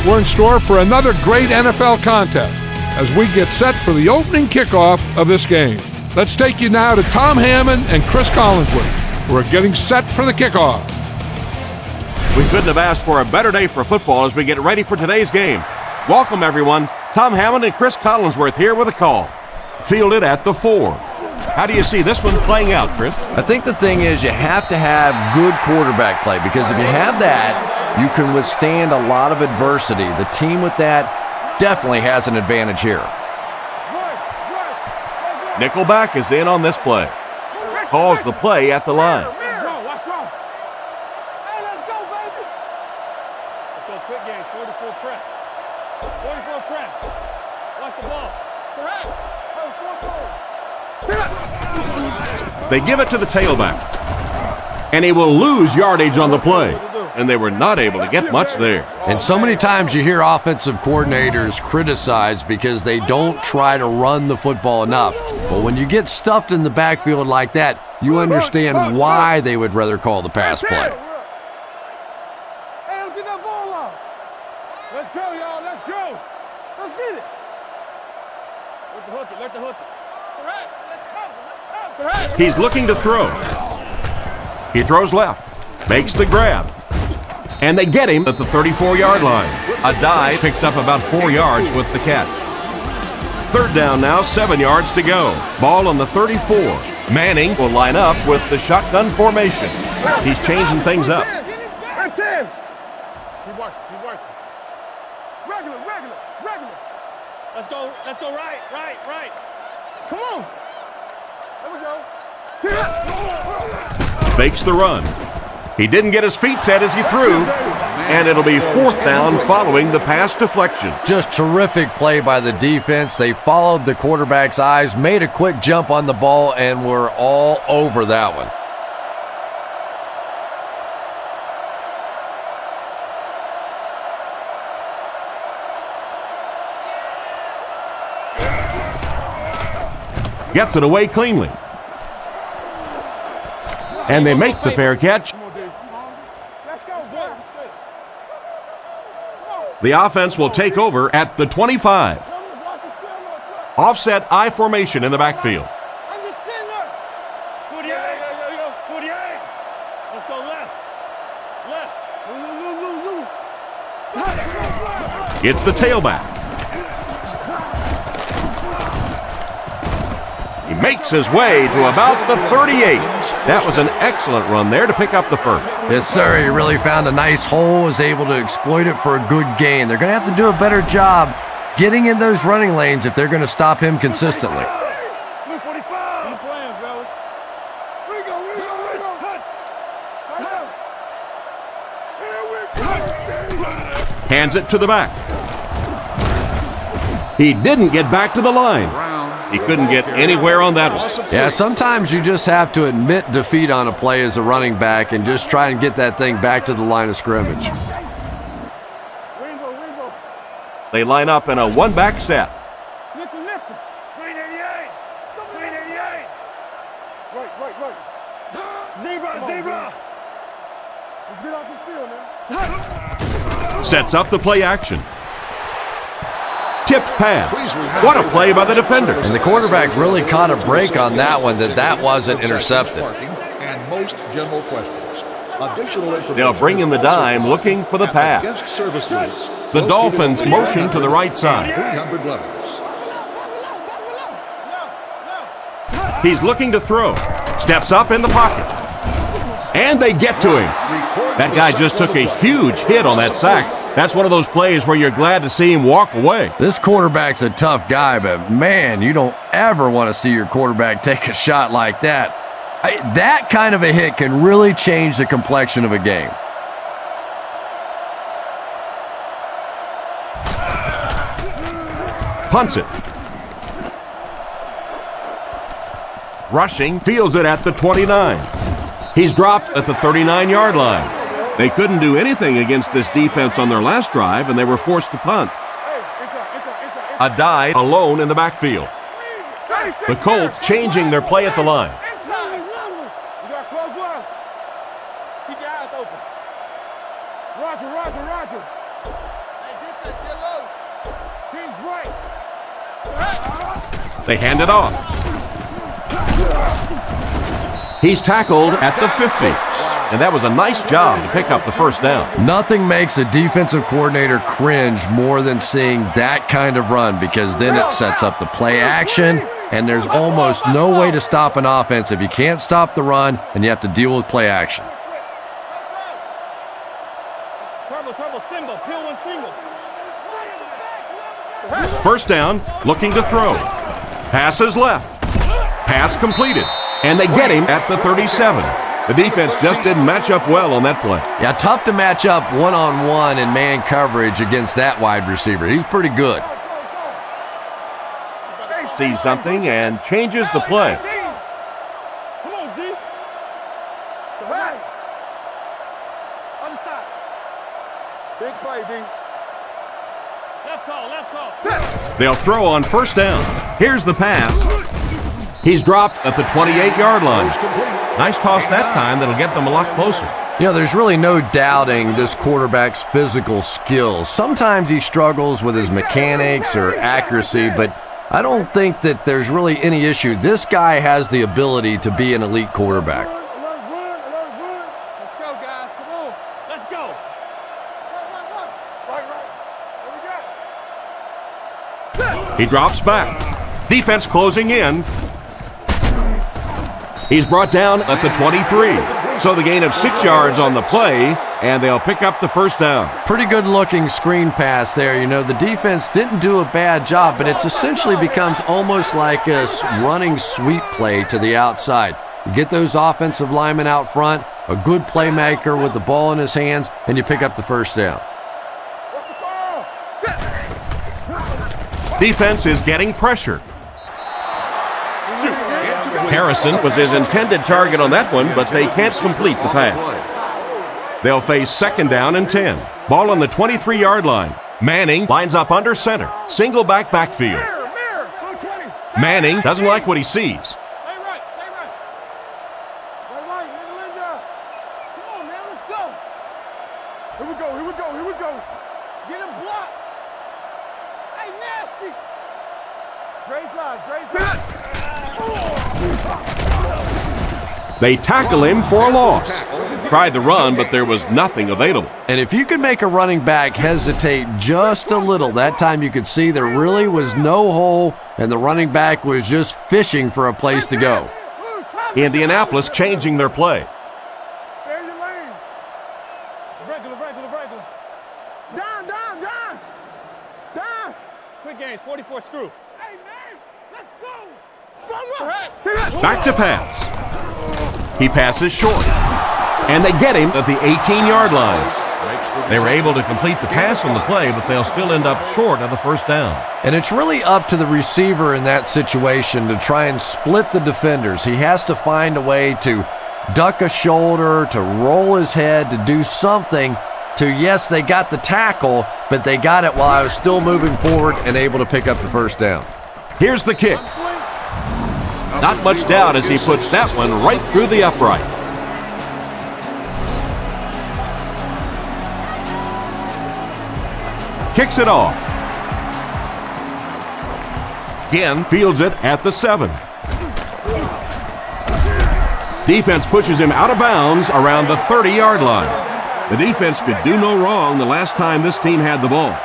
we're in store for another great NFL contest as we get set for the opening kickoff of this game. Let's take you now to Tom Hammond and Chris Collinsworth. We're getting set for the kickoff. We couldn't have asked for a better day for football as we get ready for today's game. Welcome, everyone. Tom Hammond and Chris Collinsworth here with a call. Fielded at the 4. How do you see this one playing out, Chris? I think the thing is you have to have good quarterback play, because if you have that, you can withstand a lot of adversity. The team with that definitely has an advantage here. Nickelback is in on this play. Calls the play at the line. They give it to the tailback, and he will lose yardage on the play, and they were not able to get much there. And so many times you hear offensive coordinators criticized because they don't try to run the football enough. But when you get stuffed in the backfield like that, you understand why they would rather call the pass play. Let's go, y'all. Let's go. Let's get it. Let the hook it. Let the hook it. All right. Let's go. Let's go. He's looking to throw. He throws left, makes the grab, and they get him at the 34-yard line. A dive picks up about 4 yards with the catch. Third down now, 7 yards to go. Ball on the 34. Manning will line up with the shotgun formation. He's changing things up. Right there. Keep working. Keep working. Regular. Let's go right. Come on. There we go. Fakes the run. He didn't get his feet set as he threw, and it'll be 4th down following the pass deflection. Just terrific play by the defense. They followed the quarterback's eyes, made a quick jump on the ball, and were all over that one. Gets it away cleanly. And they make the fair catch. The offense will take over at the 25. Offset I formation in the backfield. Let's go left. It's the tailback. He makes his way to about the 38. That was an excellent run there to pick up the first. Yes, sir. He really found a nice hole, was able to exploit it for a good gain. They're going to have to do a better job getting in those running lanes if they're going to stop him consistently. Blue 45. Keep playing, fellas. We go. Hands it to the back. He didn't get back to the line. He couldn't get anywhere on that one. Yeah, sometimes you just have to admit defeat on a play as a running back and just try and get that thing back to the line of scrimmage. They line up in a one-back set. Green 88. Right. Zebra. Let's get off this field, man. Sets up the play action. Tipped pass. What a play by the defender. And the quarterback really caught a break on that one, that wasn't intercepted. And most general questions. They'll bring in the dime looking for the pass. The Dolphins motion to the right side. He's looking to throw. Steps up in the pocket. And they get to him. That guy just took a huge hit on that sack. That's one of those plays where you're glad to see him walk away. This quarterback's a tough guy, but man, you don't ever want to see your quarterback take a shot like that. That kind of a hit can really change the complexion of a game. Punts it. Rushing, fields it at the 29. He's dropped at the 39-yard line. They couldn't do anything against this defense on their last drive, and they were forced to punt. A dive alone in the backfield. The Colts changing their play at the line. They hand it off. He's tackled at the 50. And that was a nice job to pick up the first down. Nothing makes a defensive coordinator cringe more than seeing that kind of run, because then it sets up the play action, and there's almost no way to stop an offense if you can't stop the run and you have to deal with play action. First down, looking to throw. Passes left. Pass completed. And they get him at the 37. The defense just didn't match up well on that play. Yeah, tough to match up one-on-one in man coverage against that wide receiver. He's pretty good. Sees something and changes the play. Come on, G. Right. Other side. Big play, D. Left call, left call. They'll throw on first down. Here's the pass. He's dropped at the 28-yard line. Nice toss that time that'll get them a lot closer. You know, there's really no doubting this quarterback's physical skills. Sometimes he struggles with his mechanics or accuracy, but I don't think that there's really any issue. This guy has the ability to be an elite quarterback. Let's go, guys. Come on. Let's go. Right. He drops back. Defense closing in. He's brought down at the 23. So the gain of 6 yards on the play, and they'll pick up the first down. Pretty good looking screen pass there. You know, the defense didn't do a bad job, but it's essentially becomes almost like a running sweep play to the outside. You get those offensive linemen out front, a good playmaker with the ball in his hands, and you pick up the first down. Defense is getting pressure. Harrison was his intended target on that one, but they can't complete the pass. They'll face second down and 10. Ball on the 23-yard line. Manning lines up under center. Single backfield. Manning doesn't like what he sees. Stay right. Right, nigga, Linda. Come on, man, let's go. Here we go. Get him blocked. Hey, nasty. Dre's live. They tackle him for a loss. Tried the run, but there was nothing available. And if you could make a running back hesitate just a little, that time you could see there really was no hole, and the running back was just fishing for a place to go. Indianapolis changing their play. Stay in your lane. Regular. Down. Quick games, 44 screw. Hey, man, let's go. Back to pass. He passes short. And they get him at the 18-yard line. They were able to complete the pass on the play, but they'll still end up short of the first down. And it's really up to the receiver in that situation to try and split the defenders. He has to find a way to duck a shoulder, to roll his head, to do something to, yes, they got the tackle, but they got it while I was still moving forward and able to pick up the first down. Here's the kick. Not much doubt as he puts that one right through the upright. Kicks it off. Again, fields it at the 7. Defense pushes him out of bounds around the 30-yard line. The defense could do no wrong the last time this team had the ball.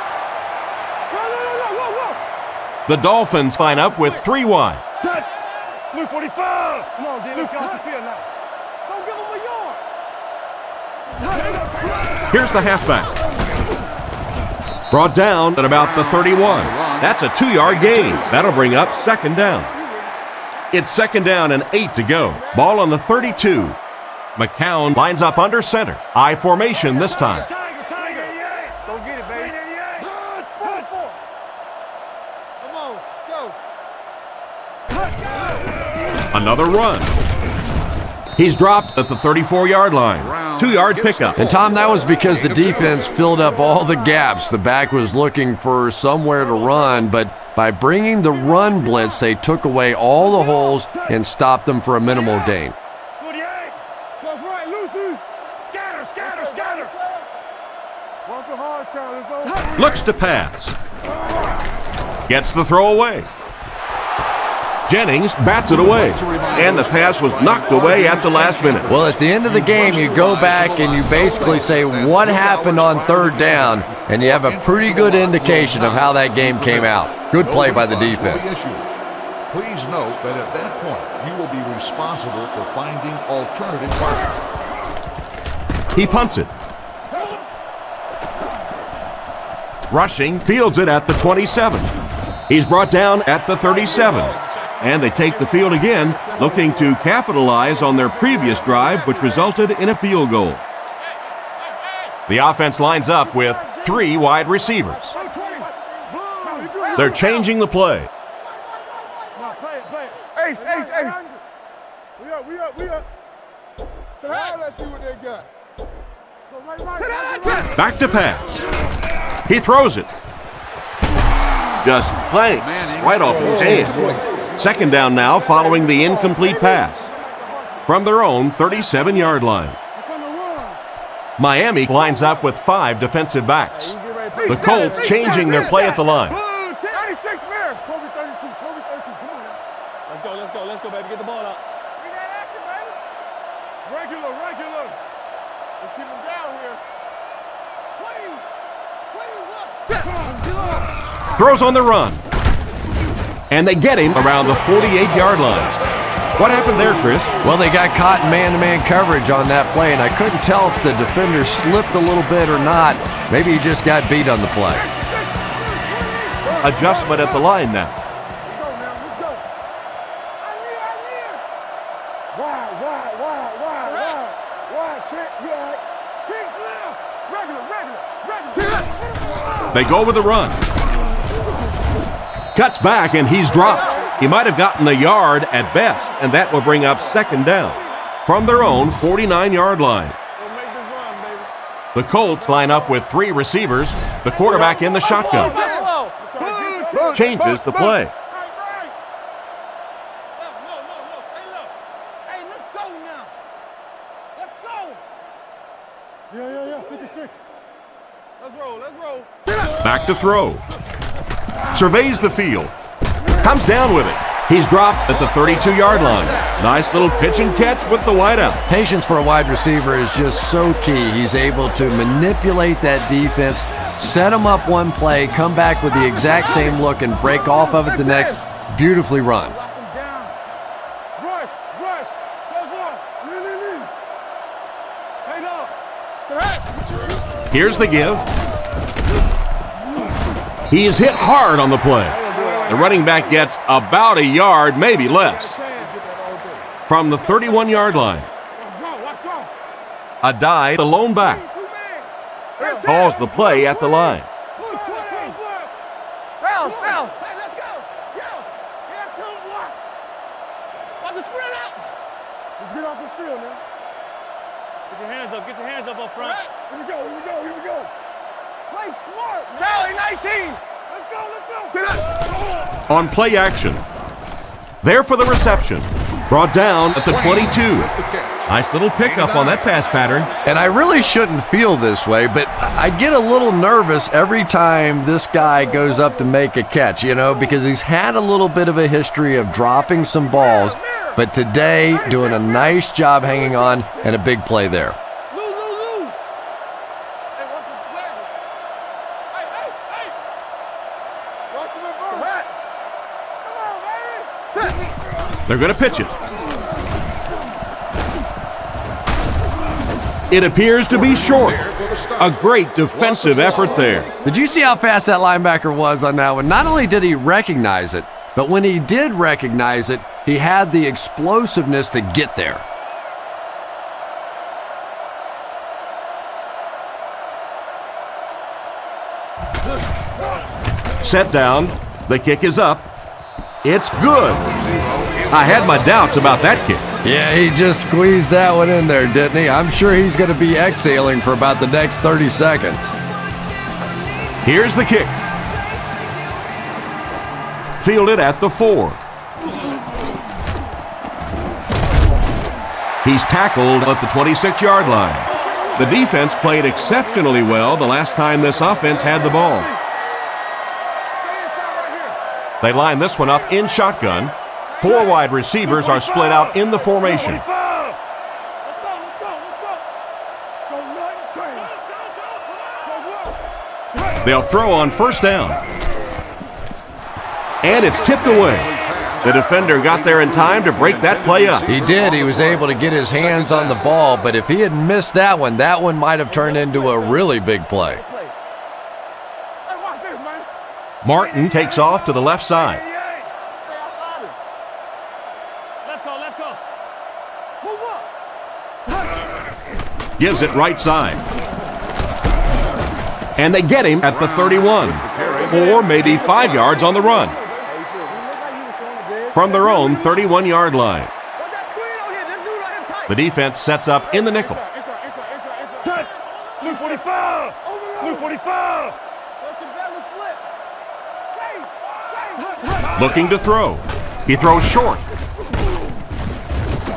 The Dolphins line up with 3 wide. Blue 45. Come on, D. Let's get off the field now. Don't give him a yard. Here's the halfback. Brought down at about the 31. That's a 2-yard gain. That'll bring up second down. It's second down and 8 to go. Ball on the 32. McCown lines up under center. I formation this time. Tiger. Let's go get it, baby. Come on, go. Another run. He's dropped at the 34-yard line. 2-yard pickup. And Tom, that was because the defense filled up all the gaps. The back was looking for somewhere to run, but by bringing the run blitz, they took away all the holes and stopped them for a minimal gain. Goes right, Lucy. Scatter. Watch the hard time. Looks to pass. Gets the throw away. Jennings bats it away, and the pass was knocked away at the last minute. Well, at the end of the game, you go back and you basically say what happened on third down, and you have a pretty good indication of how that game came out. Good play by the defense. Please note that at that point, you will be responsible for finding alternative targets. He punts it. Rushing, fields it at the 27. He's brought down at the 37. And they take the field again, looking to capitalize on their previous drive, which resulted in a field goal. The offense lines up with 3 wide receivers. They're changing the play. Ace, ace, ace. We up. Let's see what they got. Back to pass. He throws it. Just clanks right off his hand. Second down now following the incomplete pass. From their own 37-yard line. Miami lines up with 5 defensive backs. The Colts changing their play at the line. 96 man. Toby 32. Come on now. Let's go, baby. Get the ball out. We got action, baby. Regular. Let's keep him down here. Throws on the run. And they get him around the 48-yard line. What happened there, Chris? Well, they got caught in man-to-man coverage on that play, and I couldn't tell if the defender slipped a little bit or not. Maybe he just got beat on the play. Adjustment at the line now. Let's go. Wide. They go with the run. Cuts back, and he's dropped. He might have gotten a yard at best, and that will bring up second down from their own 49-yard line. The Colts line up with 3 receivers, the quarterback in the shotgun. Changes the play. Hey, let's go now. Let's go. Yeah, 56. Let's roll. Back to throw. Surveys the field. Comes down with it. He's dropped at the 32-yard line. Nice little pitch and catch with the wideout. Patience for a wide receiver is just so key. He's able to manipulate that defense, set them up one play, come back with the exact same look, and break off of it the next. Beautifully run. Here's the give. He is hit hard on the play. The running back gets about a yard, maybe less. From the 31-yard line. A dive, the lone back. Calls the play at the line. Let's get off this field, man. Get your hands up up front. Here we go. Play smart. Charlie, 19. Let's go. Get up. On play action. There for the reception. Brought down at the 22. Nice little pickup on that pass pattern. And I really shouldn't feel this way, but I get a little nervous every time this guy goes up to make a catch, because he's had a little bit of a history of dropping some balls, but today doing a nice job hanging on and a big play there. They're going to pitch it. It appears to be short. A great defensive effort there. Did you see how fast that linebacker was on that one? Not only did he recognize it, but when he did recognize it, he had the explosiveness to get there. Set down. The kick is up. It's good. I had my doubts about that kick. Yeah, he just squeezed that one in there, didn't he? I'm sure he's going to be exhaling for about the next 30 seconds. Here's the kick. Fielded at the 4. He's tackled at the 26-yard line. The defense played exceptionally well the last time this offense had the ball. They line this one up in shotgun. 4 wide receivers are split out in the formation. Let's go. They'll throw on first down. And it's tipped away. The defender got there in time to break that play up. He did. He was able to get his hands on the ball, but if he had missed that one might have turned into a really big play. Martin takes off to the left side. Let's go. Move up. Gives it right side. And they get him at the 31. 4, maybe 5 yards on the run. From their own 31-yard line. The defense sets up in the nickel. Blue 45. Blue 45. Looking to throw. He throws short.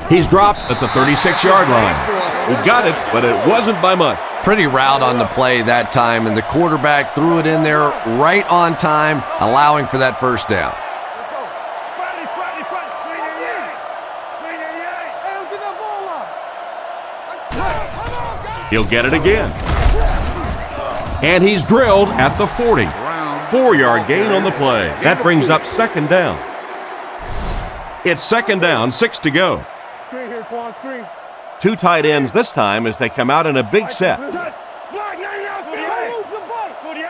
He's dropped at the 36-yard line. He got it, but it wasn't by much. Pretty route on the play that time, and the quarterback threw it in there right on time, allowing for that first down. He'll get it again. And he's drilled at the 40. 4-yard gain on the play. That brings up second down. It's second down, 6 to go. Screen here, Quan, screen. 2 tight ends this time as they come out in a big set. Block 99, 48.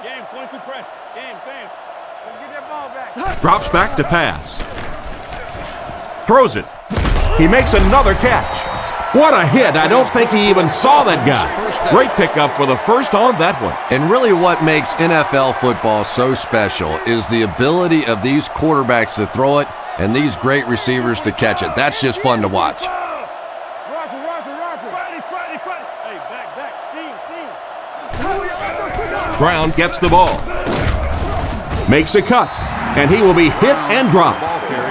James, 22 press. James. Get that ball back. Drops back to pass. Throws it. He makes another catch. What a hit. I don't think he even saw that guy. Great pickup for the first on that one. And really what makes NFL football so special is the ability of these quarterbacks to throw it and these great receivers to catch it. That's just fun to watch. Roger. Hey, back. See. Brown gets the ball. Makes a cut. And he will be hit and dropped.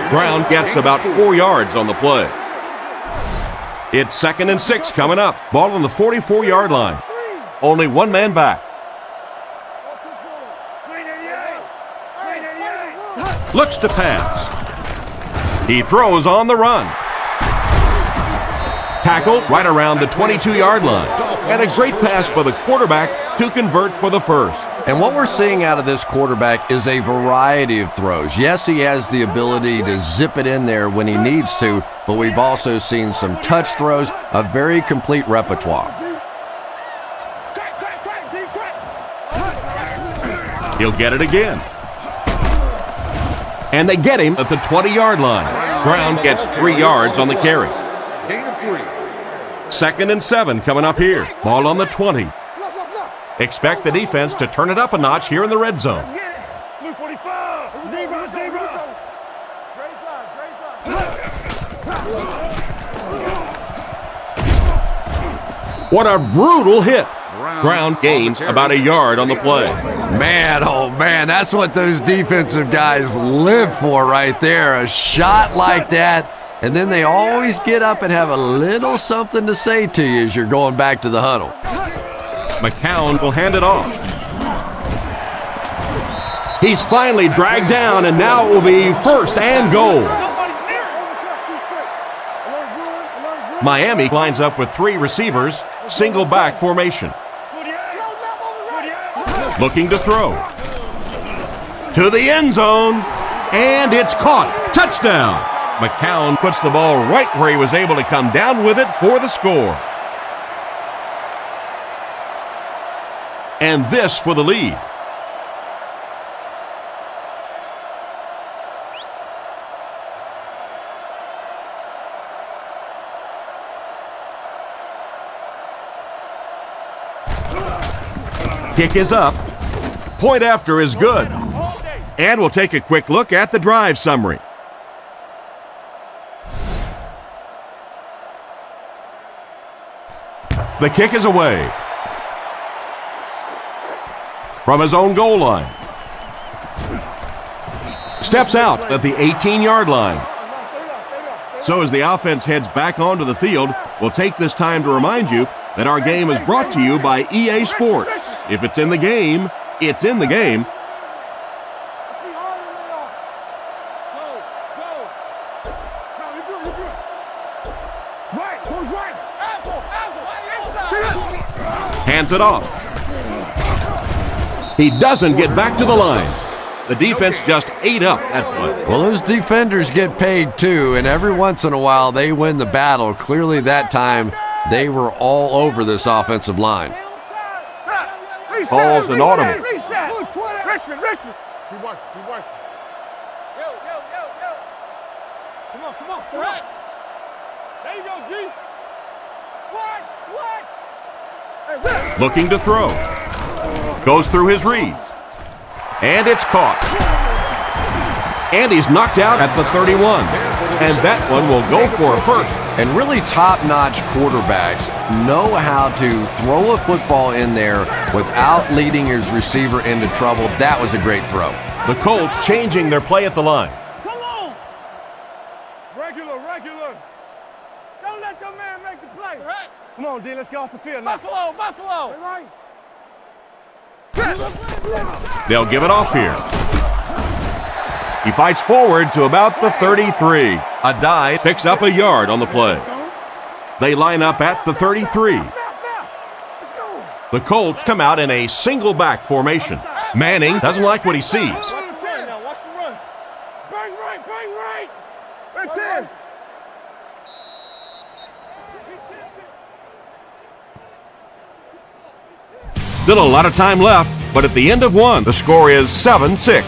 Brown gets about 4 yards on the play. It's 2nd and 6 coming up. Ball on the 44-yard line. Only one man back. Looks to pass. He throws on the run. Tackled right around the 22-yard line. And a great pass by the quarterback to convert for the first. And what we're seeing out of this quarterback is a variety of throws. Yes, he has the ability to zip it in there when he needs to, but we've also seen some touch throws, a very complete repertoire. He'll get it again. And they get him at the 20-yard line. Brown gets 3 yards on the carry. Gain of 3. 2nd and 7 coming up here. Ball on the 20. Expect the defense to turn it up a notch here in the red zone. Blue 45. Zebra. What a brutal hit. Brown gains about a yard on the play. Man, oh man, that's what those defensive guys live for right there. A shot like that, and then they always get up and have a little something to say to you as you're going back to the huddle. McCown will hand it off. He's finally dragged down, and now it will be 1st and goal. Miami lines up with 3 receivers, single back formation. Looking to throw. To the end zone, and it's caught. Touchdown. McCown puts the ball right where he was able to come down with it for the score. And this for the lead. Kick is up. Point after is good. And we'll take a quick look at the drive summary. The kick is away. From his own goal line. Steps out at the 18-yard line. So as the offense heads back onto the field, we'll take this time to remind you that our game is brought to you by EA Sports. If it's in the game, it's in the game. Hands it off. He doesn't get back to the line. The defense just ate up that play. Well, those defenders get paid too, and every once in a while they win the battle. Clearly that time they were all over this offensive line. Calls an audible. Richmond. Keep working. Yo. Come on. Right. There you go, G. What? Looking to throw. Goes through his reads. And it's caught. And he's knocked out at the 31. And that one will go for a first. And really top-notch quarterbacks know how to throw a football in there without leading his receiver into trouble. That was a great throw. The Colts changing their play at the line. Come on. Regular. Don't let your man make the play. Right. Come on, D, let's get off the field now. Buffalo. All right. They'll give it off here. He fights forward to about the 33. A dive picks up a yard on the play. They line up at the 33. The Colts come out in a single back formation. Manning doesn't like what he sees. Watch the run. Bang right. Right 10. Still a lot of time left, but at the end of one, the score is 7-6.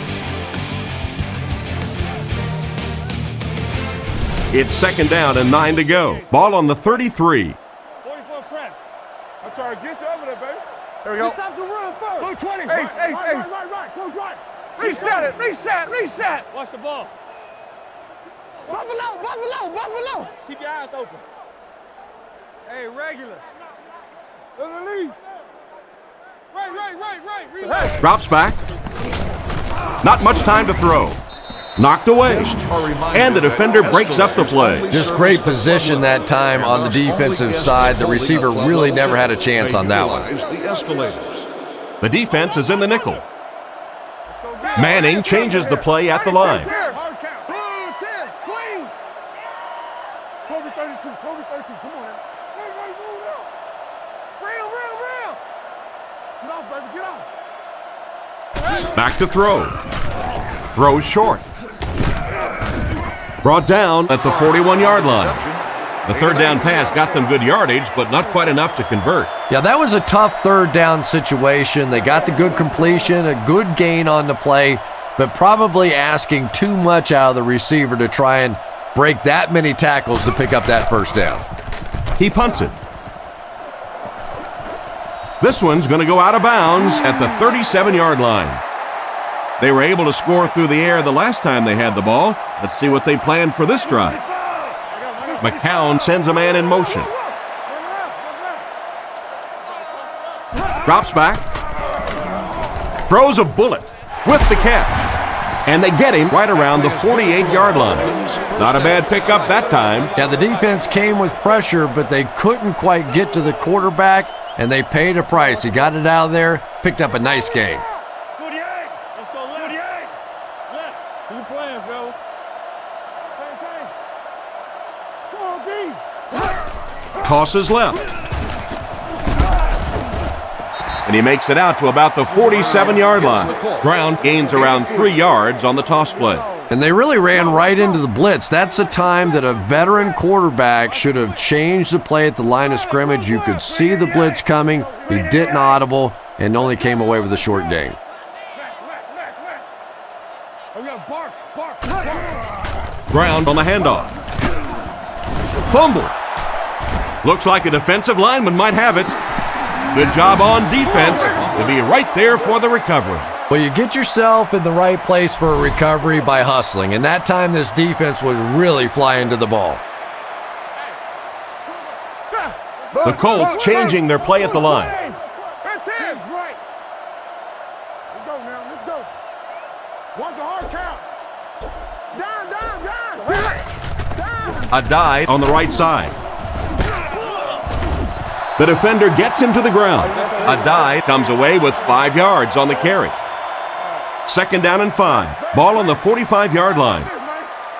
It's second down and 9 to go. Ball on the 33. 44 French. I'm trying to get you over there, baby. There we go. Stop the run first. Blue 20. Ace. Right. Close right. Reset. Watch the ball. Buffalo. Keep your eyes open. Hey, regular. Lead. Right. Drops back. Not much time to throw. Knocked away. And the defender breaks up the play. Just great position that time on the defensive side. The receiver really never had a chance on that one. The defense is in the nickel. Manning changes the play at the line. Toby 32. Come on now. Real. Get off, baby. Get off. Back to throw. Throws short. Brought down at the 41-yard line. The third down pass got them good yardage, but not quite enough to convert. Yeah, that was a tough third down situation. They got the good completion, a good gain on the play, but probably asking too much out of the receiver to try and break that many tackles to pick up that first down. He punts it. This one's going to go out of bounds at the 37-yard line. They were able to score through the air the last time they had the ball. Let's see what they planned for this drive. McCown sends a man in motion. Drops back. Throws a bullet with the catch. And they get him right around the 48-yard line. Not a bad pickup that time. Yeah, the defense came with pressure, but they couldn't quite get to the quarterback, and they paid a price. He got it out of there, picked up a nice gain. Tosses left. And he makes it out to about the 47-yard line. Ground gains around 3 yards on the toss play. And they really ran right into the blitz. That's a time that a veteran quarterback should have changed the play at the line of scrimmage. You could see the blitz coming. He didn't audible and only came away with a short gain. Ground on the handoff. Fumble. Looks like a defensive lineman might have it. Good job on defense. They'll be right there for the recovery. Well, you get yourself in the right place for a recovery by hustling, and that time this defense was really flying to the ball. The Colts changing their play at the line. Let's go. One's a hard count. Down. A dive on the right side. The defender gets him to the ground. A dive comes away with 5 yards on the carry. Second down and 5. Ball on the 45-yard line.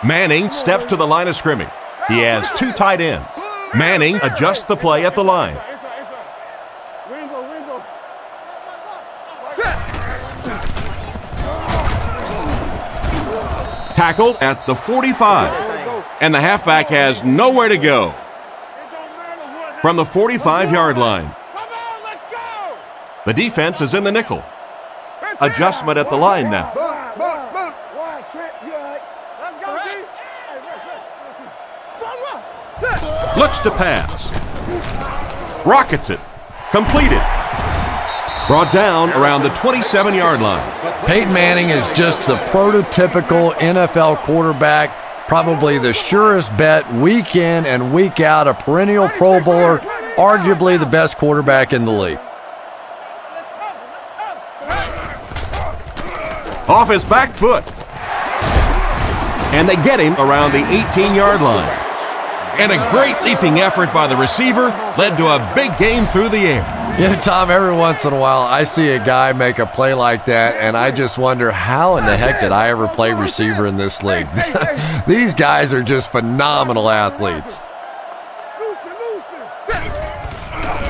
Manning steps to the line of scrimmage. He has 2 tight ends. Manning adjusts the play at the line. Tackled at the 45. And the halfback has nowhere to go. From the 45-yard line. The defense is in the nickel. Adjustment at the line now. Looks to pass. Rockets it. Completed. Brought down around the 27-yard line. Peyton Manning is just the prototypical NFL quarterback, probably the surest bet week in and week out, a perennial Pro Bowler, arguably the best quarterback in the league. Off his back foot. And they get him around the 18-yard line. And a great leaping effort by the receiver led to a big game through the air. Yeah, Tom, every once in a while I see a guy make a play like that, and I just wonder how in the heck did I ever play receiver in this league? These guys are just phenomenal athletes.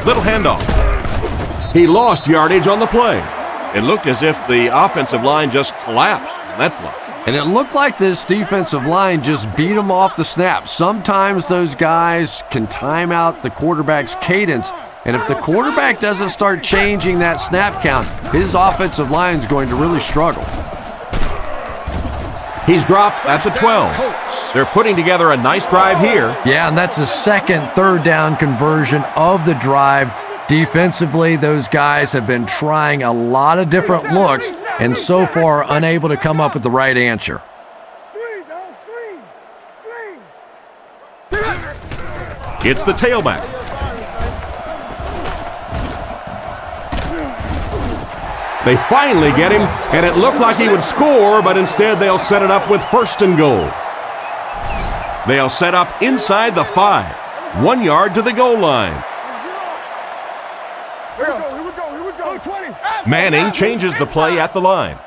Little handoff. He lost yardage on the play. It looked as if the offensive line just collapsed on that play. And it looked like this defensive line just beat him off the snap. Sometimes those guys can time out the quarterback's cadence, and if the quarterback doesn't start changing that snap count, his offensive line is going to really struggle. He's dropped at the 12. They're putting together a nice drive here. Yeah, and that's the second third down conversion of the drive. Defensively, those guys have been trying a lot of different looks and so far unable to come up with the right answer. It's the tailback. They finally get him, and it looked like he would score, but instead they'll set it up with 1st and goal. They'll set up inside the 5, 1 yard to the goal line. Manning changes the play at the line.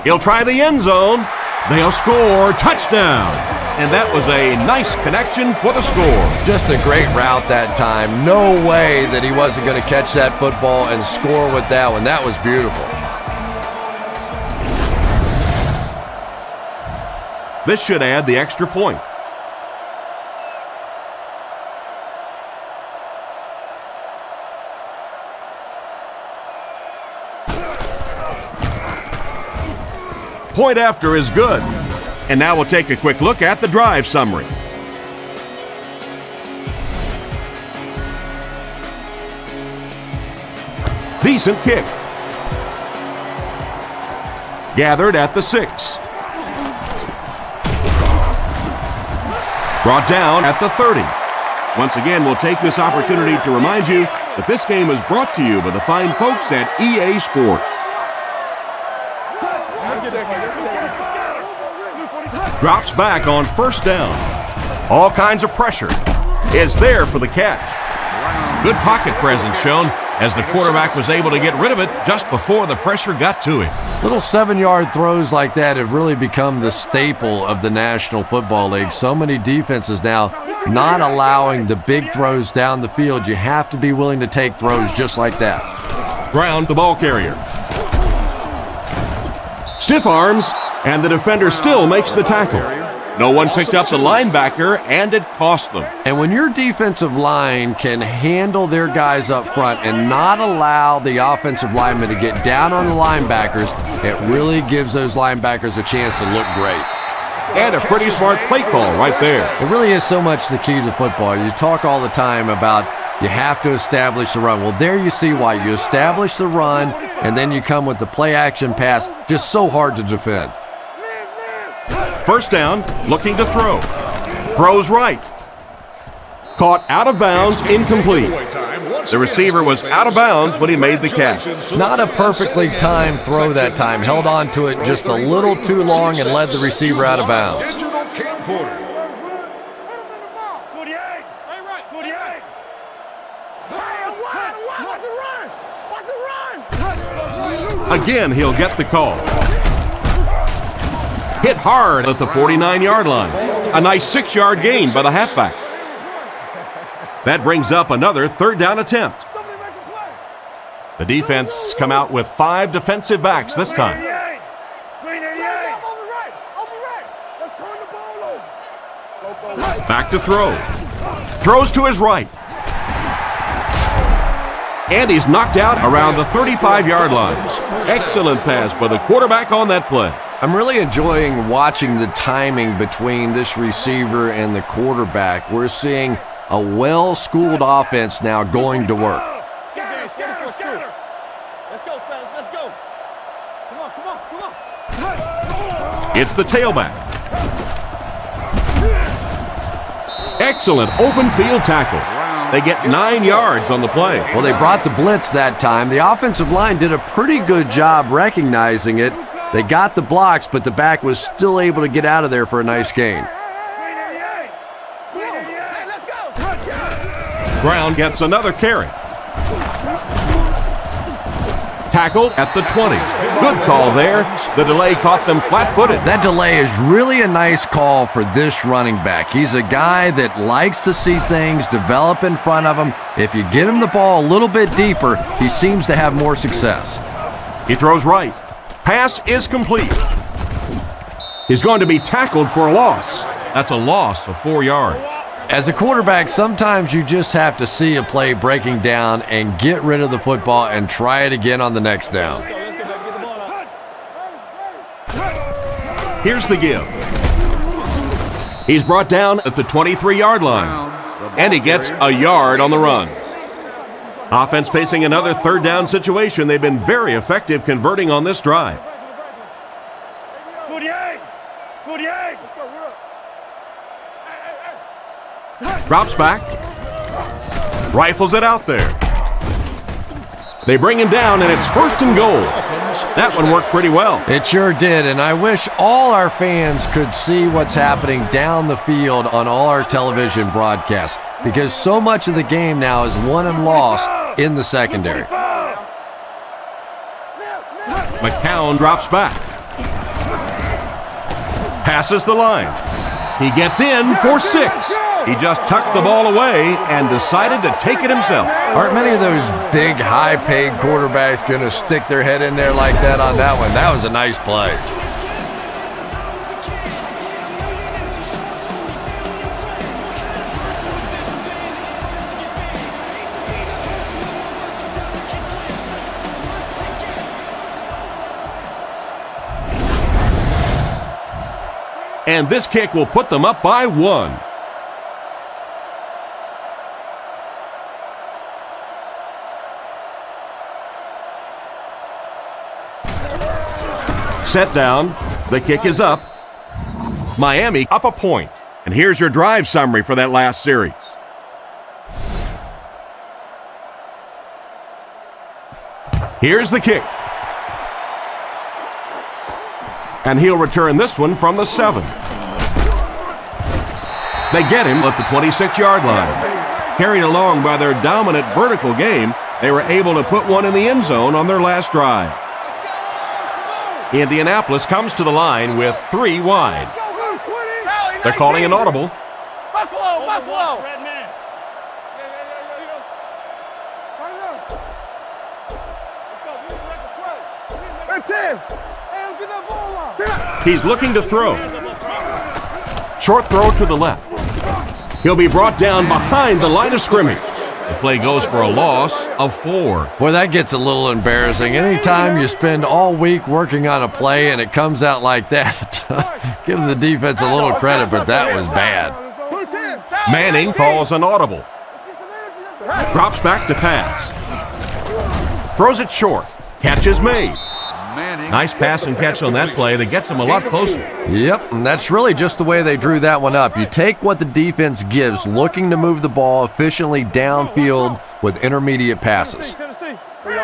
He'll try the end zone. They'll score. Touchdown. And that was a nice connection for the score. Just a great route that time. No way that he wasn't going to catch that football and score with that one. That was beautiful. This should add the extra point. Point after is good. And now we'll take a quick look at the drive summary. Decent kick. Gathered at the 6. Brought down at the 30. Once again, we'll take this opportunity to remind you that this game is brought to you by the fine folks at EA Sports. Drops back on 1st down. All kinds of pressure is there for the catch. Good pocket presence shown as the quarterback was able to get rid of it just before the pressure got to him. Little 7-yard throws like that have really become the staple of the National Football League. So many defenses now not allowing the big throws down the field. You have to be willing to take throws just like that. Ground the ball carrier. Stiff arms, and the defender still makes the tackle. No one picked up the linebacker, and it cost them. And when your defensive line can handle their guys up front and not allow the offensive linemen to get down on the linebackers, it really gives those linebackers a chance to look great. And a pretty smart play call right there. It really is so much the key to football. You talk all the time about you have to establish the run. Well, there you see why. You establish the run, and then you come with the play-action pass. Just so hard to defend. 1st down, looking to throw. Throws right. Caught out of bounds, incomplete. The receiver was out of bounds when he made the catch. Not a perfectly timed throw that time. Held on to it just a little too long and led the receiver out of bounds. Again, he'll get the call. Hit hard at the 49-yard line. A nice 6-yard gain by the halfback. That brings up another third down attempt. The defense come out with 5 defensive backs this time. Back to throw. Throws to his right. And he's knocked out around the 35-yard line. Excellent pass by the quarterback on that play. I'm really enjoying watching the timing between this receiver and the quarterback. We're seeing a well-schooled offense now going to work. It's the tailback. Excellent open field tackle. They get 9 yards on the play. Well, they brought the blitz that time. The offensive line did a pretty good job recognizing it. They got the blocks, but the back was still able to get out of there for a nice gain. Brown gets another carry. Tackled at the 20. Good call there. The delay caught them flat-footed. That delay is really a nice call for this running back. He's a guy that likes to see things develop in front of him. If you get him the ball a little bit deeper, he seems to have more success. He throws right. Pass is complete. He's going to be tackled for a loss. That's a loss of 4 yards. As a quarterback, sometimes you just have to see a play breaking down and get rid of the football and try it again on the next down. Here's the give. He's brought down at the 23-yard line, and he gets a yard on the run. Offense facing another third down situation. They've been very effective converting on this drive. Drops back. Rifles it out there. They bring him down, and it's 1st and goal. That one worked pretty well. It sure did, and I wish all our fans could see what's happening down the field on all our television broadcasts, because so much of the game now is won and lost in the secondary. McCown drops back. Passes the line. He gets in for 6. He just tucked the ball away and decided to take it himself. Aren't many of those big, high-paid quarterbacks going to stick their head in there like that on that one? That was a nice play. And this kick will put them up by 1. Set down. The kick is up. Miami up a point. And here's your drive summary for that last series. Here's the kick. And he'll return this one from the 7. They get him at the 26-yard line. Carried along by their dominant vertical game, they were able to put one in the end zone on their last drive. Indianapolis comes to the line with 3 wide. They're calling an audible. Buffalo, Buffalo. He's looking to throw. Short throw to the left. He'll be brought down behind the line of scrimmage. The play goes for a loss of 4. Boy, that gets a little embarrassing. Anytime you spend all week working on a play and it comes out like that, give the defense a little credit, but that was bad. Manning calls an audible. Drops back to pass. Throws it short. Catch is made. Nice pass and catch on that play that gets them a lot closer. Yep, and that's really just the way they drew that one up. You take what the defense gives, looking to move the ball efficiently downfield with intermediate passes.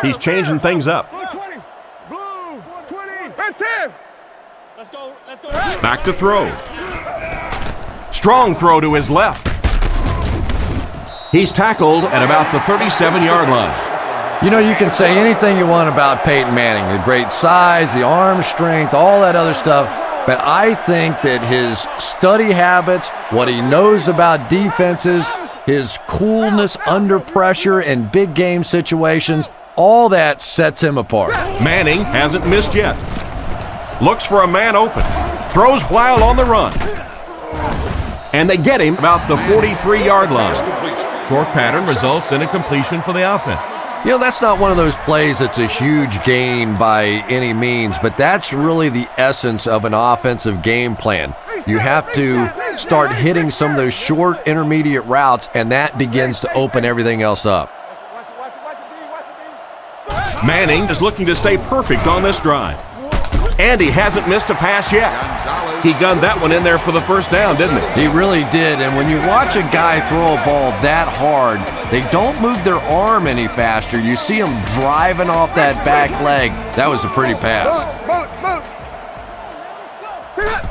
He's changing things up. Back to throw. Strong throw to his left. He's tackled at about the 37-yard line. You know, you can say anything you want about Peyton Manning, the great size, the arm strength, all that other stuff, but I think that his study habits, what he knows about defenses, his coolness under pressure and big game situations, all that sets him apart. Manning hasn't missed yet. Looks for a man open. Throws while on the run. And they get him about the 43-yard line. Short pattern results in a completion for the offense. You know, that's not one of those plays that's a huge gain by any means, but that's really the essence of an offensive game plan. You have to start hitting some of those short intermediate routes, and that begins to open everything else up. Manning is looking to stay perfect on this drive. And he hasn't missed a pass yet. He gunned that one in there for the first down, didn't he? He really did, and when you watch a guy throw a ball that hard, they don't move their arm any faster. You see him driving off that back leg. That was a pretty pass.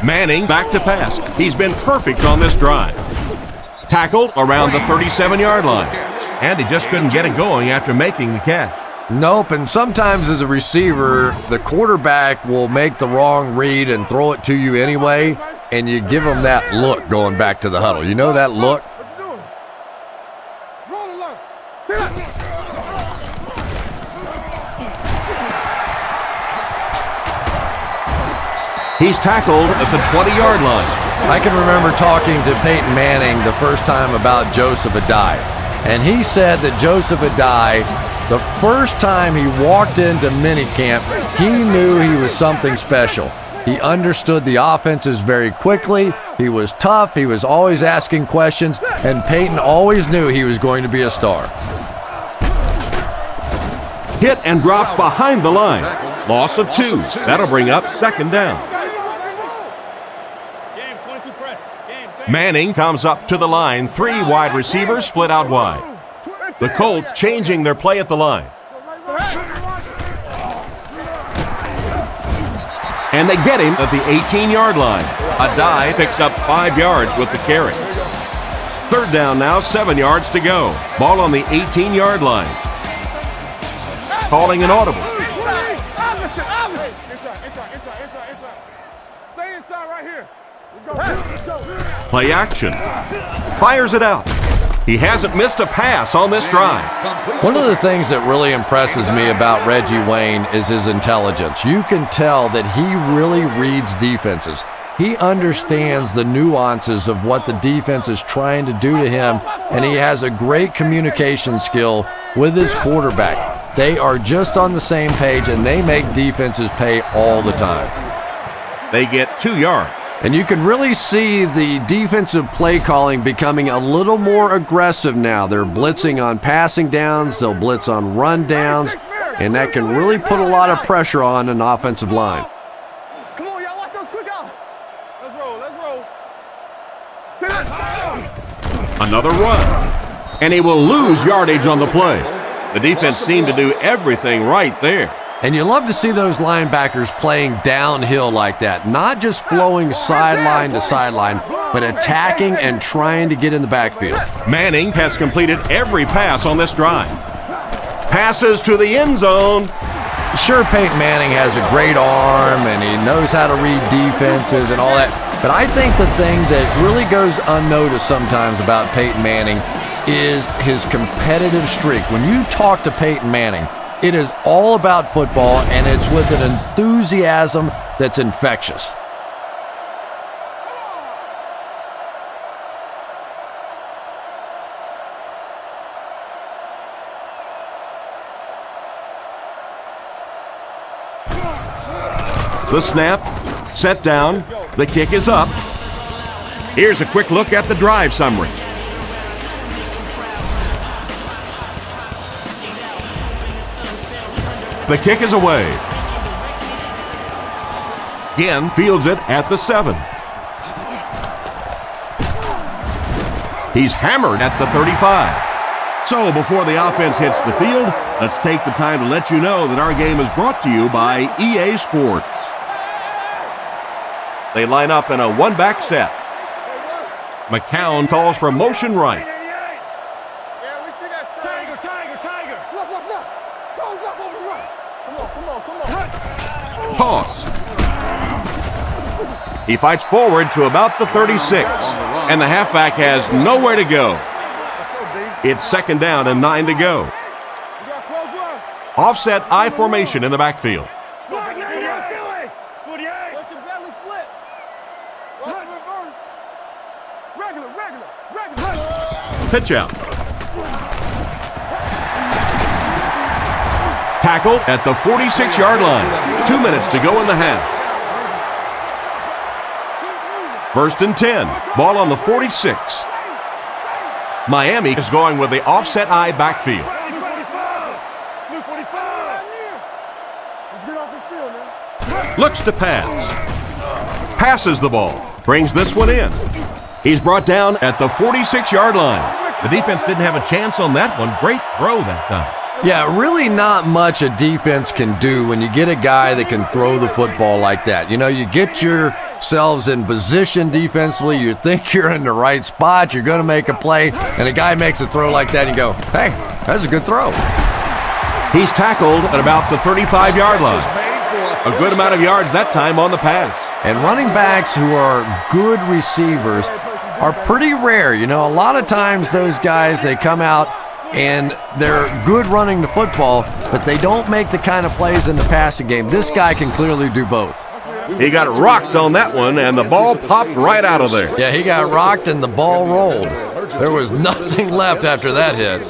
Manning back to pass. He's been perfect on this drive. Tackled around the 37-yard line. And he just couldn't get it going after making the catch. Nope, and sometimes as a receiver, the quarterback will make the wrong read and throw it to you anyway, and you give him that look going back to the huddle. You know that look? He's tackled at the 20-yard line. I can remember talking to Peyton Manning the first time about Joseph Adai, and he said that Joseph Adai, the first time he walked into minicamp, he knew he was something special. He understood the offenses very quickly. He was tough. He was always asking questions, and Peyton always knew he was going to be a star. Hit and dropped behind the line. Loss of 2. That'll bring up second down. Manning comes up to the line. 3 wide receivers split out wide. The Colts changing their play at the line. And they get him at the 18-yard line. Adai picks up 5 yards with the carry. Third down now, 7 yards to go. Ball on the 18-yard line. Calling an audible. Stay inside right here. Let's go. Play action. Fires it out. He hasn't missed a pass on this drive. One of the things that really impresses me about Reggie Wayne is his intelligence. You can tell that he really reads defenses. He understands the nuances of what the defense is trying to do to him, and he has a great communication skill with his quarterback. They are just on the same page, and they make defenses pay all the time. They get 2 yards. And you can really see the defensive play calling becoming a little more aggressive now. They're blitzing on passing downs, they'll blitz on run downs, and that can really put a lot of pressure on an offensive line. Come on, y'all, watch those quick out. Let's roll, let's roll. Another run. And he will lose yardage on the play. The defense seemed to do everything right there. And you love to see those linebackers playing downhill like that, not just flowing sideline to sideline, but attacking and trying to get in the backfield. Manning has completed every pass on this drive. Passes to the end zone. Sure, Peyton Manning has a great arm and he knows how to read defenses and all that, but I think the thing that really goes unnoticed sometimes about Peyton Manning is his competitive streak. When you talk to Peyton Manning, it is all about football, and it's with an enthusiasm that's infectious. The snap, set down, the kick is up. Here's a quick look at the drive summary. The kick is away. Again, fields it at the 7. He's hammered at the 35. So before the offense hits the field, let's take the time to let you know that our game is brought to you by EA Sports. They line up in a one-back set. McCown calls for motion right. Yeah, we see that screen. Tiger. Left. Close left over the right. Come on. Toss. He fights forward to about the 36, and the halfback has nowhere to go. It's 2nd down and 9 to go. Offset I formation in the backfield. Pitch out. Tackled at the 46-yard line. 2 minutes to go in the half. 1st and 10. Ball on the 46. Miami is going with the offset I backfield. Looks to pass. Passes the ball. Brings this one in. He's brought down at the 46-yard line. The defense didn't have a chance on that one. Great throw that time. Yeah, really not much a defense can do when you get a guy that can throw the football like that. You know, you get yourselves in position defensively, you think you're in the right spot, you're going to make a play, and a guy makes a throw like that, and you go, hey, that's a good throw. He's tackled at about the 35-yard line. A good amount of yards that time on the pass. And running backs who are good receivers are pretty rare. You know, a lot of times those guys, they come out and they're good running the football, but they don't make the kind of plays in the passing game. This guy can clearly do both. He got rocked on that one, and the ball popped right out of there. Yeah, he got rocked and the ball rolled. There was nothing left after that hit.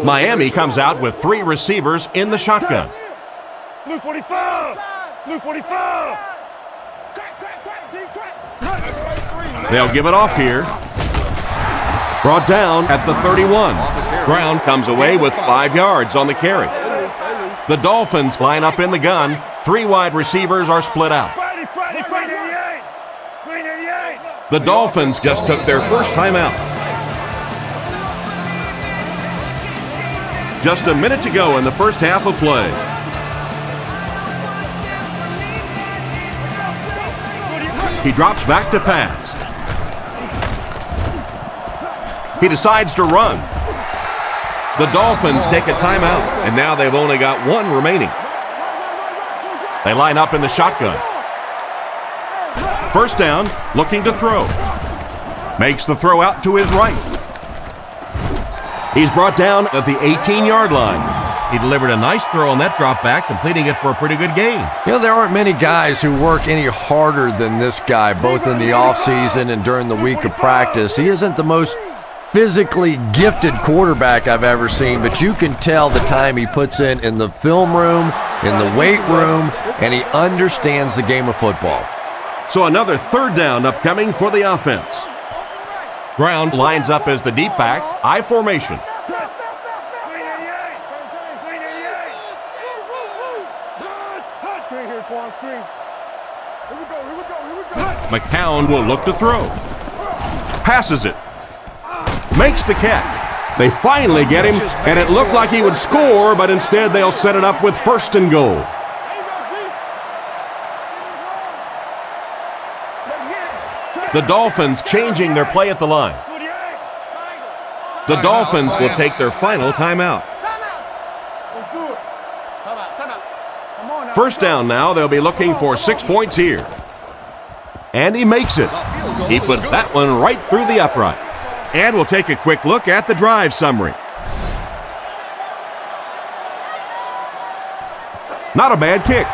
Miami comes out with 3 receivers in the shotgun. Luke 45! Luke 45! They'll give it off here. Brought down at the 31. Brown comes away with 5 yards on the carry. The Dolphins line up in the gun. 3 wide receivers are split out. The Dolphins just took their first time out. Just a minute to go in the first half of play. He drops back to pass. He decides to run. The Dolphins take a timeout, and now they've only got 1 remaining. They line up in the shotgun. First down, looking to throw. Makes the throw out to his right. He's brought down at the 18-yard line. He delivered a nice throw on that drop back, completing it for a pretty good gain. You know, there aren't many guys who work any harder than this guy, both in the offseason and during the week of practice. He isn't the most physically gifted quarterback I've ever seen, but you can tell the time he puts in the film room, in the weight room, and he understands the game of football. So another 3rd down upcoming for the offense. Brown lines up as the deep back, I formation. McCown will look to throw. Passes it. Makes the catch. They finally get him, and it looked like he would score, but instead they'll set it up with 1st and goal. The Dolphins changing their play at the line. The Dolphins will take their final timeout. First down now, they'll be looking for 6 points here. And he makes it. He put that one right through the upright. And we'll take a quick look at the drive summary. Not a bad kick.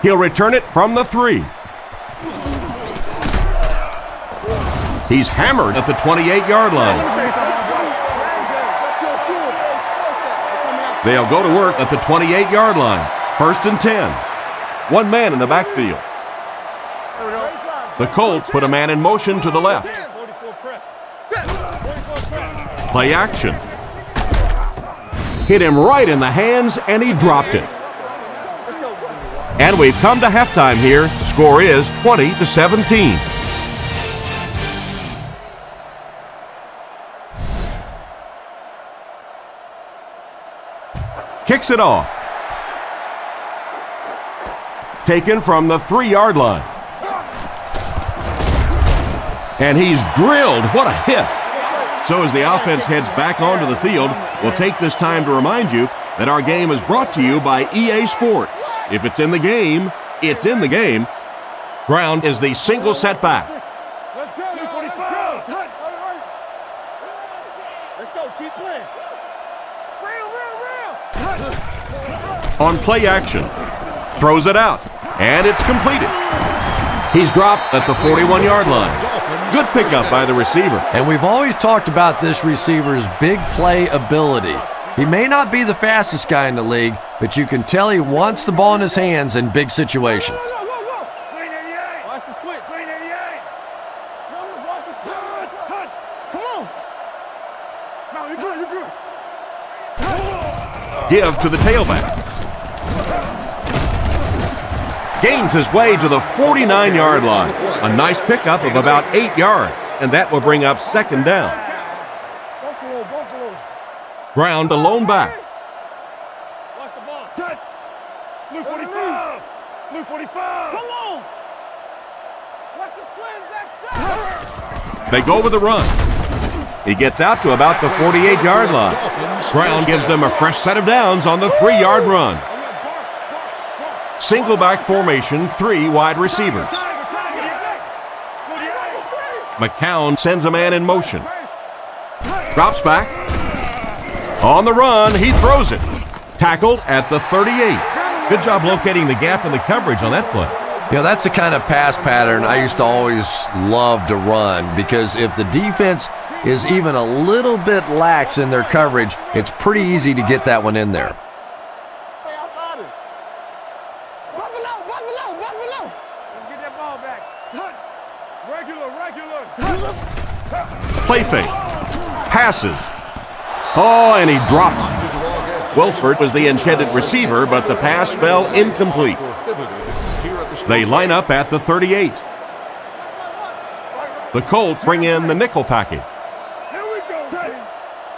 He'll return it from the 3. He's hammered at the 28-yard line. They'll go to work at the 28-yard line. 1st and 10. 1 man in the backfield. The Colts put a man in motion to the left. Play action. Hit him right in the hands, and he dropped it. And we've come to halftime here. The score is 20-17. Kicks it off. Taken from the 3-yard line. And he's drilled. What a hit. So as the offense heads back onto the field, we'll take this time to remind you that our game is brought to you by EA Sports. If it's in the game, it's in the game. Brown is the single setback. Let's go. Keep playing. On play action, throws it out, and it's completed. He's dropped at the 41-yard line. Good pickup by the receiver. And we've always talked about this receiver's big play ability. He may not be the fastest guy in the league, but you can tell he wants the ball in his hands in big situations. Watch the switch. Watch the switch. Come on. No, you're good. You're good. Give to the tailback. Gains his way to the 49-yard line. A nice pickup of about 8 yards, and that will bring up second down. Brown the lone back. Watch the ball. Touch. Luke 45. Luke 45. Come on. Watch the swing back. They go with the run. He gets out to about the 48-yard line. Brown gives them a fresh set of downs on the 3-yard run. Single back formation, 3 wide receivers. McCown sends a man in motion. Drops back. On the run, he throws it. Tackled at the 38. Good job locating the gap in the coverage on that play. You know, that's the kind of pass pattern I used to always love to run, because if the defense is even a little bit lax in their coverage, it's pretty easy to get that one in there. Play fake. Passes. Oh, and he dropped it. Wilford was the intended receiver, but the pass fell incomplete. They line up at the 38. The Colts bring in the nickel package. Here we go.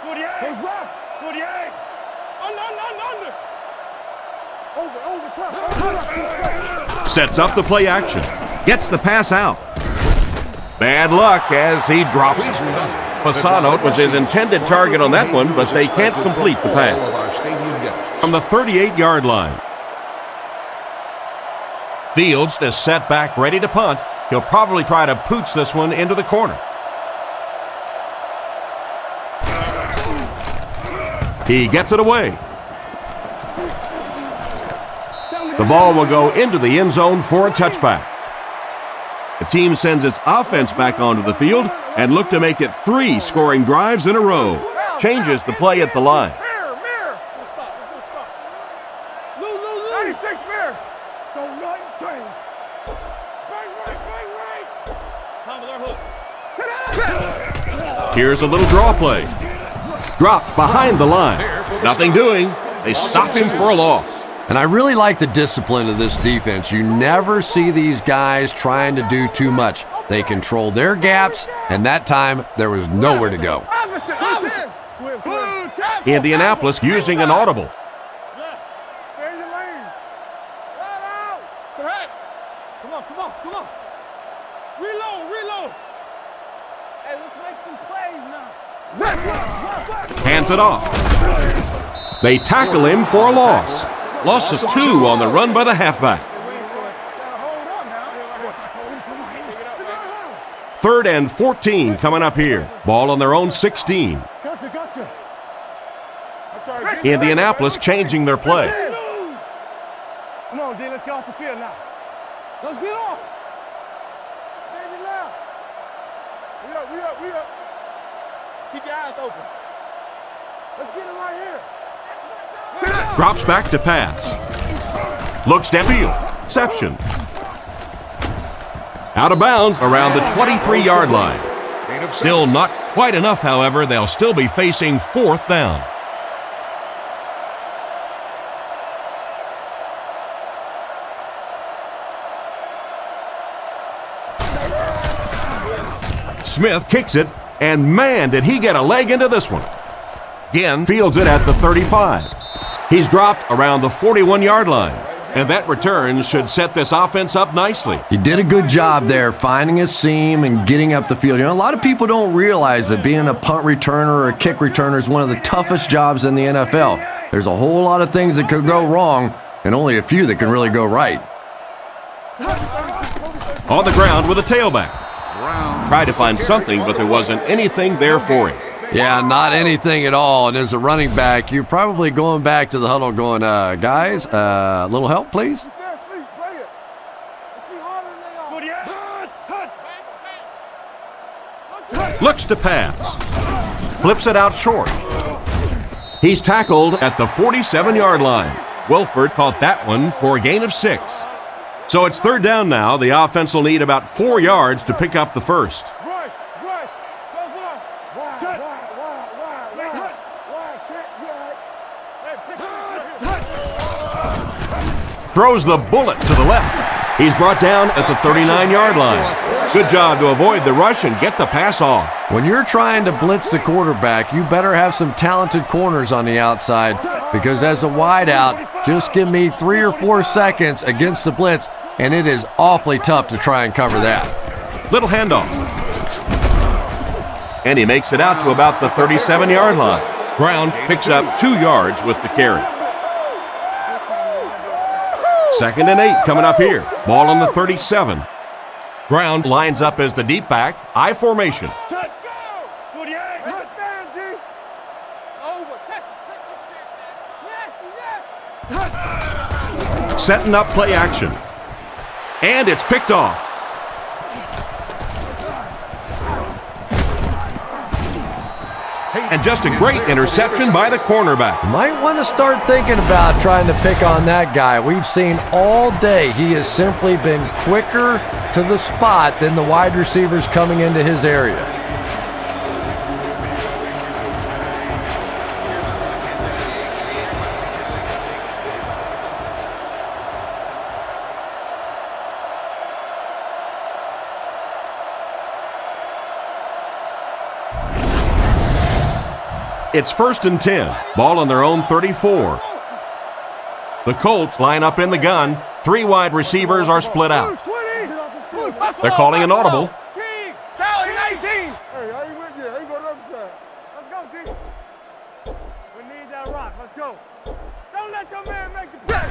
48. Who's left? 48. Under. Sets up the play action. Gets the pass out. Bad luck as he drops it. Fasano was his intended target on that one, but they can't complete the pass. From the 38-yard line. Fields is set back ready to punt. He'll probably try to pooch this one into the corner. He gets it away. The ball will go into the end zone for a touchback. The team sends its offense back onto the field and look to make it 3 scoring drives in a row. Changes the play at the line. Mirror. Let's stop. Lou. 96, mirror. Don't nothing change. Bang right. Tom with our hook. Here's a little draw play. Dropped behind the line. Nothing doing. They stopped him for a loss. And I really like the discipline of this defense. You never see these guys trying to do too much. They control their gaps, and that time there was nowhere to go. Indianapolis using an audible. Stay in your lane. Come on. Reload. Hey, let's make some plays now. Hands it off. They tackle him for a loss. Loss of 2 on the run by the halfback. 3rd and 14 coming up here. Ball on their own 16. Indianapolis changing their play. Come on, D, let's get off the field now. Let's get off. We up. Keep your eyes open. Let's get him right here. Drops back to pass. Looks downfield. Reception. Out of bounds around the 23-yard line. Still not quite enough, however. They'll still be facing 4th down. Smith kicks it, and man, did he get a leg into this one. Again, fields it at the 35. He's dropped around the 41-yard line, and that return should set this offense up nicely. He did a good job there finding a seam and getting up the field. You know, a lot of people don't realize that being a punt returner or a kick returner is one of the toughest jobs in the NFL. There's a whole lot of things that could go wrong and only a few that can really go right. On the ground with a tailback. Tried to find something, but there wasn't anything there for him. Yeah, not anything at all. And as a running back, you're probably going back to the huddle going, guys, a little help, please? Looks to pass. Flips it out short. He's tackled at the 47-yard line. Wilford caught that one for a gain of 6. So it's third down now. The offense will need about 4 yards to pick up the first. Throws the bullet to the left. He's brought down at the 39-yard line. Good job to avoid the rush and get the pass off. When you're trying to blitz the quarterback, you better have some talented corners on the outside, because as a wideout, just give me 3 or 4 seconds against the blitz, and it is awfully tough to try and cover that. Little handoff. And he makes it out to about the 37-yard line. Brown picks up 2 yards with the carry. 2nd and 8 coming up here. Ball on the 37. Brown lines up as the deep back. I formation. Setting up play action. And it's picked off. And just a great interception by the cornerback. Might want to start thinking about trying to pick on that guy. We've seen all day he has simply been quicker to the spot than the wide receivers coming into his area. It's 1st and 10. Ball on their own 34. The Colts line up in the gun. 3 wide receivers are split out. They're calling an audible. Sally, 19. Hey, I ain't with you. I ain't go to the other side. Let's go, D. We need that rock. Let's go. Don't let your man make the play.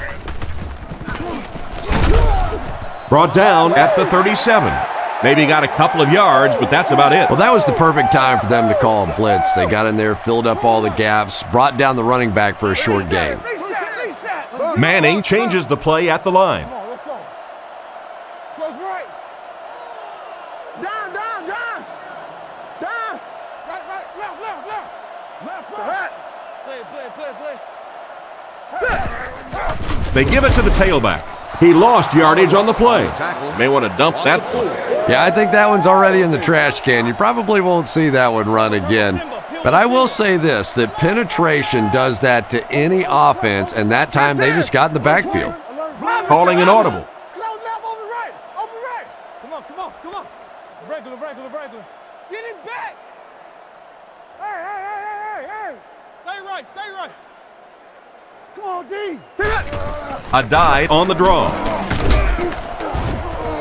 Brought down at the 37. Maybe got a couple of yards, but that's about it. Well, that was the perfect time for them to call a blitz. They got in there, filled up all the gaps, brought down the running back for a short gain. Manning changes the play at the line. Come on, let's go. Goes right. Down, down, down. Down. Right, right, left, left, left. Left, left. Play. They give it to the tailback. He lost yardage on the play. May want to dump that one. Yeah, I think that one's already in the trash can. You probably won't see that one run again. But I will say this, that penetration does that to any offense, and that time they just got in the backfield. Calling an audible. Come on, come on, come on. Regular, regular, regular. Get him back. Hey. Stay right, stay right. Come on, D. A dive on the draw.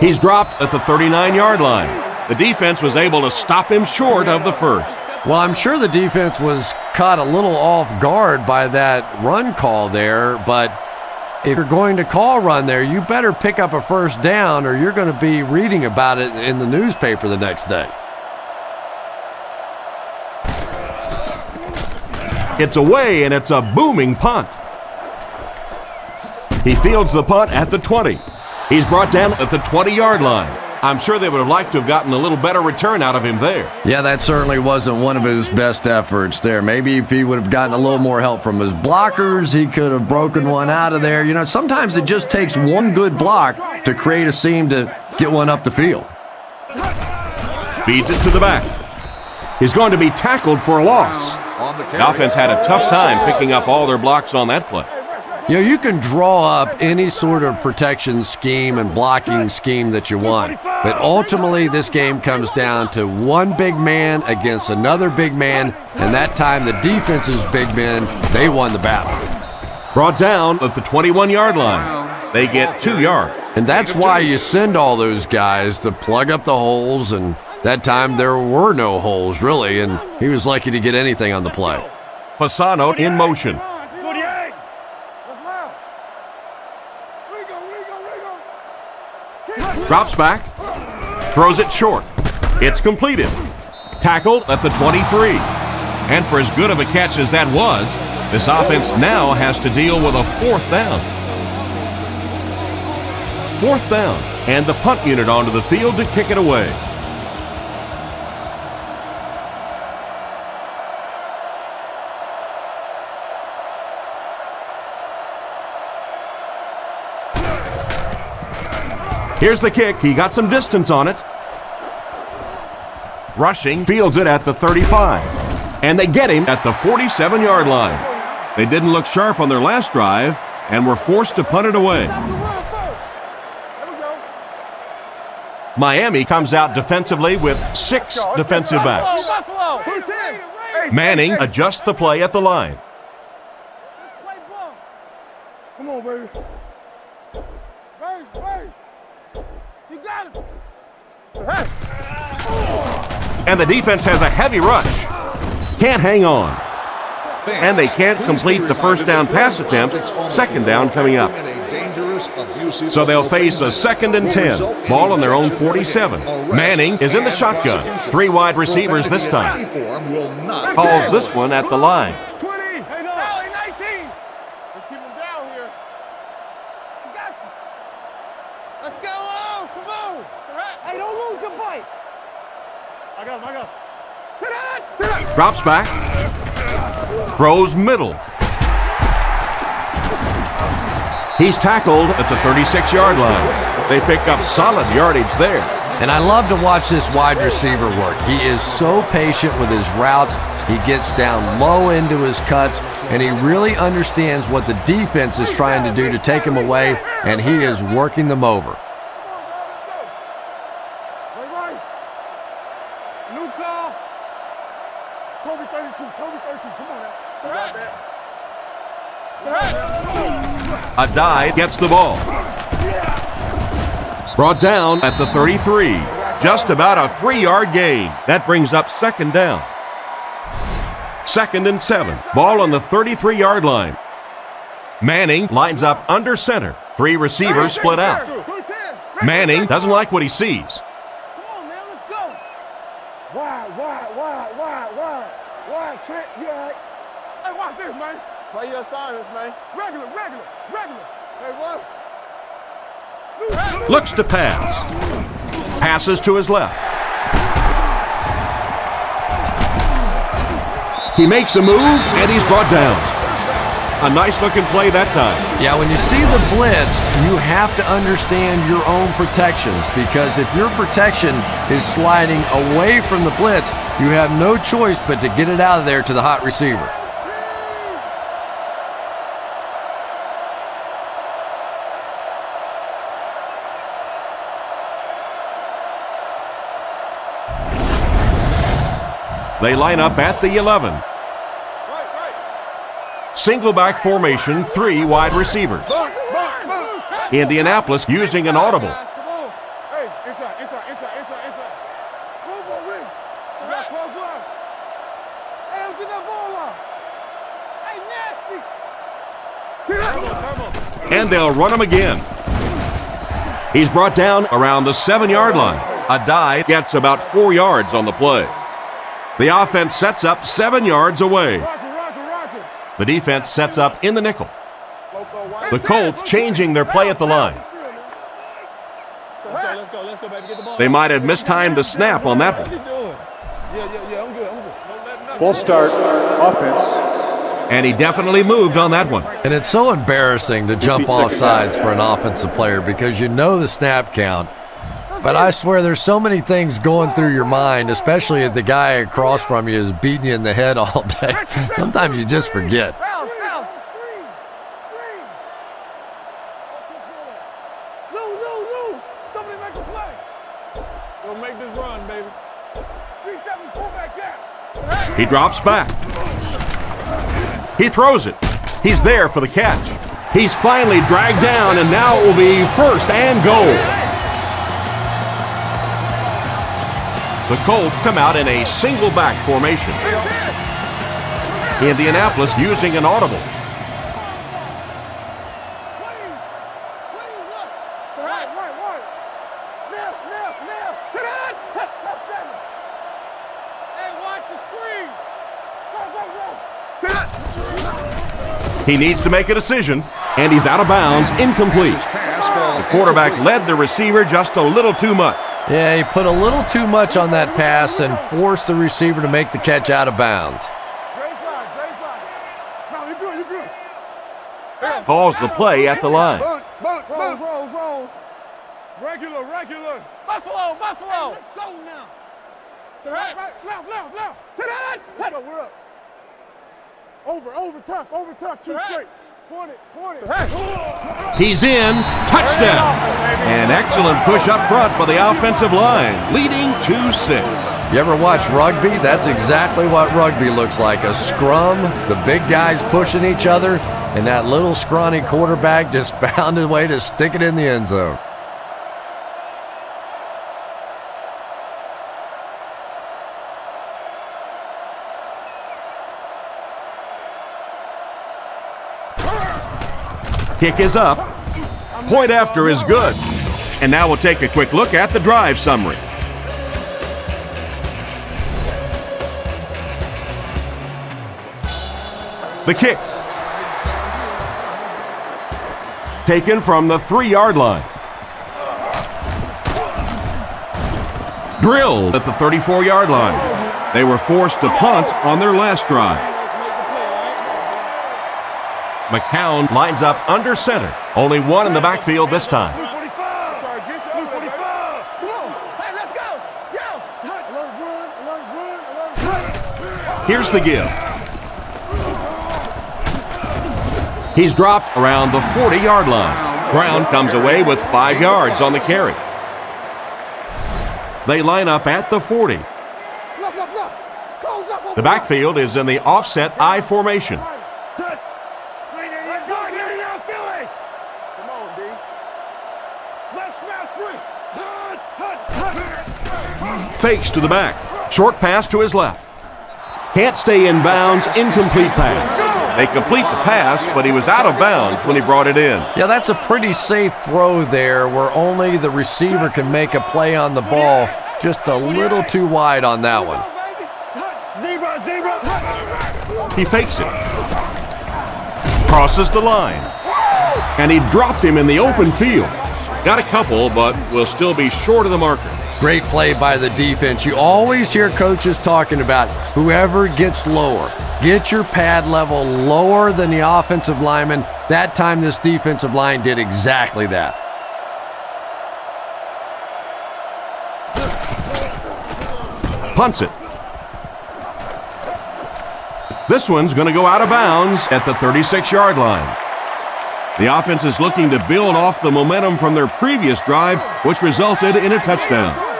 He's dropped at the 39-yard line. The defense was able to stop him short of the first. Well, I'm sure the defense was caught a little off guard by that run call there, but if you're going to call run there, you better pick up a first down or you're going to be reading about it in the newspaper the next day. It's away, and it's a booming punt. He fields the punt at the 20. He's brought down at the 20-yard line. I'm sure they would have liked to have gotten a little better return out of him there. Yeah, that certainly wasn't one of his best efforts there. Maybe if he would have gotten a little more help from his blockers, he could have broken one out of there. You know, sometimes it just takes one good block to create a seam to get one up the field. Feeds it to the back. He's going to be tackled for a loss. The offense had a tough time picking up all their blocks on that play. You know, you can draw up any sort of protection scheme and blocking scheme that you want, but ultimately this game comes down to one big man against another big man, and that time the defense's big men, they won the battle. Brought down at the 21-yard line. They get 2 yards. And that's why you send all those guys to plug up the holes, and that time there were no holes, really, and he was lucky to get anything on the play. Fasano in motion. Drops back, throws it short. It's completed. Tackled at the 23. And for as good of a catch as that was, this offense now has to deal with a 4th down. 4th down, and the punt unit onto the field to kick it away. Here's the kick. He got some distance on it. Rushing, fields it at the 35. And they get him at the 47-yard line. They didn't look sharp on their last drive and were forced to punt it away. Miami comes out defensively with 6 defensive backs. Manning adjusts the play at the line. Come on, baby. You got it. And the defense has a heavy rush. Can't hang on. And they can't complete the first down pass attempt. 2nd down coming up. So they'll face a 2nd and 10. Ball on their own 47. Manning is in the shotgun. 3 wide receivers this time. Calls this one at the line. 20. Hey, no. 19. Let's keep him down here. I got you. Let's go. Come on. Hey, don't lose your bite. I got him. Drops back. Throws middle. He's tackled at the 36-yard line. They pick up solid yardage there. And I love to watch this wide receiver work. He is so patient with his routes. He gets down low into his cuts, and he really understands what the defense is trying to do to take him away, and he is working them over. New call. Toby 32. Come on now. A dive gets the ball. Brought down at the 33. Just about a 3-yard gain. That brings up 2nd down. 2nd and 7. Ball on the 33-yard line. Manning lines up under center. 3 receivers split out. Manning doesn't like what he sees. Come on, man. Let's go. Wide. Trent, you all right? Hey, watch this, man. Play your assignments, man. Regular. Hey, what? Looks to pass. Passes to his left. He makes a move, and he's brought down. A nice-looking play that time. Yeah, when you see the blitz, you have to understand your own protections, because if your protection is sliding away from the blitz, you have no choice but to get it out of there to the hot receiver. They line up at the 11. Single back formation, 3 wide receivers. Indianapolis using an audible. Hey, inside. Move. You got close line. Hey, don't get that ball up. Hey, nasty. And they'll run him again. He's brought down around the 7-yard line. A dive gets about 4 yards on the play. The offense sets up 7 yards away. Roger. The defense sets up in the nickel. The Colts changing their play at the line. Let's go, baby. Get the ball. They might have mistimed the snap on that one. Yeah, I'm good. False start, offense. And he definitely moved on that one. And it's so embarrassing to jump off sides for an offensive player because you know the snap count. But I swear there's so many things going through your mind, especially if the guy across from you is beating you in the head all day. Sometimes you just forget. Screen. Lou. Somebody make a play. We'll make this run, baby. 3-7, pull back down. He drops back. He throws it. He's there for the catch. He's finally dragged down, and now it will be 1st and goal. The Colts come out in a single back formation. Indianapolis using an audible. Right. Now. Hey, watch the screen. He needs to make a decision, and he's out of bounds, incomplete. The quarterback led the receiver just a little too much. Yeah, he put a little too much on that pass and forced the receiver to make the catch out of bounds. Calls the play at the line. Rolls. Regular. Buffalo. Let's go now. Right, left. Hit that. Let's go, we're up. Over tough, too straight. Point it. He's in. Touchdown. An excellent push up front by the offensive line, leading 2-6. You ever watch rugby? That's exactly what rugby looks like. A scrum, the big guys pushing each other, and that little scrawny quarterback just found a way to stick it in the end zone. Kick is up. Point after is good. And now we'll take a quick look at the drive summary. The kick. Taken from the 3-yard line. Drilled at the 34-yard line. They were forced to punt on their last drive. McCown lines up under center. Only one in the backfield this time. Here's the give. He's dropped around the 40-yard line. Brown comes away with 5 yards on the carry. They line up at the 40. The backfield is in the offset I formation. Fakes to the back. Short pass to his left. Can't stay in bounds. Incomplete pass. They complete the pass, but he was out of bounds when he brought it in. Yeah, that's a pretty safe throw there where only the receiver can make a play on the ball. Just a little too wide on that one. He fakes it. Crosses the line. And he dropped him in the open field. Got a couple, but will still be short of the marker. Great play by the defense. You always hear coaches talking about whoever gets lower. Get your pad level lower than the offensive lineman. That time this defensive line did exactly that. Punts it. This one's going to go out of bounds at the 36-yard line. The offense is looking to build off the momentum from their previous drive, which resulted in a touchdown.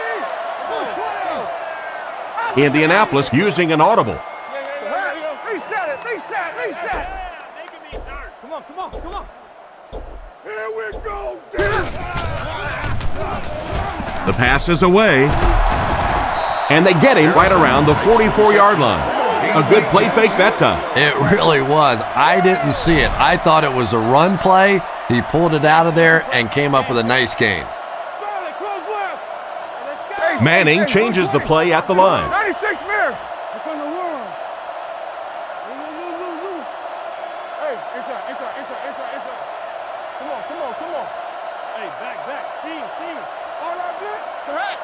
Indianapolis using an audible. Reset. Come on. Here we go. The pass is away. And they get him right around the 44-yard line. A good play fake that time. It really was. I didn't see it. I thought it was a run play. He pulled it out of there and came up with a nice gain. Manning changes the play at the line. 96 mirror. It's on the run. Hey, inside. Come on. Hey, back. See. All right, blitz. Correct.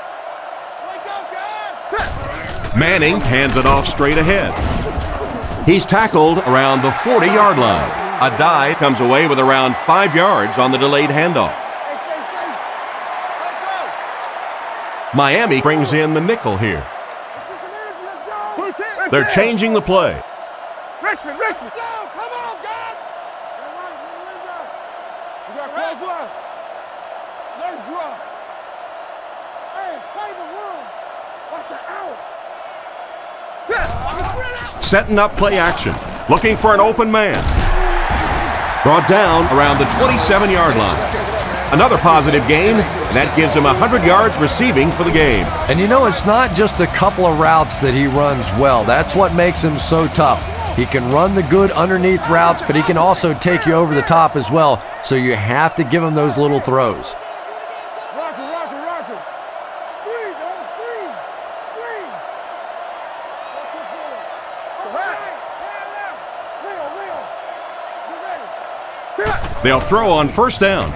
Wake up, guys. Manning hands it off straight ahead. He's tackled around the 40-yard line. A dive comes away with around 5 yards on the delayed handoff. Miami brings in the nickel here. They're changing the play. Richmond. Come on, guys. We got close line. Let it drop. Hey, play the run. Watch the out. Setting up play action. Looking for an open man. Brought down around the 27-yard line. Another positive gain, and that gives him 100 yards receiving for the game. And you know, it's not just a couple of routes that he runs well. That's what makes him so tough. He can run the good underneath routes, but he can also take you over the top as well. So you have to give him those little throws. Roger. Screen. Leo. They'll throw on first down.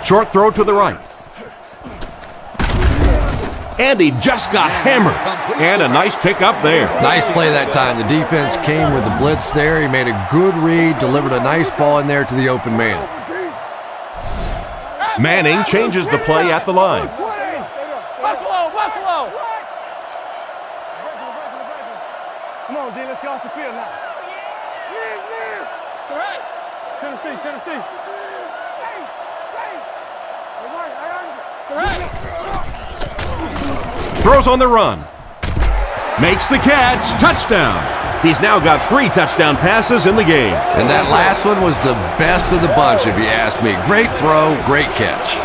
Short throw to the right. And he just got hammered. And a nice pick up there. Nice play that time. The defense came with the blitz there. He made a good read, delivered a nice ball in there to the open man. Manning changes the play at the line. Buffalo! Come on, D, let's get off the field now. Tennessee. Throws on the run. Makes the catch. Touchdown. He's now got 3 touchdown passes in the game. And that last one was the best of the bunch, if you ask me. Great throw, great catch.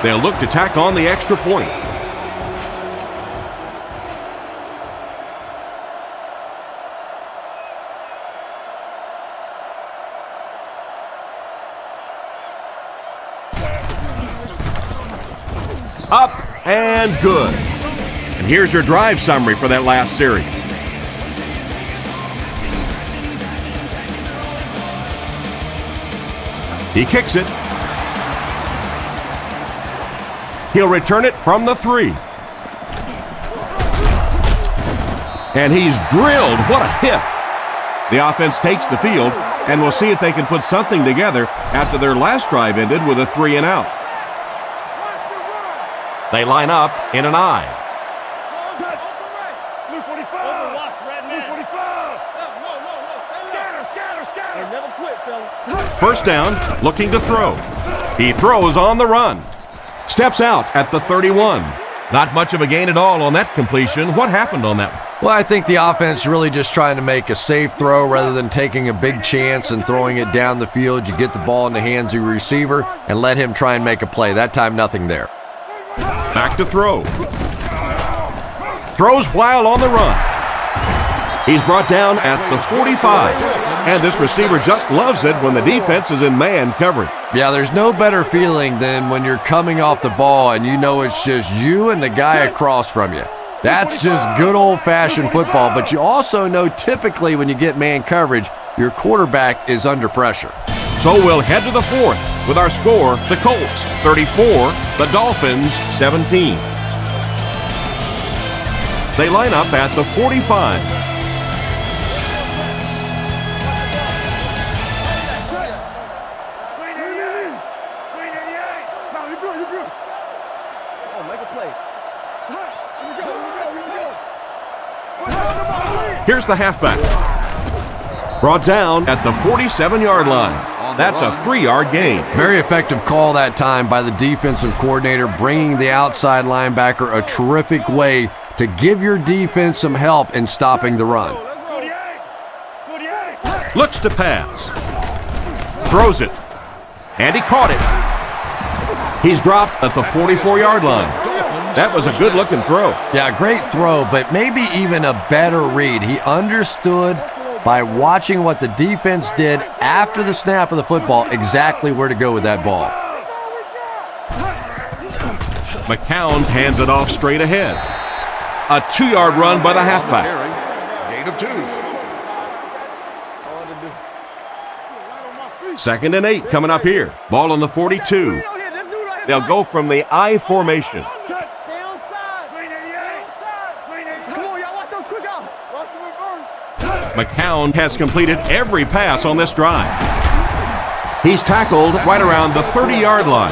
They'll look to tack on the extra point. Up and good. And here's your drive summary for that last series. He kicks it. He'll return it from the 3. And he's drilled. What a hit. The offense takes the field, and we'll see if they can put something together after their last drive ended with a 3 and out. They line up in an I. First down, looking to throw. He throws on the run. Steps out at the 31. Not much of a gain at all on that completion. What happened on that one? Well, I think the offense really just trying to make a safe throw rather than taking a big chance and throwing it down the field. You get the ball in the hands of your receiver and let him try and make a play. That time, nothing there. Back to throw. Throws while on the run. He's brought down at the 45. And this receiver just loves it when the defense is in man coverage. Yeah, there's no better feeling than when you're coming off the ball and you know it's just you and the guy across from you. That's just good old-fashioned football, but you also know typically when you get man coverage, your quarterback is under pressure. So we'll head to the 4th with our score, the Colts 34, the Dolphins 17. They line up at the 45. Here's the halfback. Brought down at the 47-yard line. That's a 3-yard gain. Very effective call that time by the defensive coordinator, bringing the outside linebacker a terrific way to give your defense some help in stopping the run. Looks to pass. Throws it. And he caught it. He's dropped at the 44-yard line. That was a good-looking throw. Yeah, great throw, but maybe even a better read. He understood by watching what the defense did after the snap of the football exactly where to go with that ball. McCown hands it off straight ahead. A 2-yard run by the halfback. Gain of 2. 2nd and 8 coming up here. Ball on the 42. They'll go from the I formation. McCown has completed every pass on this drive. He's tackled right around the 30-yard line.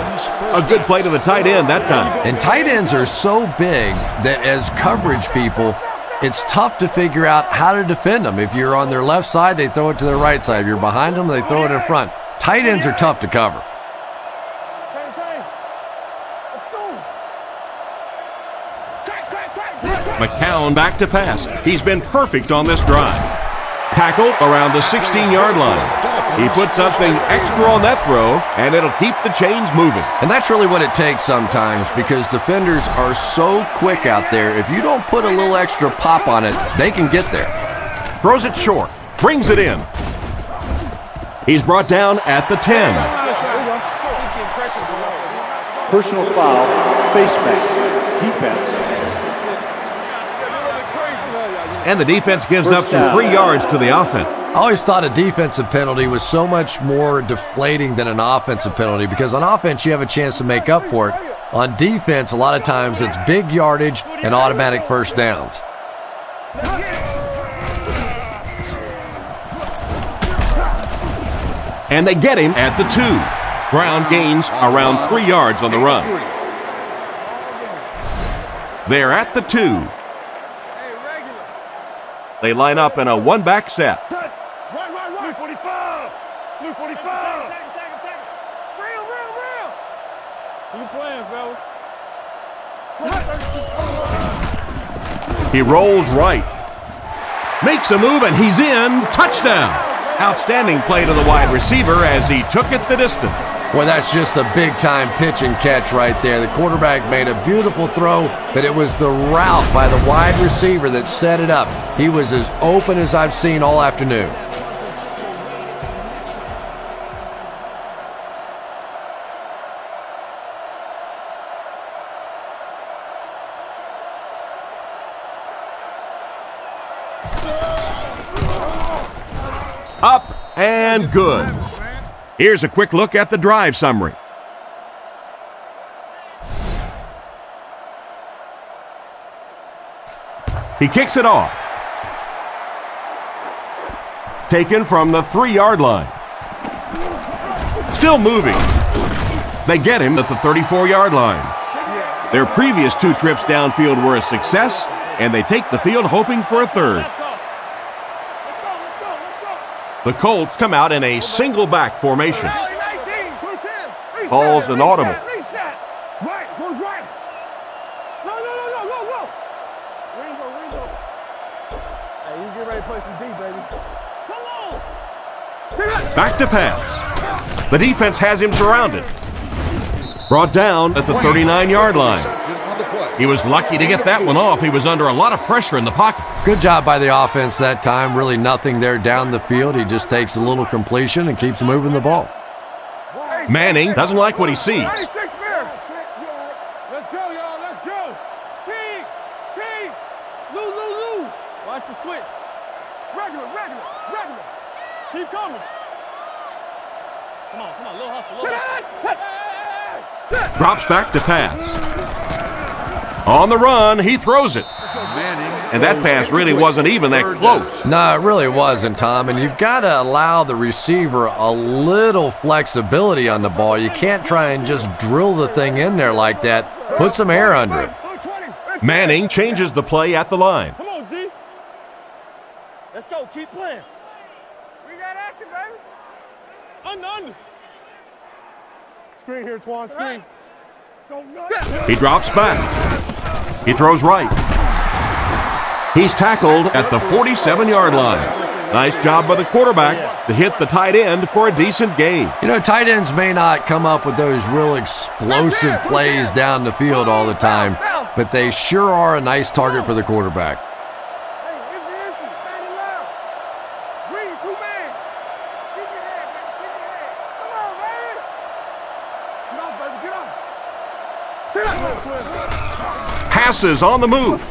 A good play to the tight end that time. And tight ends are so big that as coverage people, it's tough to figure out how to defend them. If you're on their left side, they throw it to their right side. If you're behind them, they throw it in front. Tight ends are tough to cover. McCown back to pass. He's been perfect on this drive. Tackled around the 16-yard line. He put something extra on that throw, and it'll keep the chains moving. And that's really what it takes sometimes because defenders are so quick out there. If you don't put a little extra pop on it, they can get there. Throws it short. Brings it in. He's brought down at the 10. Personal foul, face mask, defense. And the defense gives up some free yards to the offense. always thought a defensive penalty was so much more deflating than an offensive penalty because on offense you have a chance to make up for it. On defense, a lot of times it's big yardage and automatic first downs. And they get him at the 2. Ground gains around 3 yards on the run. They're at the 2. They line up in a one-back set. Right. 45. Blue 45. Real. You playing, fellas. He rolls right. Makes a move, and he's in. Touchdown. Outstanding play to the wide receiver as he took it the distance. Well, that's just a big-time pitch and catch right there. The quarterback made a beautiful throw, but it was the route by the wide receiver that set it up. He was as open as I've seen all afternoon. Up and good. Here's a quick look at the drive summary. He kicks it off. Taken from the 3-yard line. Still moving. They get him at the 34-yard line. Their previous 2 trips downfield were a success, and they take the field hoping for a third. The Colts come out in a single back formation. Calls an audible. Right, goes right. No. Ringo. Hey, you get ready to play some D, baby. Come on. Back to pass. The defense has him surrounded. Brought down at the 39-yard line. He was lucky to get that one off. He was under a lot of pressure in the pocket. Good job by the offense that time. Really nothing there down the field. He just takes a little completion and keeps moving the ball. Manning doesn't like what he sees. 96 man. Let's go, y'all. Let's go. King. Lou. Watch the switch. Regular. Keep coming. Come on. Little hustle. Drops back to pass. On the run, he throws it. And that pass really wasn't even that close. No, it really wasn't, Tom. And you've got to allow the receiver a little flexibility on the ball. You can't try and just drill the thing in there like that. Put some air under it. Manning changes the play at the line. Come on, G. Let's go. Keep playing. We got action, baby. Under. Screen here, Twan. Screen. He drops back. He throws right. He's tackled at the 47-yard line. Nice job by the quarterback to hit the tight end for a decent gain. You know, tight ends may not come up with those real explosive plays down the field all the time, but they sure are a nice target for the quarterback. Passes on the move.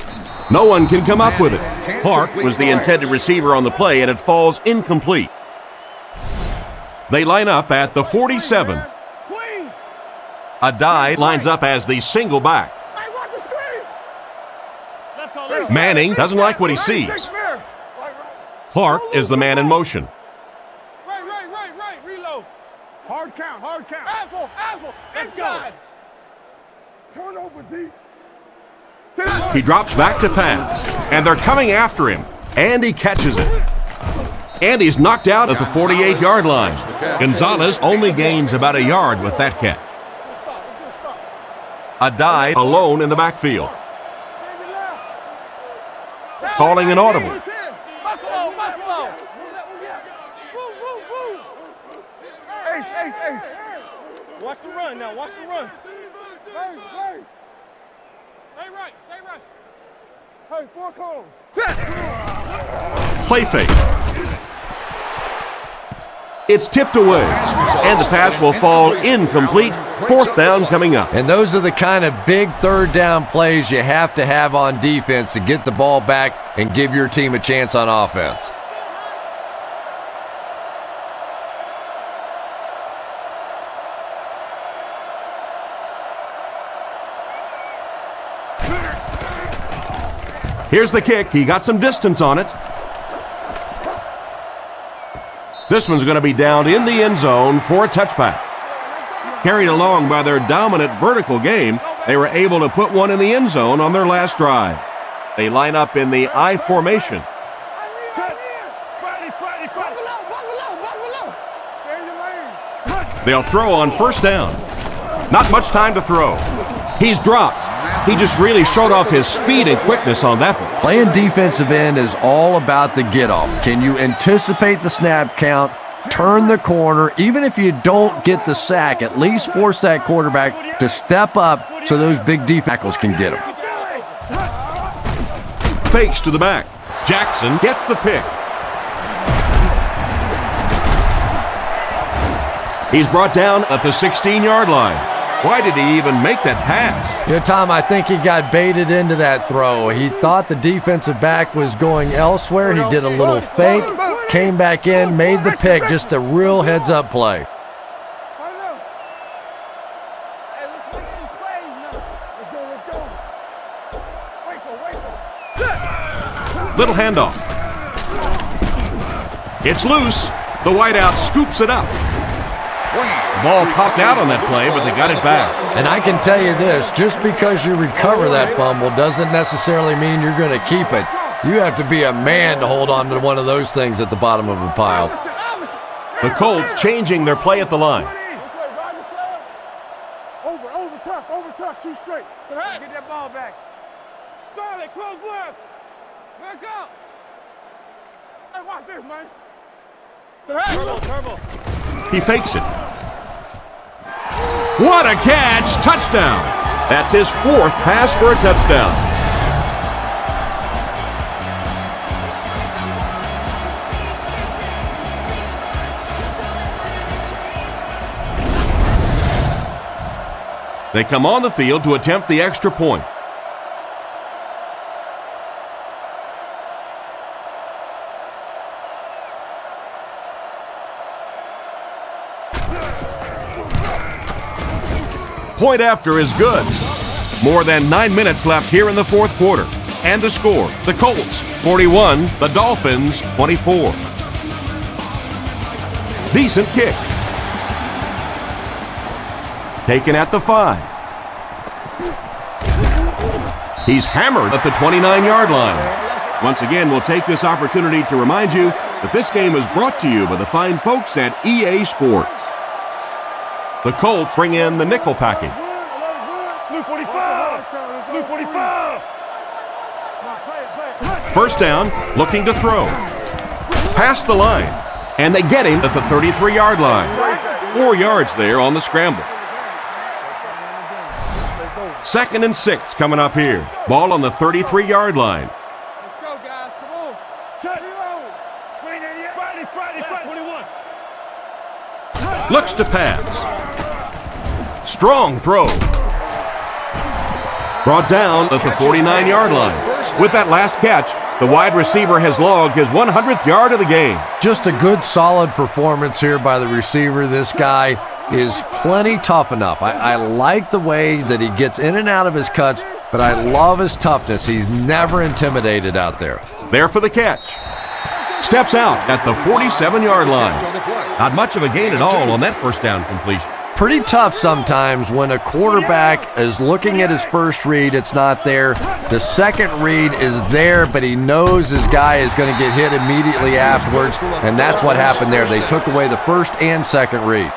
No one can come up with it. Clark was the intended receiver on the play, and it falls incomplete. They line up at the 47. Adai lines up as the single back. Manning doesn't like what he sees. Clark is the man in motion. Right. Reload. Hard count. Asshole. Inside. Turn over, D. He drops back to pass, and they're coming after him, and he catches it. And he's knocked out at the 48-yard line. Gonzalez only gains about a yard with that catch. Adai alone in the backfield. Calling an audible. Ace. Watch the run now. Watch the run. Stay right. Hey, 4 cones. Play fake. It's tipped away, and the pass will fall incomplete. 4th down coming up. And those are the kind of big 3rd down plays you have to have on defense to get the ball back and give your team a chance on offense. Here's the kick. He got some distance on it. This one's going to be down in the end zone for a touchback. Carried along by their dominant vertical game, they were able to put one in the end zone on their last drive. They line up in the I formation. They'll throw on first down. Not much time to throw. He's dropped. He just really showed off his speed and quickness on that one. Playing defensive end is all about the get-off. Can you anticipate the snap count, turn the corner, even if you don't get the sack, at least force that quarterback to step up so those big defensive tackles can get him. Fakes to the back. Jackson gets the pick. He's brought down at the 16-yard line. Why did he even make that pass? You know, Tom, I think he got baited into that throw. He thought the defensive back was going elsewhere. He did a little fake, came back in, made the pick, just a real heads-up play. Little handoff. It's loose. The wideout scoops it up. The ball popped out on that play, but they got it back. And I can tell you this, just because you recover that fumble doesn't necessarily mean you're going to keep it. You have to be a man to hold on to one of those things at the bottom of a pile. The Colts changing their play at the line. Over tough, too straight. Get that ball back. Solid, close left. Back up. Hey, watch this, man. Turbo. He fakes it. What a catch! Touchdown! That's his fourth pass for a touchdown. They come on the field to attempt the extra point. Point after is good. More than 9 minutes left here in the fourth quarter. And the score, the Colts 41, the Dolphins 24. Decent kick. Taken at the 5. He's hammered at the 29-yard line. Once again, we'll take this opportunity to remind you that this game is brought to you by the fine folks at EA Sports. The Colts bring in the nickel package. Blue 45. Blue 45. First down, looking to throw. Past the line, and they get him at the 33-yard line. 4 yards there on the scramble. 2nd and 6 coming up here. Ball on the 33-yard line. Let's go, guys. Come on. Touch. Friday, 21. Looks to pass. Strong throw. Brought down at the 49-yard line. With that last catch, the wide receiver has logged his 100th yard of the game. Just a good, solid performance here by the receiver. This guy is plenty tough enough. I like the way that he gets in and out of his cuts, but I love his toughness. He's never intimidated out there. There for the catch. Steps out at the 47-yard line. Not much of a gain at all on that first down completion. Pretty tough sometimes when a quarterback is looking at his first read, it's not there. The second read is there, but he knows his guy is going to get hit immediately afterwards, and that's what happened there. They took away the first and second read.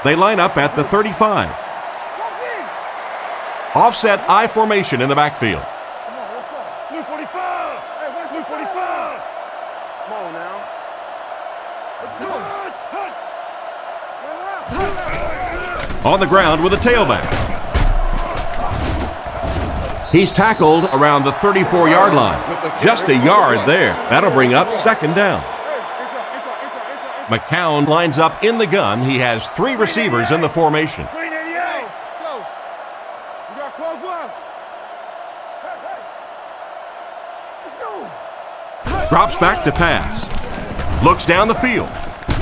They line up at the 35. Offset I formation in the backfield. Blue 45. Hey, Blue 45. Come on now. On the ground with a tailback. He's tackled around the 34-yard line. Just a yard there. That'll bring up second down. McCown lines up in the gun. He has 3 receivers in the formation. Drops back to pass. Looks down the field.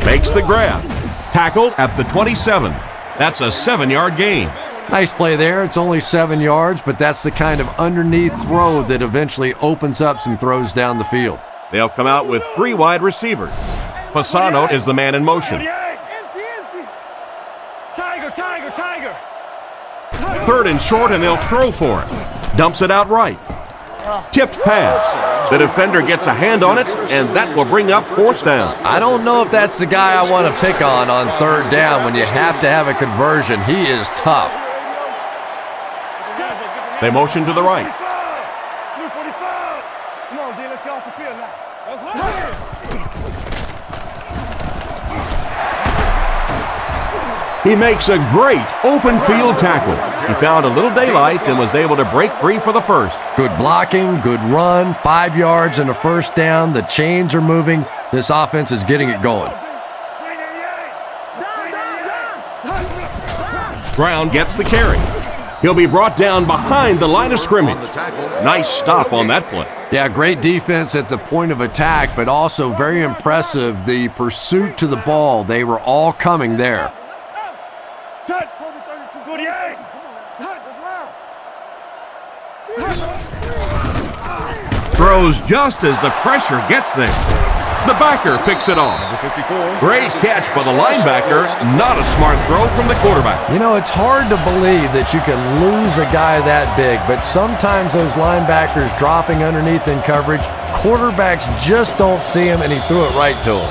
Makes the grab. Tackled at the 27. That's a 7-yard gain. Nice play there. It's only 7 yards, but that's the kind of underneath throw that eventually opens up some throws down the field. They'll come out with 3 wide receivers. Fasano is the man in motion. Tiger. 3rd and short, and they'll throw for it. Dumps it out right. Tipped pass. The defender gets a hand on it, and that will bring up 4th down. I don't know if that's the guy I want to pick on 3rd down when you have to have a conversion. He is tough. They motion to the right. Come on, D, let's get off the field now. He makes a great open field tackle. He found a little daylight and was able to break free for the first. Good blocking, good run, 5 yards and a 1st down. The chains are moving. This offense is getting it going. Brown gets the carry. He'll be brought down behind the line of scrimmage. Nice stop on that play. Yeah, great defense at the point of attack, but also very impressive the pursuit to the ball. They were all coming there. Throws just as the pressure gets there. The backer picks it off. Great catch by the linebacker. Not a smart throw from the quarterback. You know, it's hard to believe that you can lose a guy that big, but sometimes those linebackers dropping underneath in coverage, quarterbacks just don't see him, and he threw it right to him.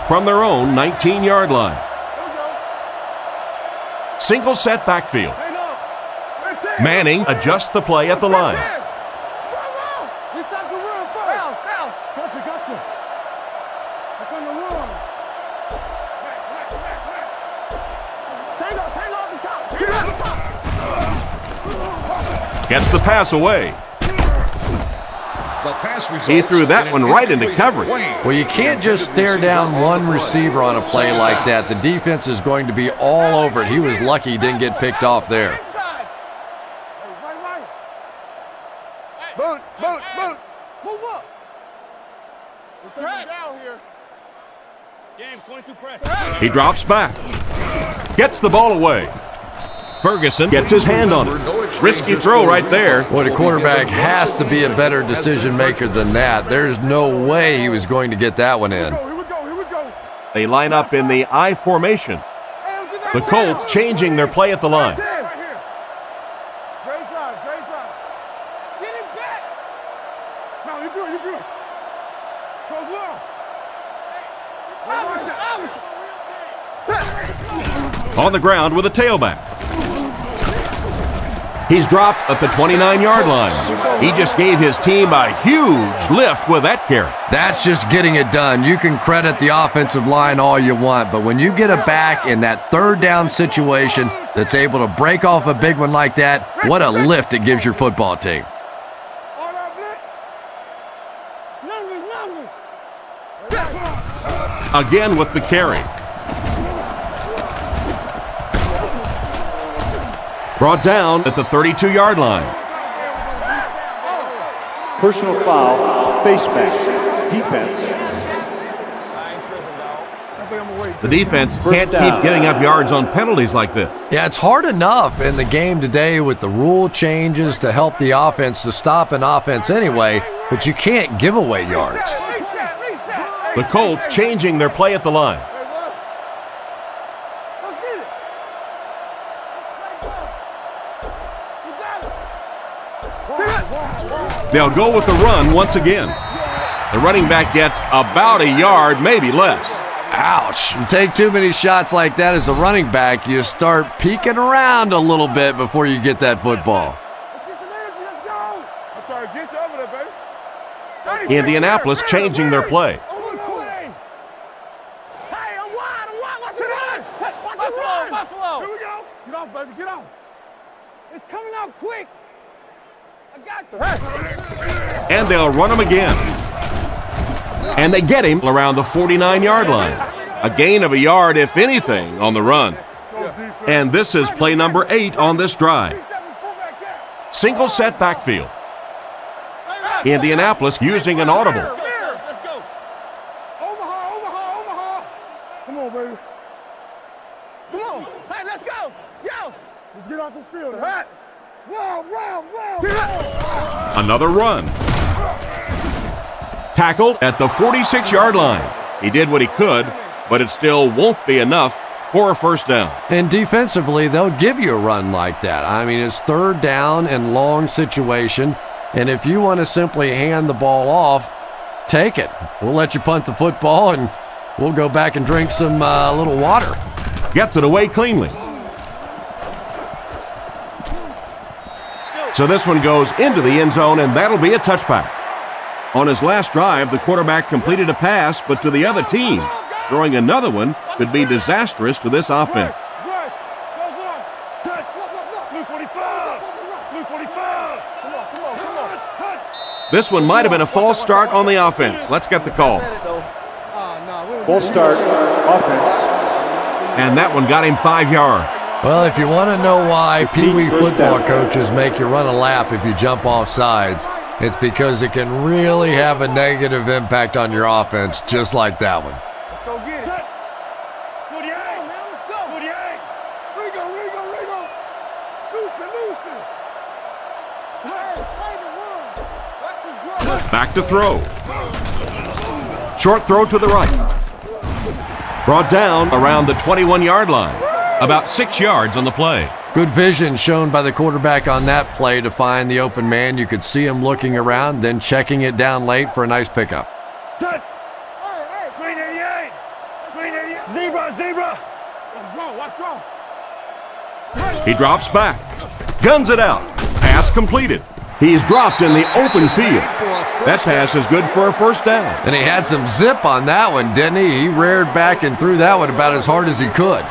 From their own 19-yard line. Single set backfield. Manning adjusts the play at the line. Gets the pass away. He threw that one right into coverage. Well, you can't just stare down one receiver on a play like that. The defense is going to be all over it. He was lucky he didn't get picked off there. Boot. Move up. Down here. Game 22 press. He drops back. Gets the ball away. Ferguson gets his hand on it. Risky throw right there. Boy, the quarterback has to be a better decision maker than that. There's no way he was going to get that one in. Here we go. They line up in the I formation. The Colts changing their play at the line. Dre side. Get him back. No, you're good. Close well. On the ground with a tailback. He's dropped at the 29-yard line. He just gave his team a huge lift with that carry. That's just getting it done. You can credit the offensive line all you want, but when you get a back in that 3rd down situation that's able to break off a big one like that, what a lift it gives your football team. Again with the carry. Brought down at the 32-yard line. Personal foul, face mask, defense. The defense can't keep giving up yards on penalties like this. Yeah, it's hard enough in the game today with the rule changes to help the offense to stop an offense anyway, but you can't give away yards. The Colts changing their play at the line. They'll go with the run once again. The running back gets about a yard, maybe less. Ouch. You take too many shots like that as a running back, you start peeking around a little bit before you get that football. Indianapolis changing their play. Buffalo. Here we go. Get off, baby. Get off. It's coming out quick. I got you. And they'll run him again. And they get him around the 49-yard line. A gain of a yard, if anything, on the run. And this is play number 8 on this drive. Single set backfield. Indianapolis using an audible. Let's go. Omaha. Come on, baby. Another run. Tackled at the 46-yard line. He did what he could, but it still won't be enough for a first down. And defensively, they'll give you a run like that. I mean, it's third down and long situation, and if you want to simply hand the ball off, take it. We'll let you punt the football, and we'll go back and drink some little water. Gets it away cleanly. So this one goes into the end zone, and that'll be a touchback. On his last drive, the quarterback completed a pass, but to the other team. Throwing another one could be disastrous to this offense. This one might have been a false start on the offense. Let's get the call. False start, offense. And that one got him 5 yards. Well, if you want to know why Pee Wee football coaches make you run a lap if you jump off sides, it's because it can really have a negative impact on your offense, just like that one. Let's go get it. 48, man, let's go. 48. Rigo. Loosen. Back to throw. Short throw to the right. Brought down around the 21-yard line. About 6 yards on the play. Good vision shown by the quarterback on that play to find the open man. You could see him looking around, then checking it down late for a nice pickup. Green 88. Zebra. Let's go. He drops back. Guns it out. Pass completed. He's dropped in the open field. That pass is good for a first down. And he had some zip on that one, didn't he? He reared back and threw that one about as hard as he could.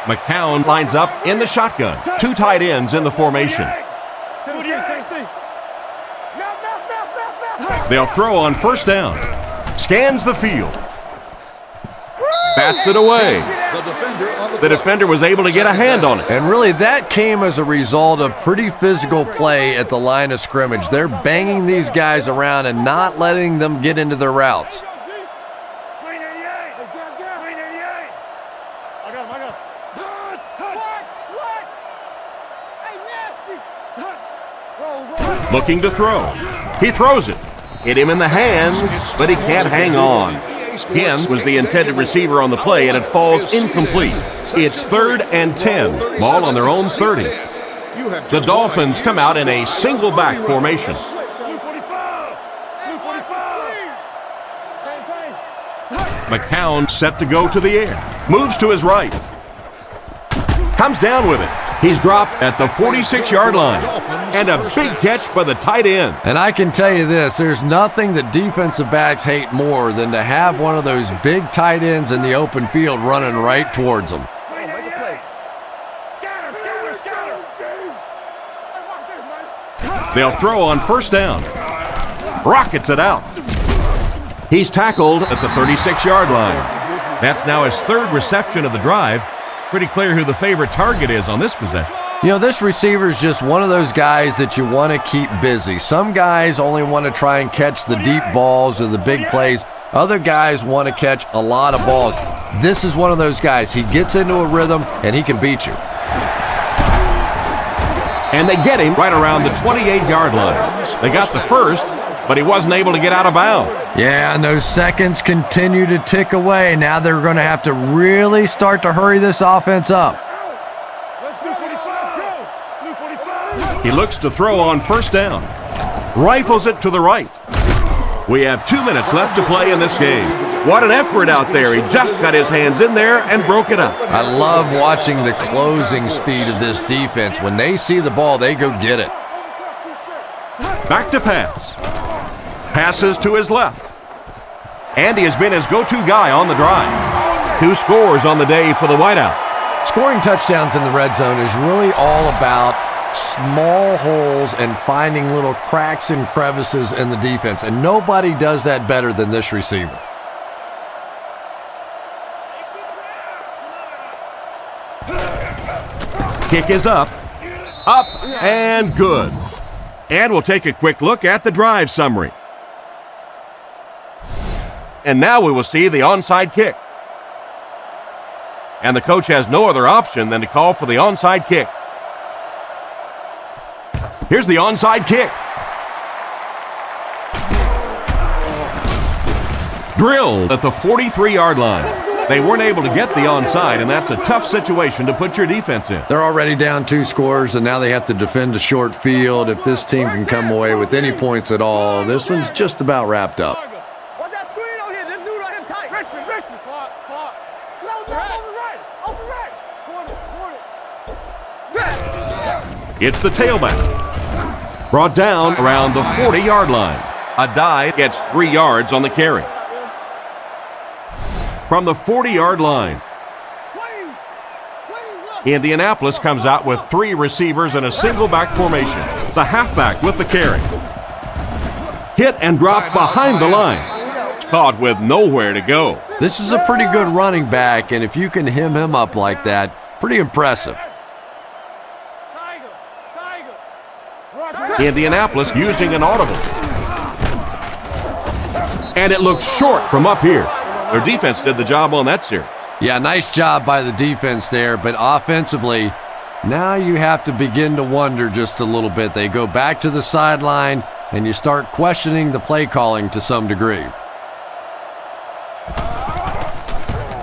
McCown lines up in the shotgun. 2 tight ends in the formation. They'll throw on first down. Scans the field. Bats it away. The defender was able to get a hand on it. And really, that came as a result of pretty physical play at the line of scrimmage. They're banging these guys around and not letting them get into their routes. Looking to throw. He throws it. Hit him in the hands, but he can't hang on. Ken was the intended receiver on the play, and it falls incomplete. It's 3rd and 10. Ball on their own 30. The Dolphins come out in a single back formation. McCown set to go to the air. Moves to his right. Comes down with it. He's dropped at the 46-yard line. And a big catch by the tight end. And I can tell you this, there's nothing that defensive backs hate more than to have one of those big tight ends in the open field running right towards them. They'll throw on first down. Rockets it out. He's tackled at the 36-yard line. That's now his 3rd reception of the drive. Pretty clear who the favorite target is on this possession. You know, this receiver is just one of those guys that you want to keep busy. Some guys only want to try and catch the deep balls or the big plays. Other guys want to catch a lot of balls. This is one of those guys. He gets into a rhythm, and he can beat you. And they get him right around the 28-yard line. They got the first, but he wasn't able to get out of bounds. Yeah, and those seconds continue to tick away. Now they're going to have to really start to hurry this offense up. He looks to throw on first down. Rifles it to the right. We have 2 minutes left to play in this game. What an effort out there. He just got his hands in there and broke it up. I love watching the closing speed of this defense. When they see the ball, they go get it. Back to pass. Passes to his left. Andy has been his go-to guy on the drive. 2 scores on the day for the whiteout. Scoring touchdowns in the red zone is really all about small holes and finding little cracks and crevices in the defense, and nobody does that better than this receiver. Kick is up, and good. And we'll take a quick look at the drive summary. And now we will see the onside kick. And the coach has no other option than to call for the onside kick. Here's the onside kick. Drilled at the 43-yard line. They weren't able to get the onside, and that's a tough situation to put your defense in. They're already down 2 scores, and now they have to defend a short field. If this team can come away with any points at all, this one's just about wrapped up. What's that screen over here? This dude right here tight. Richmond. Clock. Close down over right. Corner. It's the tailback. Brought down around the 40-yard line. A dive gets 3 yards on the carry. From the 40-yard line, Indianapolis comes out with 3 receivers in a single back formation. The halfback with the carry. Hit and drop behind the line. Caught with nowhere to go. This is a pretty good running back, and if you can hem him up like that, pretty impressive. Indianapolis using an audible. And it looks short from up here. Their defense did the job on that series. Yeah, nice job by the defense there, but offensively, now you have to begin to wonder just a little bit. They go back to the sideline, and you start questioning the play calling to some degree.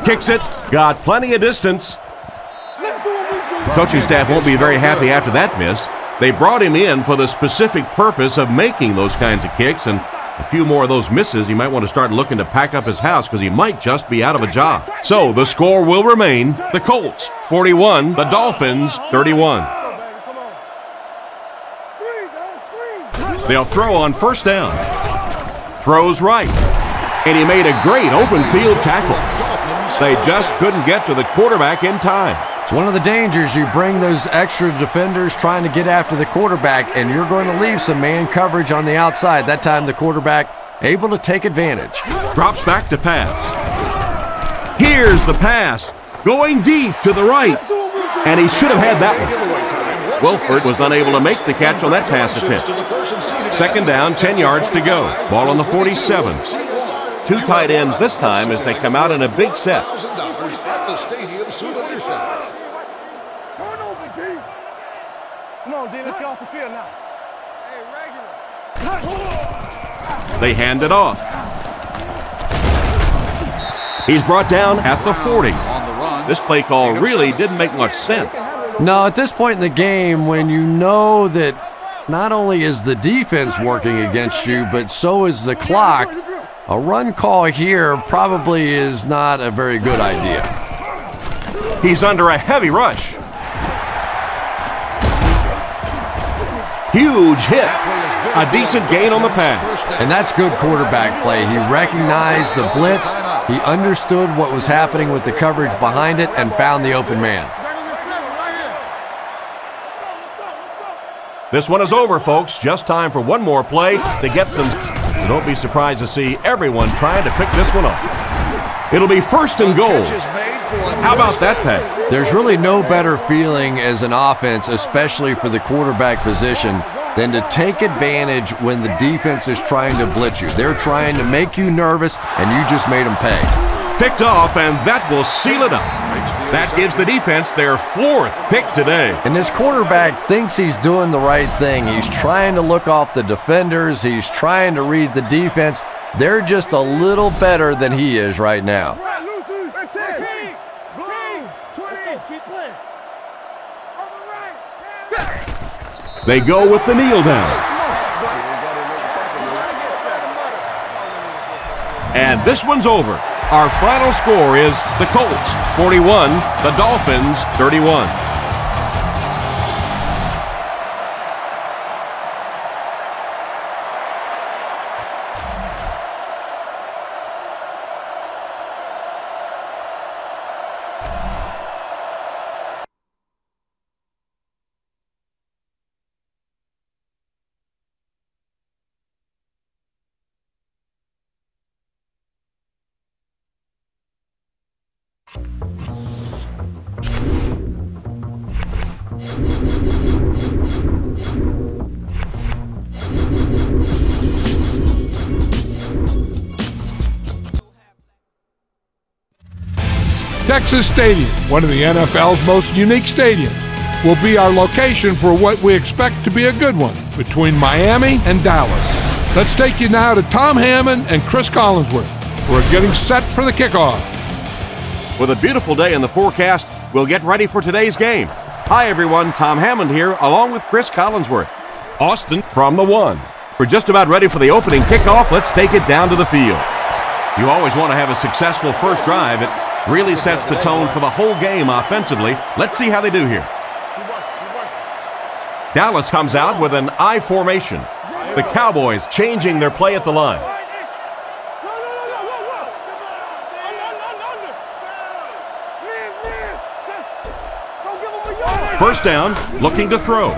Kicks it, got plenty of distance. Coaching staff won't be very happy after that miss. They brought him in for the specific purpose of making those kinds of kicks, and a few more of those misses, he might want to start looking to pack up his house because he might just be out of a job. So the score will remain the Colts 41, the Dolphins 31. They'll throw on first down. Throws right. And he made a great open field tackle. They just couldn't get to the quarterback in time. It's one of the dangers. You bring those extra defenders trying to get after the quarterback, and you're going to leave some man coverage on the outside. That time the quarterback able to take advantage. Drops back to pass. Here's the pass. Going deep to the right. And he should have had that one. Wilford was unable to make the catch on that pass attempt. Second down, 10 yards to go. Ball on the 47. 2 tight ends this time as they come out in a big set. Come on, D, let's get off the field now. Hey, regular. They hand it off. He's brought down at the 40. This play call really didn't make much sense. No, at this point in the game, when you know that not only is the defense working against you, but so is the clock, a run call here probably is not a very good idea. He's under a heavy rush. Huge hit. A decent gain on the pass. And that's good quarterback play. He recognized the blitz. He understood what was happening with the coverage behind it and found the open man. This one is over, folks. Just time for one more play to get some. So don't be surprised to see everyone trying to pick this one up. It'll be first and goal. How about that pass? There's really no better feeling as an offense, especially for the quarterback position, than to take advantage when the defense is trying to blitz you. They're trying to make you nervous, and you just made them pay. Picked off, and that will seal it up. That gives the defense their 4th pick today. And this quarterback thinks he's doing the right thing. He's trying to look off the defenders. He's trying to read the defense. They're just a little better than he is right now. They go with the kneel down. And this one's over. Our final score is the Colts 41, the Dolphins 31. Texas Stadium, one of the NFL's most unique stadiums. will be our location for what we expect to be a good one between Miami and Dallas. Let's take you now to Tom Hammond and Chris Collinsworth. We're getting set for the kickoff. With a beautiful day in the forecast, we'll get ready for today's game. Hi everyone, Tom Hammond here, along with Chris Collinsworth. Austin from the 1. We're just about ready for the opening kickoff. Let's take it down to the field. You always want to have a successful first drive. It really sets the tone for the whole game offensively. Let's see how they do here. Dallas comes out with an I formation. The Cowboys changing their play at the line. First down, looking to throw.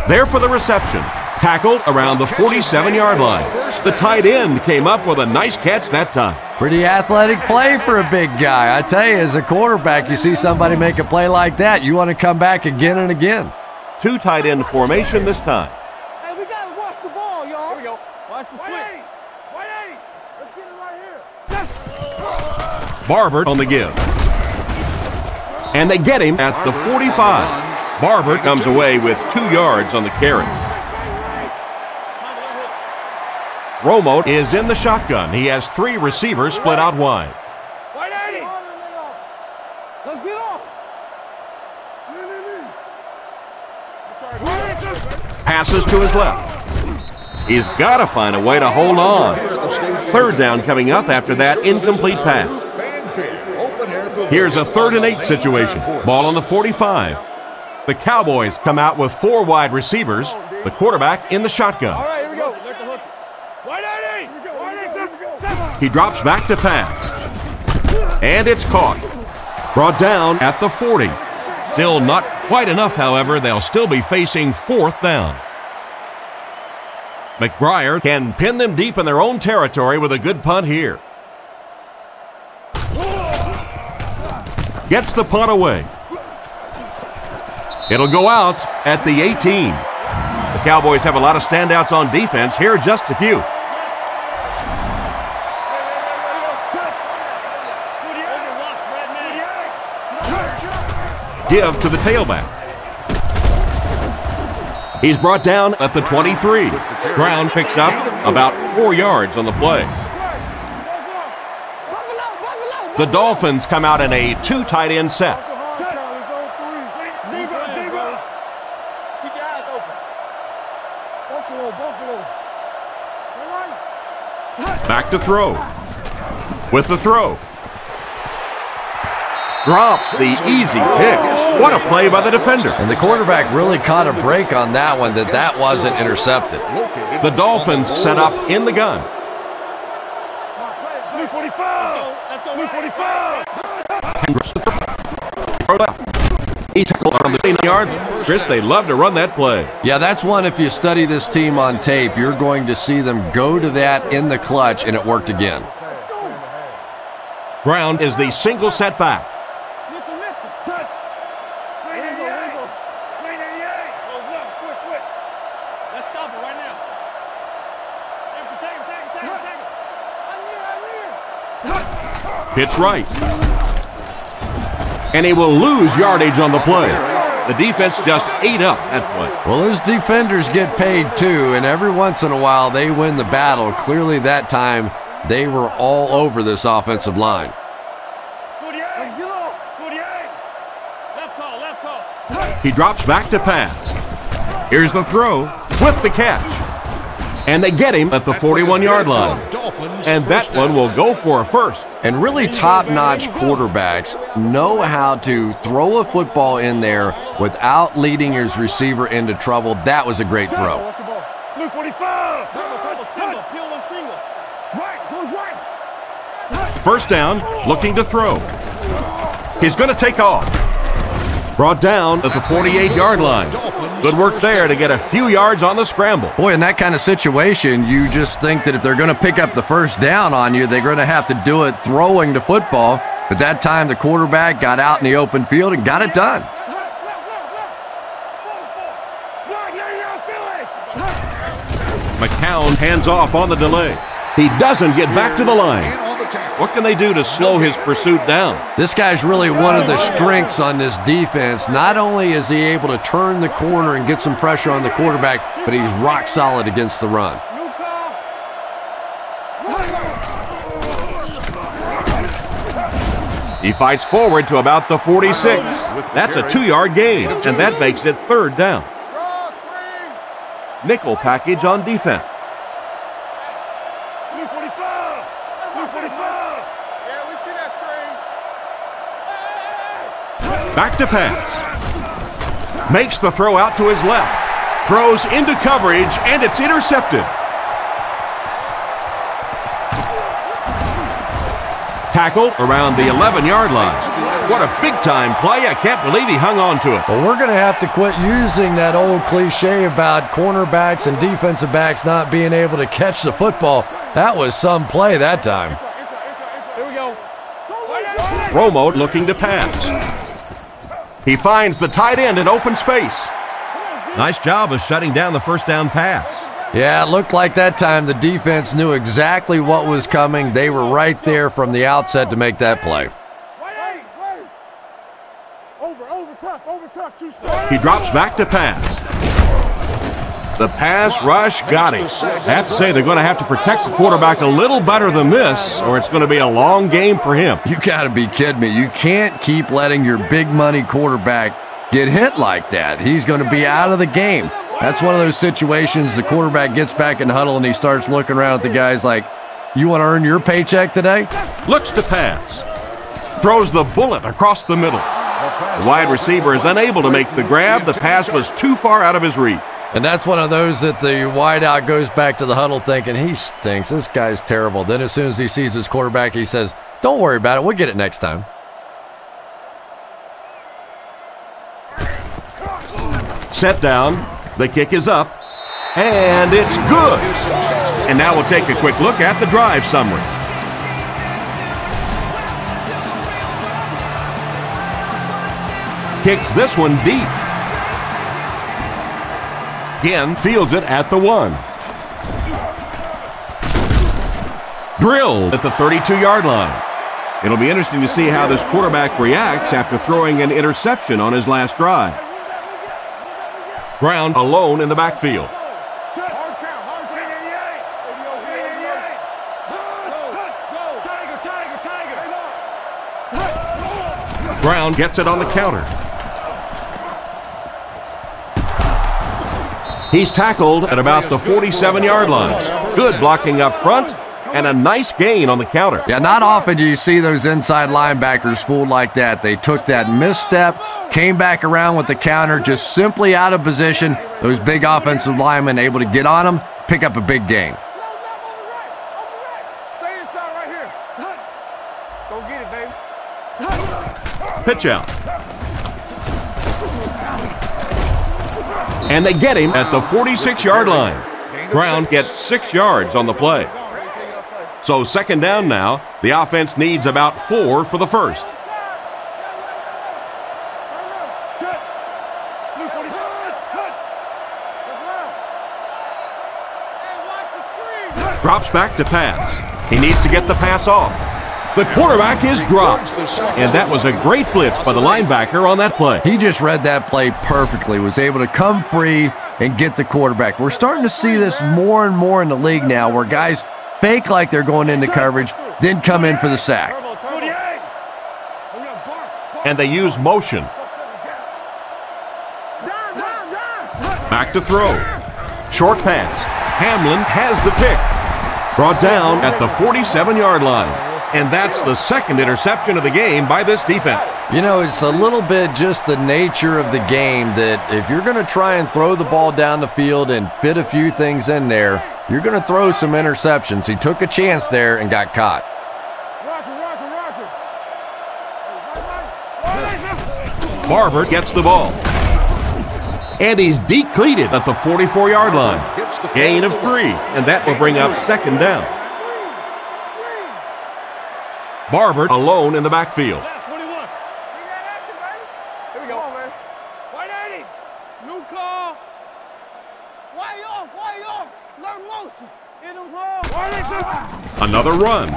There for the reception. Tackled around the 47-yard line. The tight end came up with a nice catch that time. Pretty athletic play for a big guy. I tell you, as a quarterback, you see somebody make a play like that, you want to come back again and again. 2 tight end formation this time. Hey, we got to watch the ball, y'all. Here we go. Watch the switch. 180. Let's get it right here. Barber on the give. And they get him at the 45. Barber comes away with 2 yards on the carry. Romo is in the shotgun. He has 3 receivers split out wide. 180. Let's get off. Passes to his left. He's got to find a way to hold on. Third down coming up after that incomplete pass. Here's a 3rd and 8 situation. Ball on the 45. The Cowboys come out with 4 wide receivers. The quarterback in the shotgun. All right, here we go. He drops back to pass. And it's caught. Brought down at the 40. Still not quite enough, however. They'll still be facing 4th down. McBriar can pin them deep in their own territory with a good punt here. Gets the punt away. It'll go out at the 18. The Cowboys have a lot of standouts on defense. Here are just a few. Give to the tailback. He's brought down at the 23. Brown picks up about 4 yards on the play. The Dolphins come out in a 2 tight end set. Back to throw. With the throw. Drops the easy pick. What a play by the defender. And the quarterback really caught a break on that one, that wasn't intercepted. The Dolphins set up in the gun. Blue 45. Let's go. Blue 45. He's tackled on the 10-yard. Chris, they love to run that play. Yeah, that's one, if you study this team on tape, you're going to see them go to that in the clutch, and it worked again. Brown is the single setback. Pitch right. And he will lose yardage on the play. The defense just ate up that play. Well, those defenders get paid too, and every once in a while they win the battle. Clearly that time they were all over this offensive line. He drops back to pass. Here's the throw with the catch. And they get him at the 41-yard line. And that one will go for a first. And really top-notch quarterbacks know how to throw a football in there without leading his receiver into trouble. That was a great throw. Blue 45. First down, looking to throw. He's going to take off. Brought down at the 48-yard line. Good work there to get a few yards on the scramble. Boy, in that kind of situation, you just think that if they're going to pick up the first down on you, they're going to have to do it throwing the football. But that time, the quarterback got out in the open field and got it done. McCown hands off on the delay. He doesn't get back to the line. What can they do to slow his pursuit down? This guy's really one of the strengths on this defense. Not only is he able to turn the corner and get some pressure on the quarterback, but he's rock solid against the run. He fights forward to about the 46. That's a 2-yard gain, and that makes it 3rd down. Nickel package on defense. Back to pass. Makes the throw out to his left. Throws into coverage, and it's intercepted. Tackled around the 11-yard line. What a big-time play. I can't believe he hung on to it. Well, we're going to have to quit using that old cliche about cornerbacks and defensive backs not being able to catch the football. That was some play that time. Here we go. Romo looking to pass. He finds the tight end in open space. Nice job of shutting down the first down pass. Yeah, it looked like that time the defense knew exactly what was coming. They were right there from the outset to make that play. Over tough, too strong. He drops back to pass. The pass rush got him. I have to say they're going to have to protect the quarterback a little better than this, or it's going to be a long game for him. You got to be kidding me. You can't keep letting your big money quarterback get hit like that. He's going to be out of the game. That's one of those situations the quarterback gets back in the huddle and he starts looking around at the guys like, you want to earn your paycheck today? Looks to pass. Throws the bullet across the middle. The wide receiver is unable to make the grab. The pass was too far out of his reach. And that's one of those that the wideout goes back to the huddle thinking, he stinks. This guy's terrible. Then as soon as he sees his quarterback, he says, don't worry about it. We'll get it next time. Set down. The kick is up, and it's good. And now we'll take a quick look at the drive summary. Kicks this one deep. Again, fields it at the 1. Drilled at the 32-yard line. It'll be interesting to see how this quarterback reacts after throwing an interception on his last drive. Brown alone in the backfield. Brown gets it on the counter. He's tackled at about the 47-yard line. Good blocking up front and a nice gain on the counter. Yeah, not often do you see those inside linebackers fooled like that. They took that misstep, came back around with the counter, just simply out of position. Those big offensive linemen able to get on them, pick up a big gain. Stay inside right here. Let's go get it, baby. Pitch out. And they get him at the 46-yard line. Brown gets 6 yards on the play. So 2nd down now. The offense needs about 4 for the first. Drops back to pass. He needs to get the pass off. The quarterback is dropped. And that was a great blitz by the linebacker on that play. He just read that play perfectly, was able to come free and get the quarterback. We're starting to see this more and more in the league now where guys fake like they're going into coverage, then come in for the sack. And they use motion. Back to throw. Short pass. Hamlin has the pick. Brought down at the 47-yard line. And that's the 2nd interception of the game by this defense. You know, it's a little bit just the nature of the game that if you're going to try and throw the ball down the field and fit a few things in there, you're going to throw some interceptions. He took a chance there and got caught. Barber gets the ball. And he's decleated at the 44-yard line. Gain of 3, and that will bring up 2nd down. Barber alone in the backfield. Another run.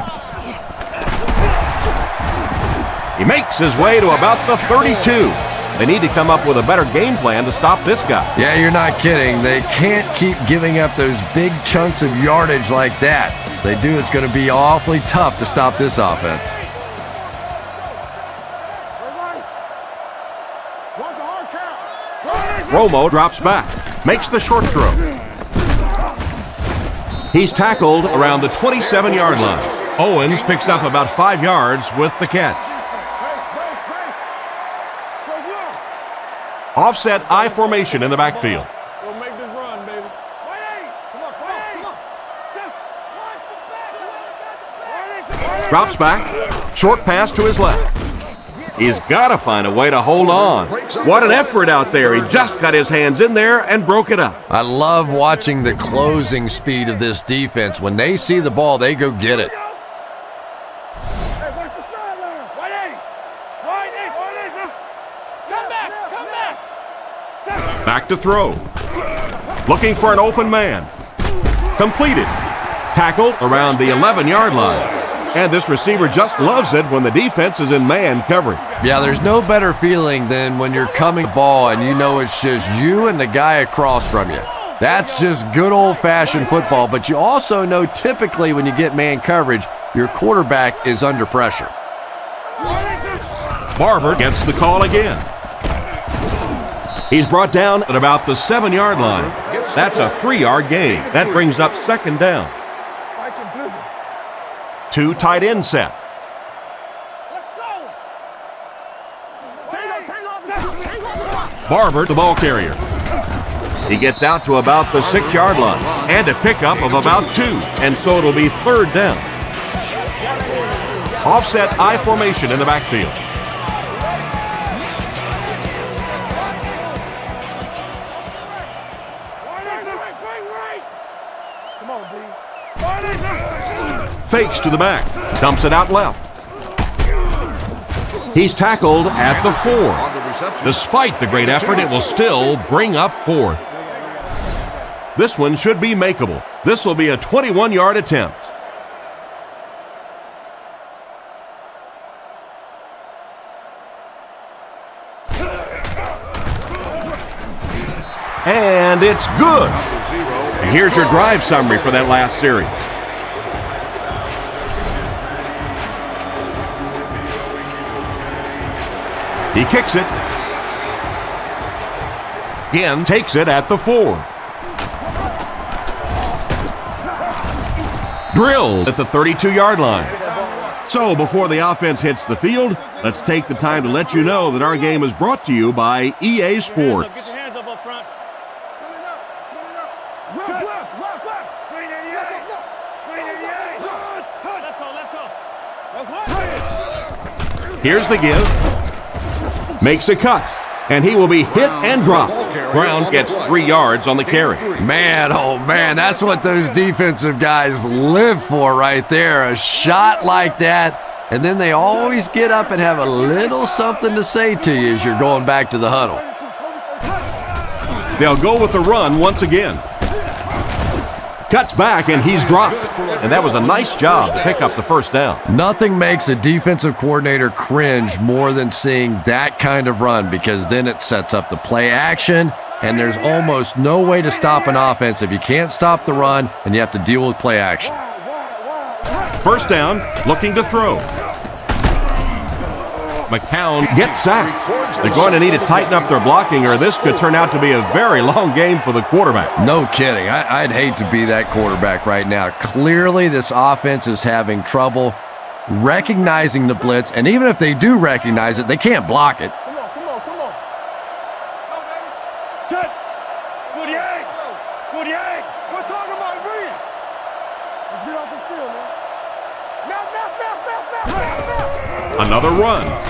He makes his way to about the 32. They need to come up with a better game plan to stop this guy. Yeah, you're not kidding. They can't keep giving up those big chunks of yardage like that. If they do, it's going to be awfully tough to stop this offense. Romo drops back, makes the short throw. He's tackled around the 27-yard line. Owens picks up about 5 yards with the catch. Offset I formation in the backfield. We'll make this run, baby. Drops back, short pass to his left. He's got to find a way to hold on. What an effort out there. He just got his hands in there and broke it up. I love watching the closing speed of this defense. When they see the ball, they go get it. Back to throw. Looking for an open man. Completed. Tackled around the 11-yard line. And this receiver just loves it when the defense is in man coverage. Yeah, there's no better feeling than when you're coming ball and you know it's just you and the guy across from you. That's just good old-fashioned football, but you also know typically when you get man coverage, your quarterback is under pressure. Barber gets the call again. He's brought down at about the 7-yard line. That's a 3-yard gain. That brings up second down. 2 tight end set. Barber, the ball carrier. He gets out to about the 6-yard line and a pickup of about 2, and so it'll be third down. Offset I formation in the backfield. Fakes to the back, dumps it out left. He's tackled at the 4. Despite the great effort, it will still bring up 4th. This one should be makeable. This will be a 21-yard attempt. And it's good. And here's your drive summary for that last series. He kicks it. Again, takes it at the 4. Drilled at the 32-yard line. So before the offense hits the field, let's take the time to let you know that our game is brought to you by EA Sports. Get your hands up front. Here's the give. Makes a cut, and he will be hit and dropped. Brown gets 3 yards on the carry. Man, oh man, that's what those defensive guys live for right there. A shot like that, and then they always get up and have a little something to say to you as you're going back to the huddle. They'll go with the run once again. Cuts back, and he's dropped. And that was a nice job to pick up the first down. Nothing makes a defensive coordinator cringe more than seeing that kind of run, because then it sets up the play action, and there's almost no way to stop an offense if you can't stop the run and you have to deal with play action. First down, looking to throw. McCown gets sacked. They're going to need to tighten up their blocking, or this could turn out to be a very long game for the quarterback. No kidding. I'd hate to be that quarterback right now. Clearly, this offense is having trouble recognizing the blitz, and even if they do recognize it, they can't block it. Come on. Touch. 48. We're talking about Reed. Let's get off this field, man. Now. Another run.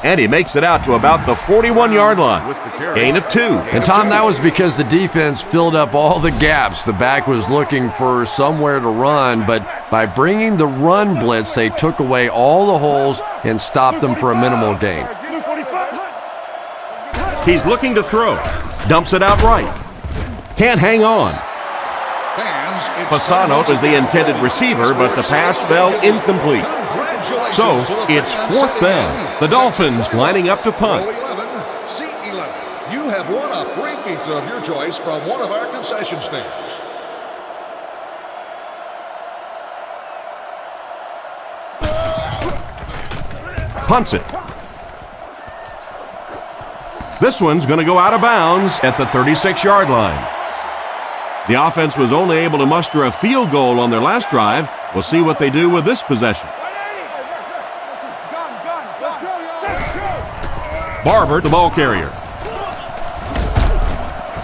And he makes it out to about the 41-yard line. Gain of 2. And Tom, that was because the defense filled up all the gaps. The back was looking for somewhere to run, but by bringing the run blitz, they took away all the holes and stopped them for a minimal gain. He's looking to throw. Dumps it out right. Can't hang on. Fans Fasano was the intended receiver, but the pass fell incomplete. So it's 4th down. The Dolphins lining up to punt. C11. You have won a free pizza of your choice from one of our concession stands. Punts it. This one's going to go out of bounds at the 36-yard line. The offense was only able to muster a field goal on their last drive. We'll see what they do with this possession. Barber, the ball carrier.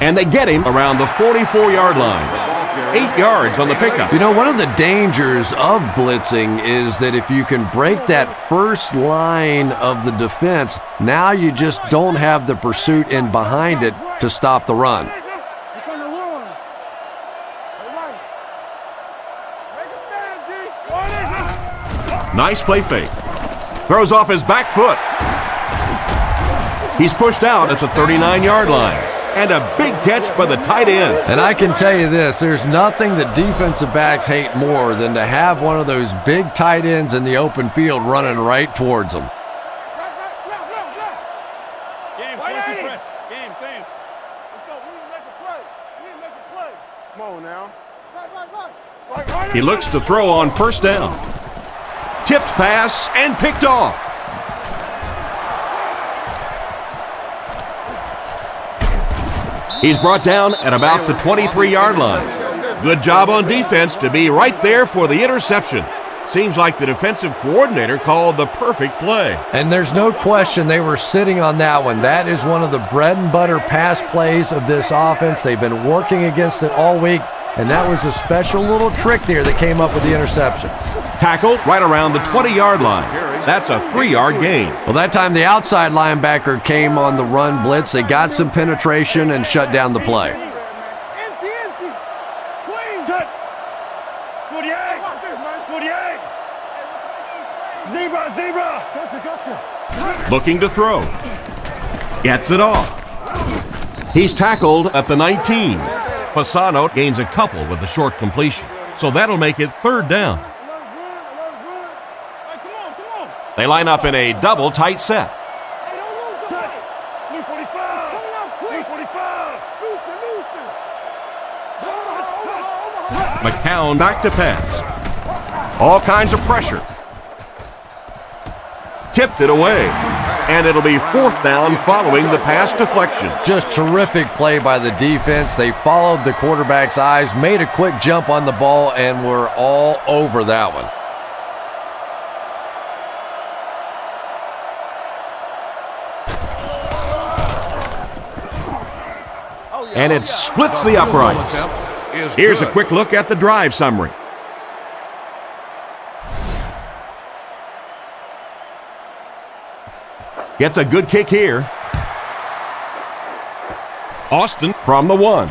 And they get him around the 44-yard line. 8 yards on the pickup. You know, one of the dangers of blitzing is that if you can break that first line of the defense, now you just don't have the pursuit in behind it to stop the run. Nice play fake. Throws off his back foot. He's pushed out at the 39-yard line. And a big catch by the tight end. And I can tell you this, there's nothing that defensive backs hate more than to have one of those big tight ends in the open field running right towards them. Come on now. He looks to throw on 1st down. Tipped pass and picked off. He's brought down at about the 23-yard line. Good job on defense to be right there for the interception. Seems like the defensive coordinator called the perfect play. And there's no question they were sitting on that one. That is one of the bread and butter pass plays of this offense. They've been working against it all week, and that was a special little trick there that came up with the interception. Tackled right around the 20-yard line. That's a 3-yard gain. Well, that time the outside linebacker came on the run blitz. They got some penetration and shut down the play. Looking to throw. Gets it off. He's tackled at the 19. Fasano gains a couple with the short completion. So that'll make it 3rd down. They line up in a double tight set. McCown back to pass. All kinds of pressure. Tipped it away. And it'll be 4th down following the pass deflection. Just terrific play by the defense. They followed the quarterback's eyes, made a quick jump on the ball, and were all over that one. And it splits the uprights. Here's a quick look at the drive summary. Gets a good kick here. Austin from the 1.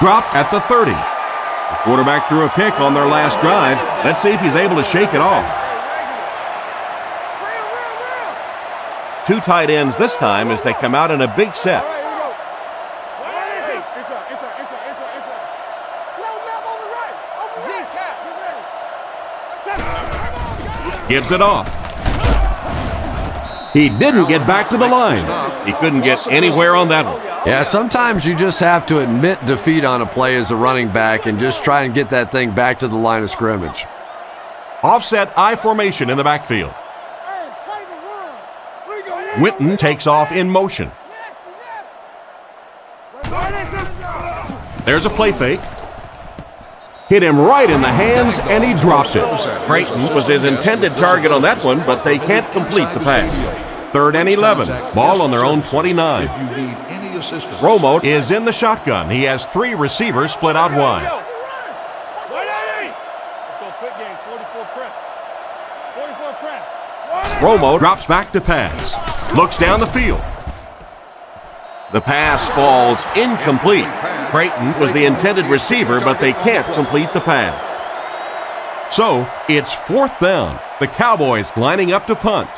Dropped at the 30. The quarterback threw a pick on their last drive. Let's see if he's able to shake it off. 2 tight ends this time as they come out in a big set. Gives it off. He didn't get back to the line. He couldn't get anywhere on that one. Yeah, sometimes you just have to admit defeat on a play as a running back and just try and get that thing back to the line of scrimmage. Offset I formation in the backfield. Witten takes off in motion. There's a play fake. Hit him right in the hands, and he dropped it. Creighton was his intended target on that one, but they can't complete the pass. 3rd and 11. Ball on their own 29. Romo is in the shotgun. He has 3 receivers split out wide. Romo drops back to pass. Looks down the field. The pass falls incomplete. Creighton was the intended receiver, but they can't complete the pass. So, it's 4th down. The Cowboys lining up to punt.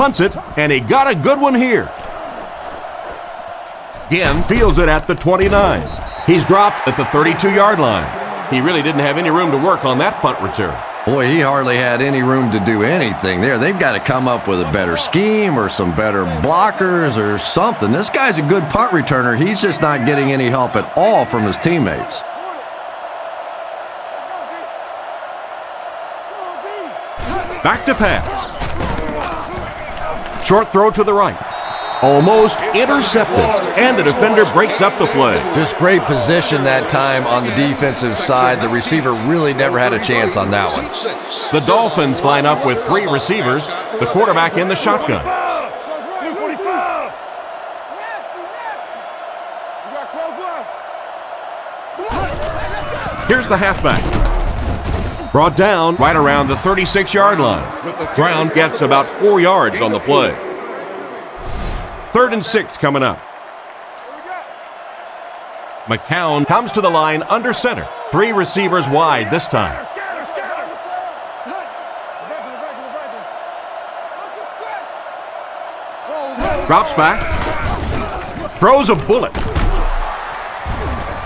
punts it, and he got a good one here. Again, fields it at the 29. He's dropped at the 32-yard line. He really didn't have any room to work on that punt return. Boy, he hardly had any room to do anything there. They've got to come up with a better scheme or some better blockers or something. This guy's a good punt returner. He's just not getting any help at all from his teammates. Back to pass. Short throw to the right. Almost intercepted, and the defender breaks up the play. Just great position that time on the defensive side. The receiver really never had a chance on that one. The Dolphins line up with 3 receivers, the quarterback in the shotgun. Here's the halfback. Brought down right around the 36-yard line. Brown gets about 4 yards on the play. 3rd and 6 coming up. McCown comes to the line under center. 3 receivers wide this time. Drops back. Throws a bullet.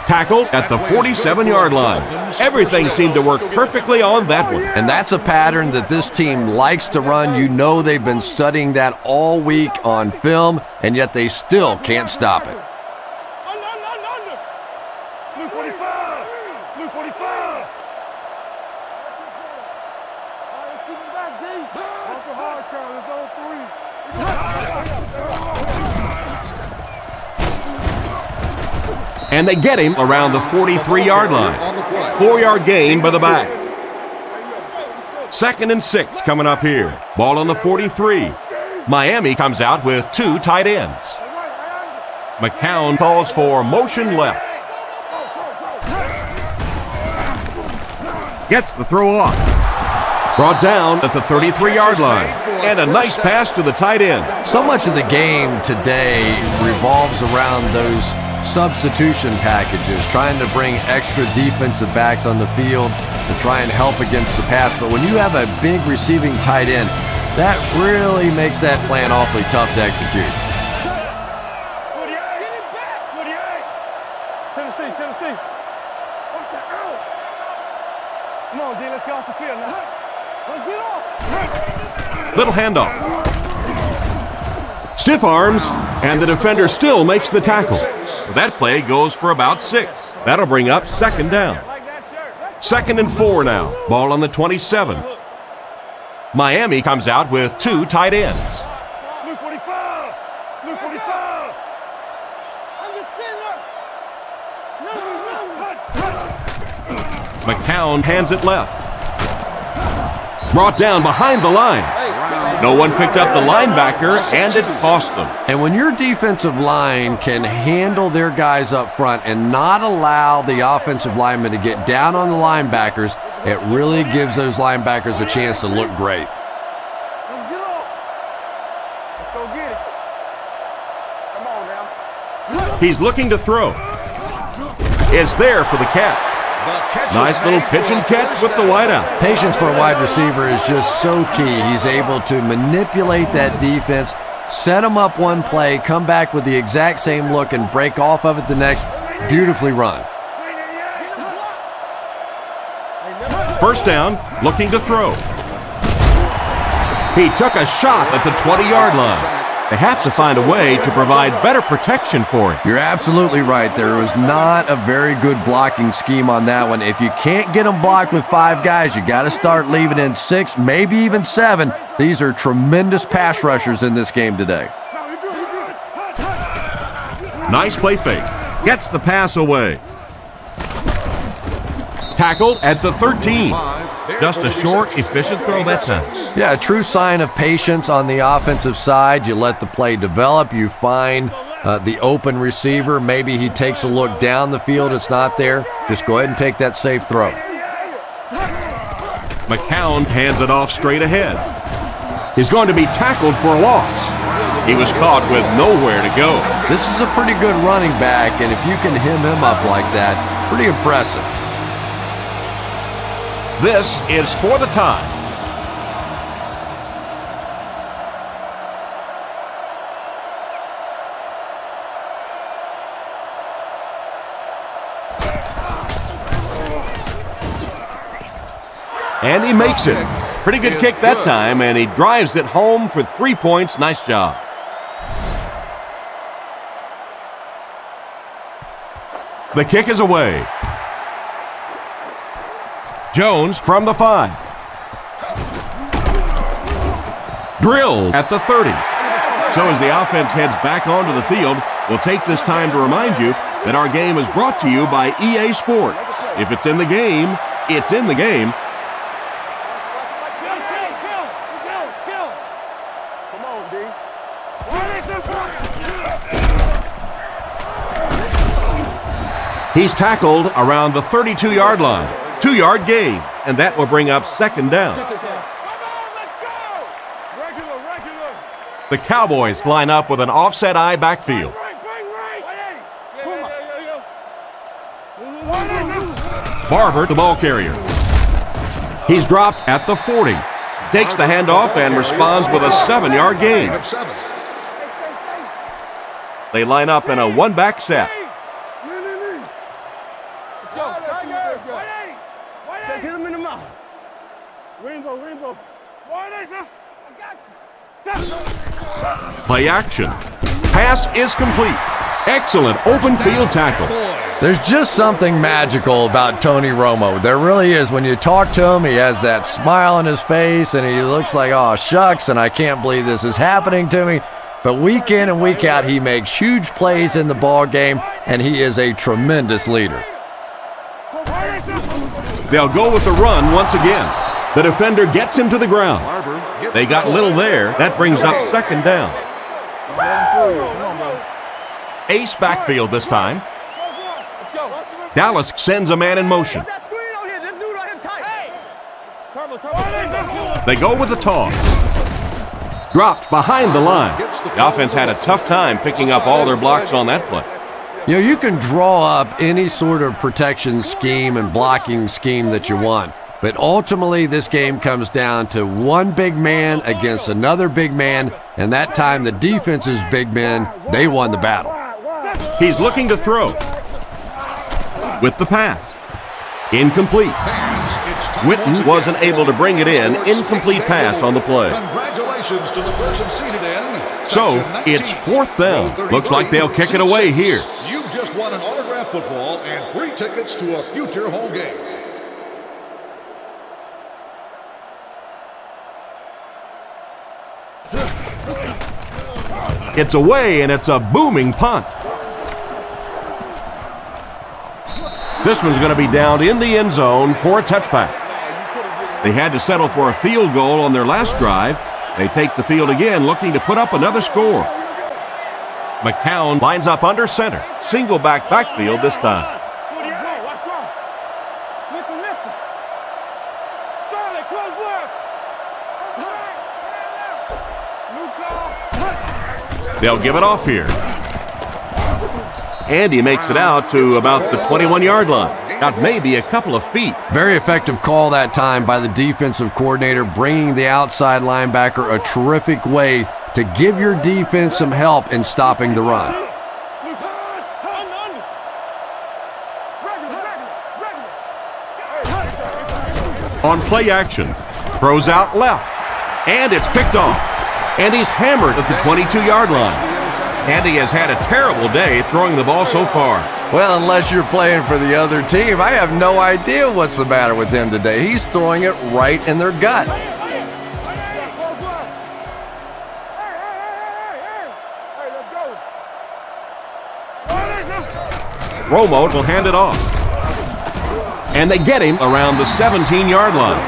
Tackled at the 47-yard line. Everything seemed to work perfectly on that one. And that's a pattern that this team likes to run. You know they've been studying that all week on film, and yet they still can't stop it. Blue 45. Blue 45. Let's keep it back, D. Off the hard count. It's on 3. And they get him around the 43-yard line. 4-yard gain by the back. 2nd and 6 coming up here. Ball on the 43. Miami comes out with 2 tight ends. McCown calls for motion left. Gets the throw off. Brought down at the 33-yard line. And a nice pass to the tight end. So much of the game today revolves around those substitution packages, trying to bring extra defensive backs on the field to try and help against the pass. But when you have a big receiving tight end, that really makes that plan awfully tough to execute. 48. Tennessee. What's that out? Come on, D, let's get off the field now. Let's get off. Little handoff. Stiff arms, and the defender still makes the tackle. So that play goes for about 6. That'll bring up 2nd down. 2nd and 4 now. Ball on the 27. Miami comes out with 2 tight ends. Blue 45. Blue 45. McCown hands it left. Brought down behind the line. No one picked up the linebacker, and it cost them. And when your defensive line can handle their guys up front and not allow the offensive linemen to get down on the linebackers, it really gives those linebackers a chance to look great. Let's get off. Let's go get it. Come on now. He's looking to throw. Is there for the catch. Nice little pitch and catch with the wideout. Patience for a wide receiver is just so key. He's able to manipulate that defense, set them up one play, come back with the exact same look, and break off of it the next. Beautifully run. 1st down, looking to throw. He took a shot at the 20-yard line. They have to find a way to provide better protection for him. You're absolutely right. There was not a very good blocking scheme on that one. If you can't get them blocked with 5 guys, you got to start leaving in 6, maybe even 7. These are tremendous pass rushers in this game today. Nice play fake. Gets the pass away. Tackled at the 13. Just a short, efficient throw that time. Yeah, a true sign of patience on the offensive side. You let the play develop. You find the open receiver. Maybe he takes a look down the field. It's not there. Just go ahead and take that safe throw. McCown hands it off straight ahead. He's going to be tackled for a loss. He was caught with nowhere to go. This is a pretty good running back, and if you can hem him up like that, pretty impressive. This is for the tie. And he makes it. Pretty good kick that time, and he drives it home for 3 points. Nice job. The kick is away. Jones from the 5. Drilled at the 30. So as the offense heads back onto the field, we'll take this time to remind you that our game is brought to you by EA Sports. If it's in the game, it's in the game. Come on, D. He's tackled around the 32-yard line. 2-yard gain, and that will bring up second down. The Cowboys line up with an offset eye backfield. Barber, the ball carrier. He's dropped at the 40. Takes the handoff and responds with a 7-yard gain. They line up in a one-back set. Hit him in the mouth. Rainbow. Play action. Pass is complete. Excellent open field tackle. There's just something magical about Tony Romo. There really is. When you talk to him, he has that smile on his face, and he looks like, oh, shucks, and I can't believe this is happening to me. But week in and week out, he makes huge plays in the ball game, and he is a tremendous leader. They'll go with the run once again. The defender gets him to the ground. They got little there. That brings up second down. Ace backfield this time. Dallas sends a man in motion. They go with the toss. Dropped behind the line. The offense had a tough time picking up all their blocks on that play. You know, you can draw up any sort of protection scheme and blocking scheme that you want, but ultimately this game comes down to one big man against another big man, and that time the defense's big men, they won the battle. He's looking to throw. With the pass. Incomplete. Witten wasn't able to bring it in. Incomplete pass on the play. Congratulations to the person seated in. So it's fourth down. Looks like they'll kick it away here. You've just won an autographed football and free tickets to a future home game. It's away, and it's a booming punt. This one's going to be down in the end zone for a touchback. They had to settle for a field goal on their last drive. They take the field again, looking to put up another score. McCown lines up under center. Single back backfield this time. They'll give it off here. And he makes it out to about the 21-yard line. Got maybe a couple of feet. Very effective call that time by the defensive coordinator, bringing the outside linebacker a terrific way to give your defense some help in stopping the run. On play action, throws out left, and it's picked off. And he's hammered at the 22-yard line. Andy has had a terrible day throwing the ball so far. Well, unless you're playing for the other team, I have no idea what's the matter with him today. He's throwing it right in their gut. Romo will hand it off. And they get him around the 17-yard line.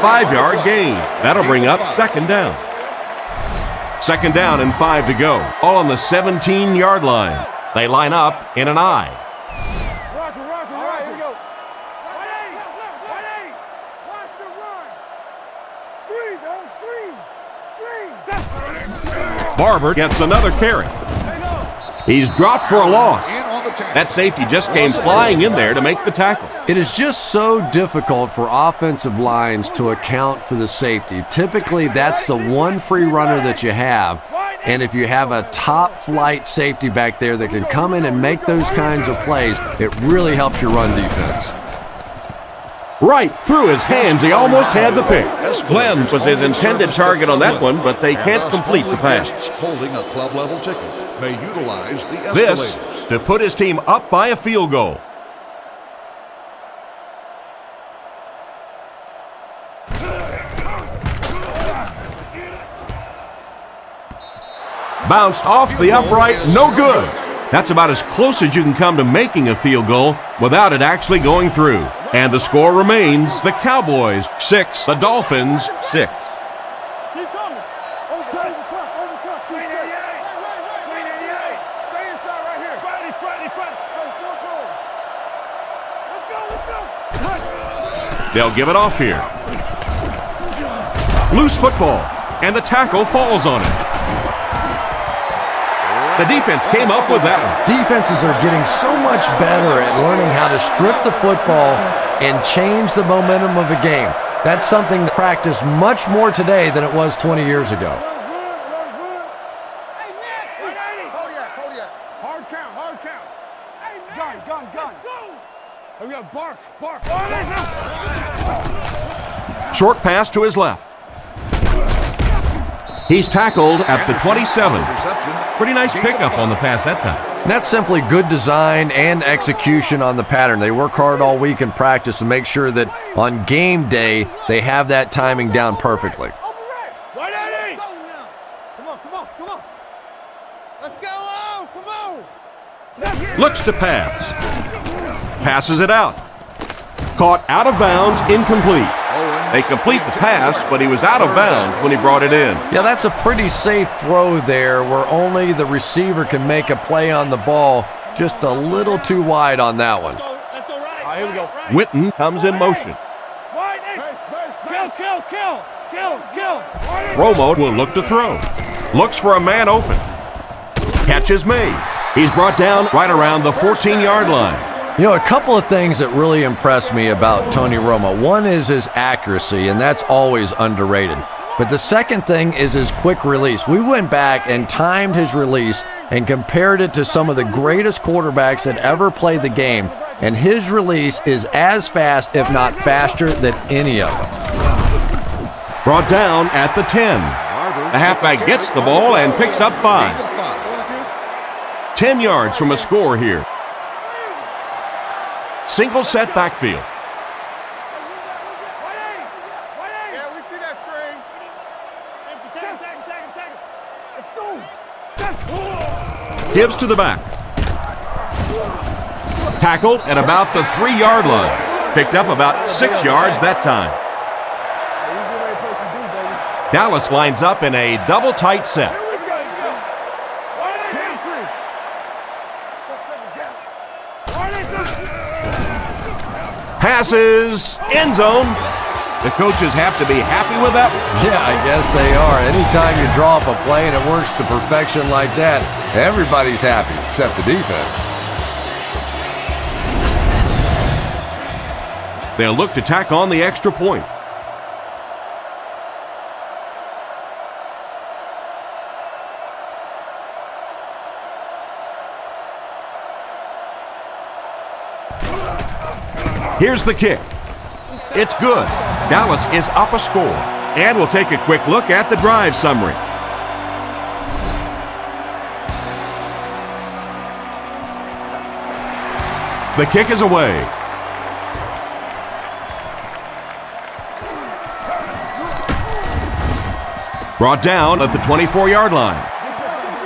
5-yard gain. That'll bring up second down. Second down and 5 to go. All on the 17-yard line. They line up in an I. Here we go. 180. Watch the run. Screen. Barber gets another carry. He's dropped for a loss. That safety just came flying in there to make the tackle. It is just so difficult for offensive lines to account for the safety. Typically, that's the one free runner that you have. And if you have a top flight safety back there that can come in and make those kinds of plays, it really helps your run defense. Right through his hands. He almost had the pick. Glenn was his intended target on that one, but they can't complete the pass. Holding a club level ticket may utilize the This escalators. to put his team up by a field goal. Bounced off the upright, no good. That's about as close as you can come to making a field goal without it actually going through. And the score remains the Cowboys 6, the Dolphins 6. Keep coming. Over top. Stay inside right here. Front. Let's go. They'll give it off here. Loose football, and the tackle falls on it. The defense came up with that one. Defenses are getting so much better at learning how to strip the football and change the momentum of a game. That's something that practiced much more today than it was 20 years ago. Hey, man. Hold ya. Hard count. Hey, man. Gun. Let's go. Hurry up, bark. Short pass to his left. He's tackled at the 27. Pretty nice pickup on the pass that time. And that's simply good design and execution on the pattern. They work hard all week in practice to make sure that on game day they have that timing down perfectly. Come on. Let's go. Come on. Looks to pass. Passes it out. Caught out of bounds, incomplete. They complete the pass, but he was out of bounds when he brought it in. Yeah, that's a pretty safe throw there where only the receiver can make a play on the ball. Just a little too wide on that one. Let's go right. Here we go. Witten comes in motion. Kill. Romo will look to throw. Looks for a man open. Catch is made. He's brought down right around the 14-yard line. You know, a couple of things that really impress me about Tony Romo. One is his accuracy, and that's always underrated. But the second thing is his quick release. We went back and timed his release and compared it to some of the greatest quarterbacks that ever played the game, and his release is as fast, if not faster, than any of them. Brought down at the 10. The halfback gets the ball and picks up 5. 10 yards from a score here. Single set backfield. Yeah, we see that screen. Let's go. Gives to the back. Tackled at about the 3-yard line. Picked up about 6 yards that time. Dallas lines up in a double tight set. Passes, end zone. The coaches have to be happy with that. Yeah, I guess they are. Anytime you draw up a play and it works to perfection like that, everybody's happy except the defense. They'll look to tack on the extra point. Here's the kick. It's good. Dallas is up a score. And we'll take a quick look at the drive summary. The kick is away. Brought down at the 24-yard line.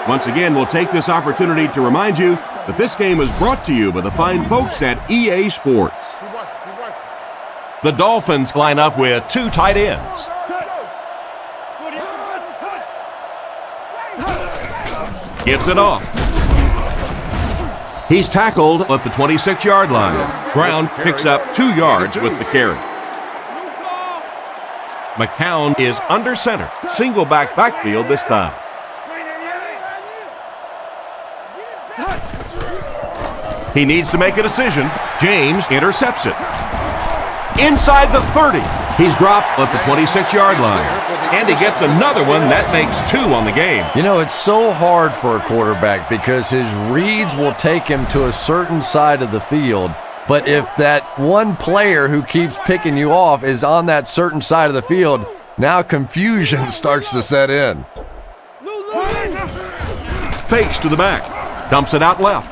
Once again, we'll take this opportunity to remind you that this game is brought to you by the fine folks at EA Sports. The Dolphins line up with 2 tight ends. Gives it off. He's tackled at the 26-yard line. Brown picks up 2 yards with the carry. McCown is under center. Single back backfield this time. He needs to make a decision. James intercepts it. Inside the 30. He's dropped at the 26-yard line. And he gets another one. That makes 2 on the game. You know, it's so hard for a quarterback because his reads will take him to a certain side of the field, But if that one player who keeps picking you off is on that certain side of the field, now confusion starts to set in. Fakes to the back. Dumps it out left.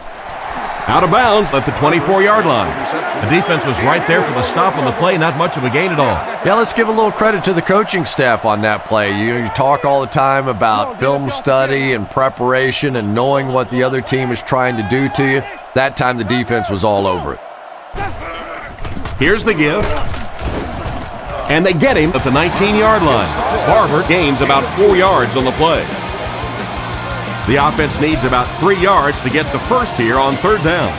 Out of bounds at the 24-yard line. The defense was right there for the stop on the play. Not much of a gain at all. Yeah, let's give a little credit to the coaching staff on that play. You talk all the time about film study and preparation and knowing what the other team is trying to do to you. That time the defense was all over it. Here's the give. And they get him at the 19-yard line. Barber gains about 4 yards on the play. The offense needs about 3 yards to get the first here on third down.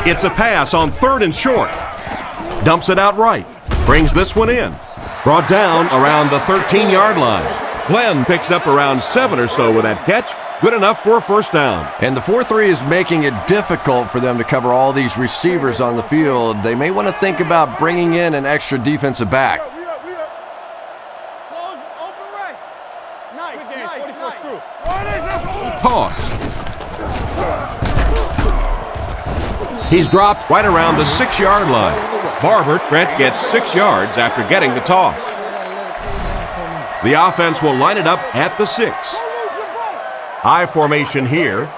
It's a pass on third and short. Dumps it out right. Brings this one in. Brought down around the 13-yard line. Glenn picks up around 7 or so with that catch. Good enough for a first down. And the 4-3 is making it difficult for them to cover all these receivers on the field. They may want to think about bringing in an extra defensive back. Toss. He's dropped right around the 6-yard line. Barber Trent gets 6 yards after getting the toss. The offense will line it up at the 6. I formation here.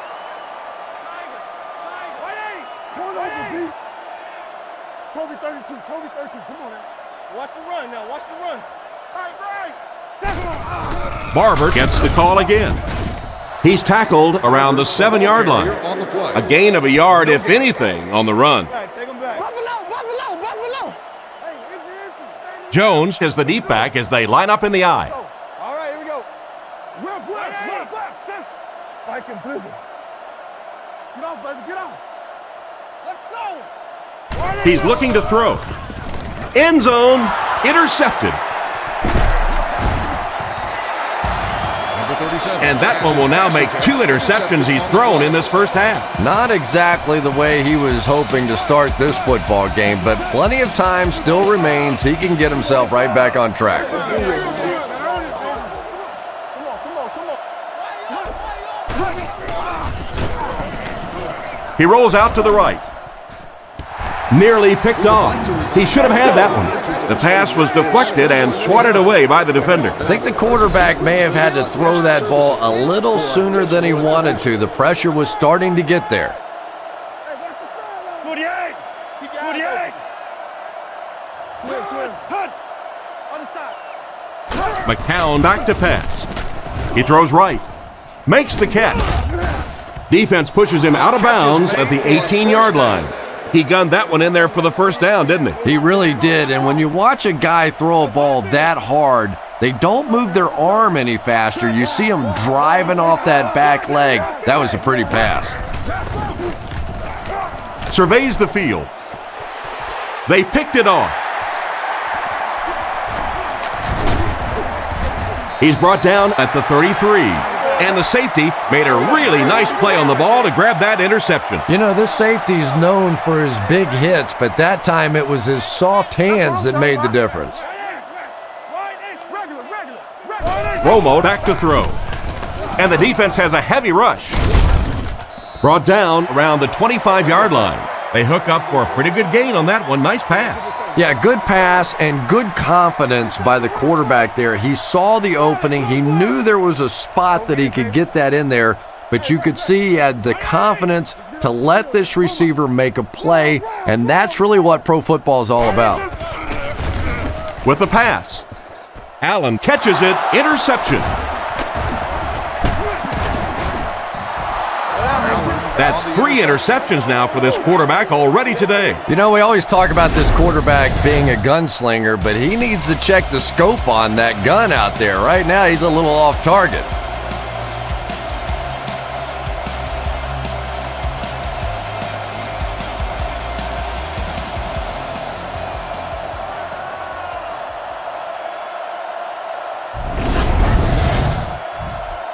Toby 32, Toby 32, come on now. Watch the run now, watch the run. Right. Barber gets the call again. He's tackled around the 7-yard line. A gain of a yard, if anything, on the run. Jones is the deep back as they line up in the I. All right, here we go. Viking blizzard. Get off, baby, get off. Let's go. He's looking to throw. End zone, intercepted. And that one will now make 2 interceptions he's thrown in this first half. Not exactly the way he was hoping to start this football game, but plenty of time still remains. He can get himself right back on track. He rolls out to the right. Nearly picked off. He should have had that one. The pass was deflected and swatted away by the defender. I think the quarterback may have had to throw that ball a little sooner than he wanted to. The pressure was starting to get there. McCown back to pass. He throws right. Makes the catch. Defense pushes him out of bounds at the 18-yard line. He gunned that one in there for the first down, didn't he? He really did, and when you watch a guy throw a ball that hard, they don't move their arm any faster. You see him driving off that back leg. That was a pretty pass. Surveys the field. They picked it off. He's brought down at the 33. And the safety made a really nice play on the ball to grab that interception. You know, this safety is known for his big hits, but that time it was his soft hands that made the difference. Romo back to throw. And the defense has a heavy rush. Brought down around the 25-yard line. They hook up for a pretty good gain on that one. Nice pass. Yeah, good pass and good confidence by the quarterback there. He saw the opening. He knew there was a spot that he could get that in there, but you could see he had the confidence to let this receiver make a play, and that's really what pro football is all about. With the pass, Allen catches it, interception. That's 3 interceptions now for this quarterback already today. You know, we always talk about this quarterback being a gunslinger, but he needs to check the scope on that gun out there. Right now, he's a little off target.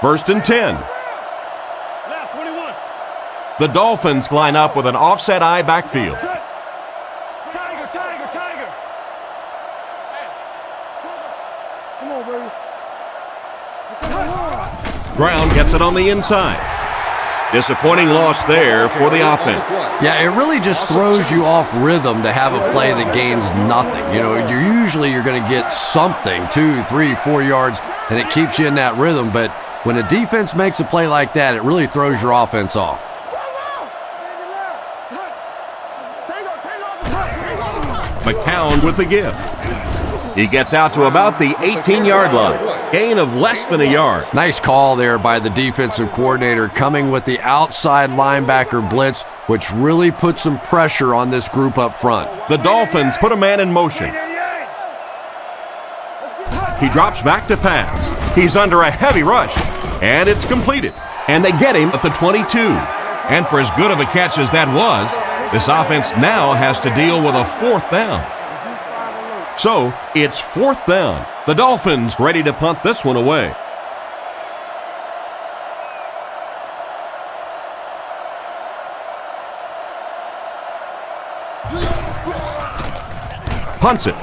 First and 10. The Dolphins line up with an offset I backfield. Tiger. Come on, baby. Brown gets it on the inside. Disappointing loss there for the offense. Yeah, it really just throws you off rhythm to have a play that gains nothing. You know, you're going to get something, 2, 3, 4 yards, and it keeps you in that rhythm. But when a defense makes a play like that, it really throws your offense off. McCown with the give. He gets out to about the 18-yard line. Gain of less than a yard. Nice call there by the defensive coordinator, coming with the outside linebacker blitz, which really put some pressure on this group up front. The Dolphins put a man in motion. He drops back to pass. He's under a heavy rush, and it's completed. And they get him at the 22. And for as good of a catch as that was, this offense now has to deal with a 4th down. So, it's 4th down. The Dolphins ready to punt this one away. Punts it.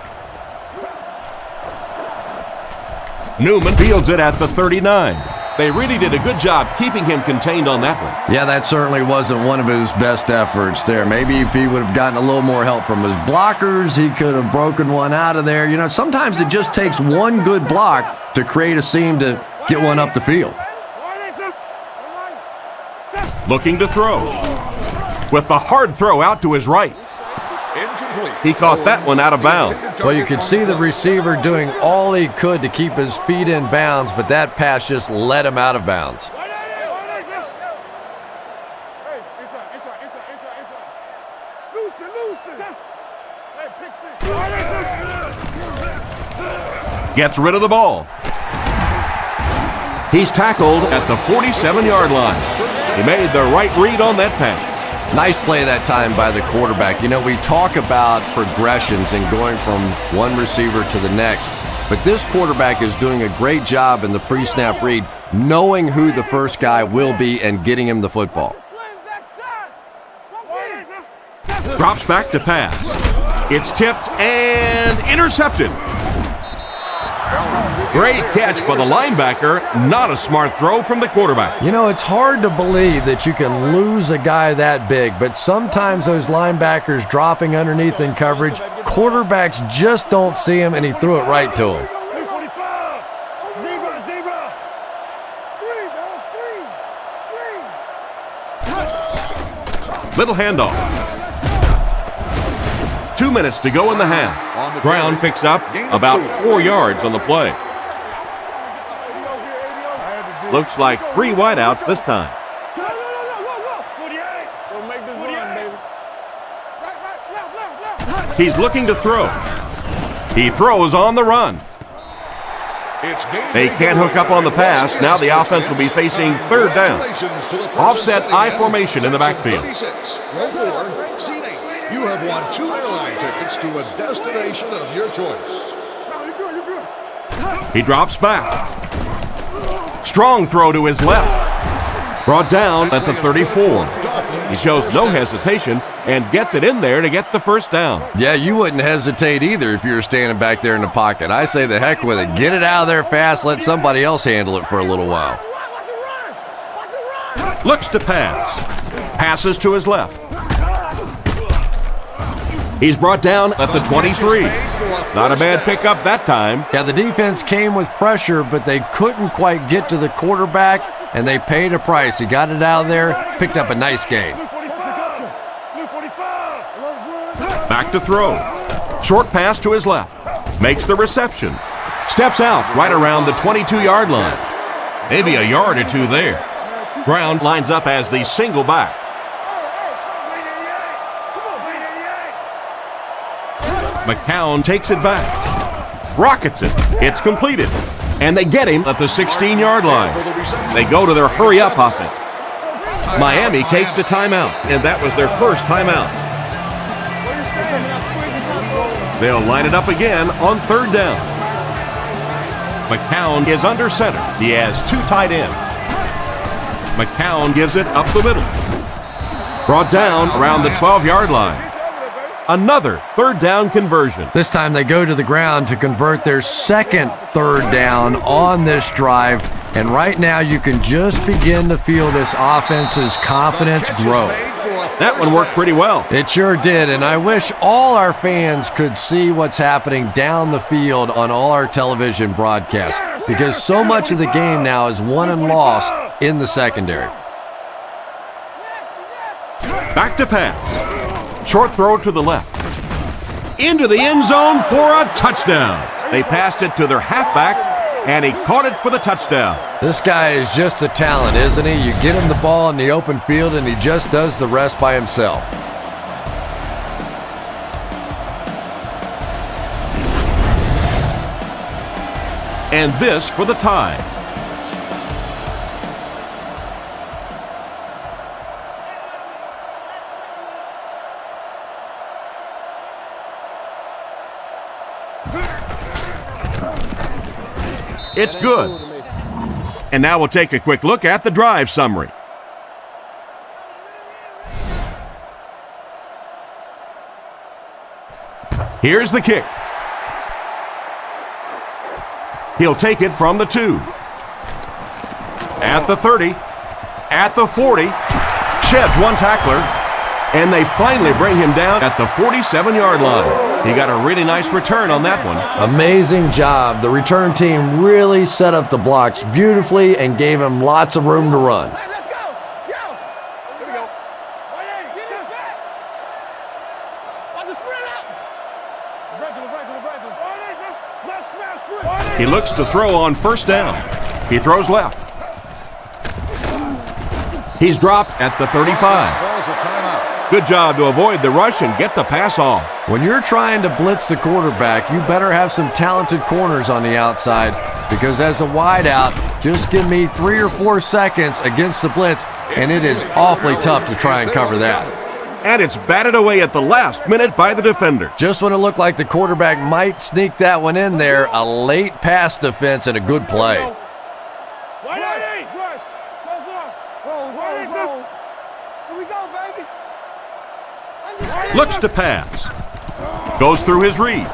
Newman fields it at the 39. They really did a good job keeping him contained on that one. Yeah, that certainly wasn't one of his best efforts there. Maybe if he would have gotten a little more help from his blockers, he could have broken one out of there. You know, sometimes it just takes one good block to create a seam to get one up the field. Looking to throw. With the hard throw out to his right. He caught that one out of bounds. Well, you could see the receiver doing all he could to keep his feet in bounds, but that pass just let him out of bounds. Gets rid of the ball. He's tackled at the 47-yard line. He made the right read on that pass. Nice play that time by the quarterback. You know, we talk about progressions and going from one receiver to the next, but this quarterback is doing a great job in the pre-snap read, knowing who the first guy will be and getting him the football. Drops back to pass. It's tipped and intercepted. Great catch by the linebacker. Not a smart throw from the quarterback. You know, it's hard to believe that you can lose a guy that big, but sometimes those linebackers dropping underneath in coverage, quarterbacks just don't see him, and he threw it right to him. Little handoff. 2 minutes to go in the half. Brown picks up about 4 yards on the play. Looks like 3 wideouts this time. He's looking to throw. He throws on the run. They can't hook up on the pass. Now the offense will be facing 3rd down. Offset I formation in the backfield. You have won 2 airline tickets to a destination of your choice. He drops back. Strong throw to his left. Brought down at the 34. He shows no hesitation and gets it in there to get the 1st down. Yeah, you wouldn't hesitate either if you were standing back there in the pocket. I say the heck with it. Get it out of there fast. Let somebody else handle it for a little while. Looks to pass. Passes to his left. He's brought down at the 23. Not a bad pickup that time. Yeah, the defense came with pressure, but they couldn't quite get to the quarterback, and they paid a price. He got it out of there, picked up a nice gain. Back to throw. Short pass to his left. Makes the reception. Steps out right around the 22-yard line. Maybe a yard or 2 there. Brown lines up as the single back. McCown takes it back. Rockets it. It's completed. And they get him at the 16-yard line. They go to their hurry-up offense. Miami takes a timeout, and that was their first timeout. They'll line it up again on 3rd down. McCown is under center. He has 2 tight ends. McCown gives it up the middle. Brought down around the 12-yard line. Another third down conversion. This time they go to the ground to convert their second third down on this drive. And right now you can just begin to feel this offense's confidence grow. That one worked pretty well. It sure did, and I wish all our fans could see what's happening down the field on all our television broadcasts, because so much of the game now is won and lost in the secondary. Back to pass. Short throw to the left. Into the end zone for a touchdown. They passed it to their halfback, and he caught it for the touchdown. This guy is just a talent, isn't he? You get him the ball in the open field, and he just does the rest by himself. And this for the tie. It's good. And now we'll take a quick look at the drive summary. Here's the kick. He'll take it from the 2. At the 30. At the 40. Sheds one tackler. And they finally bring him down at the 47-yard line. He got a really nice return on that one. Amazing job. The return team really set up the blocks beautifully and gave him lots of room to run. Let's go. Yo. Here we go. Get it back. On the sprint out. Regular. He looks to throw on first down. He throws left. He's dropped at the 35. Calls a timeout. Good job to avoid the rush and get the pass off. When you're trying to blitz the quarterback, you better have some talented corners on the outside, because as a wideout, just give me 3 or 4 seconds against the blitz, and it is awfully tough to try and cover that. And it's batted away at the last minute by the defender. Just when it looked like the quarterback might sneak that one in there, a late pass defense and a good play. Here we go, baby. Looks to pass. Goes through his read.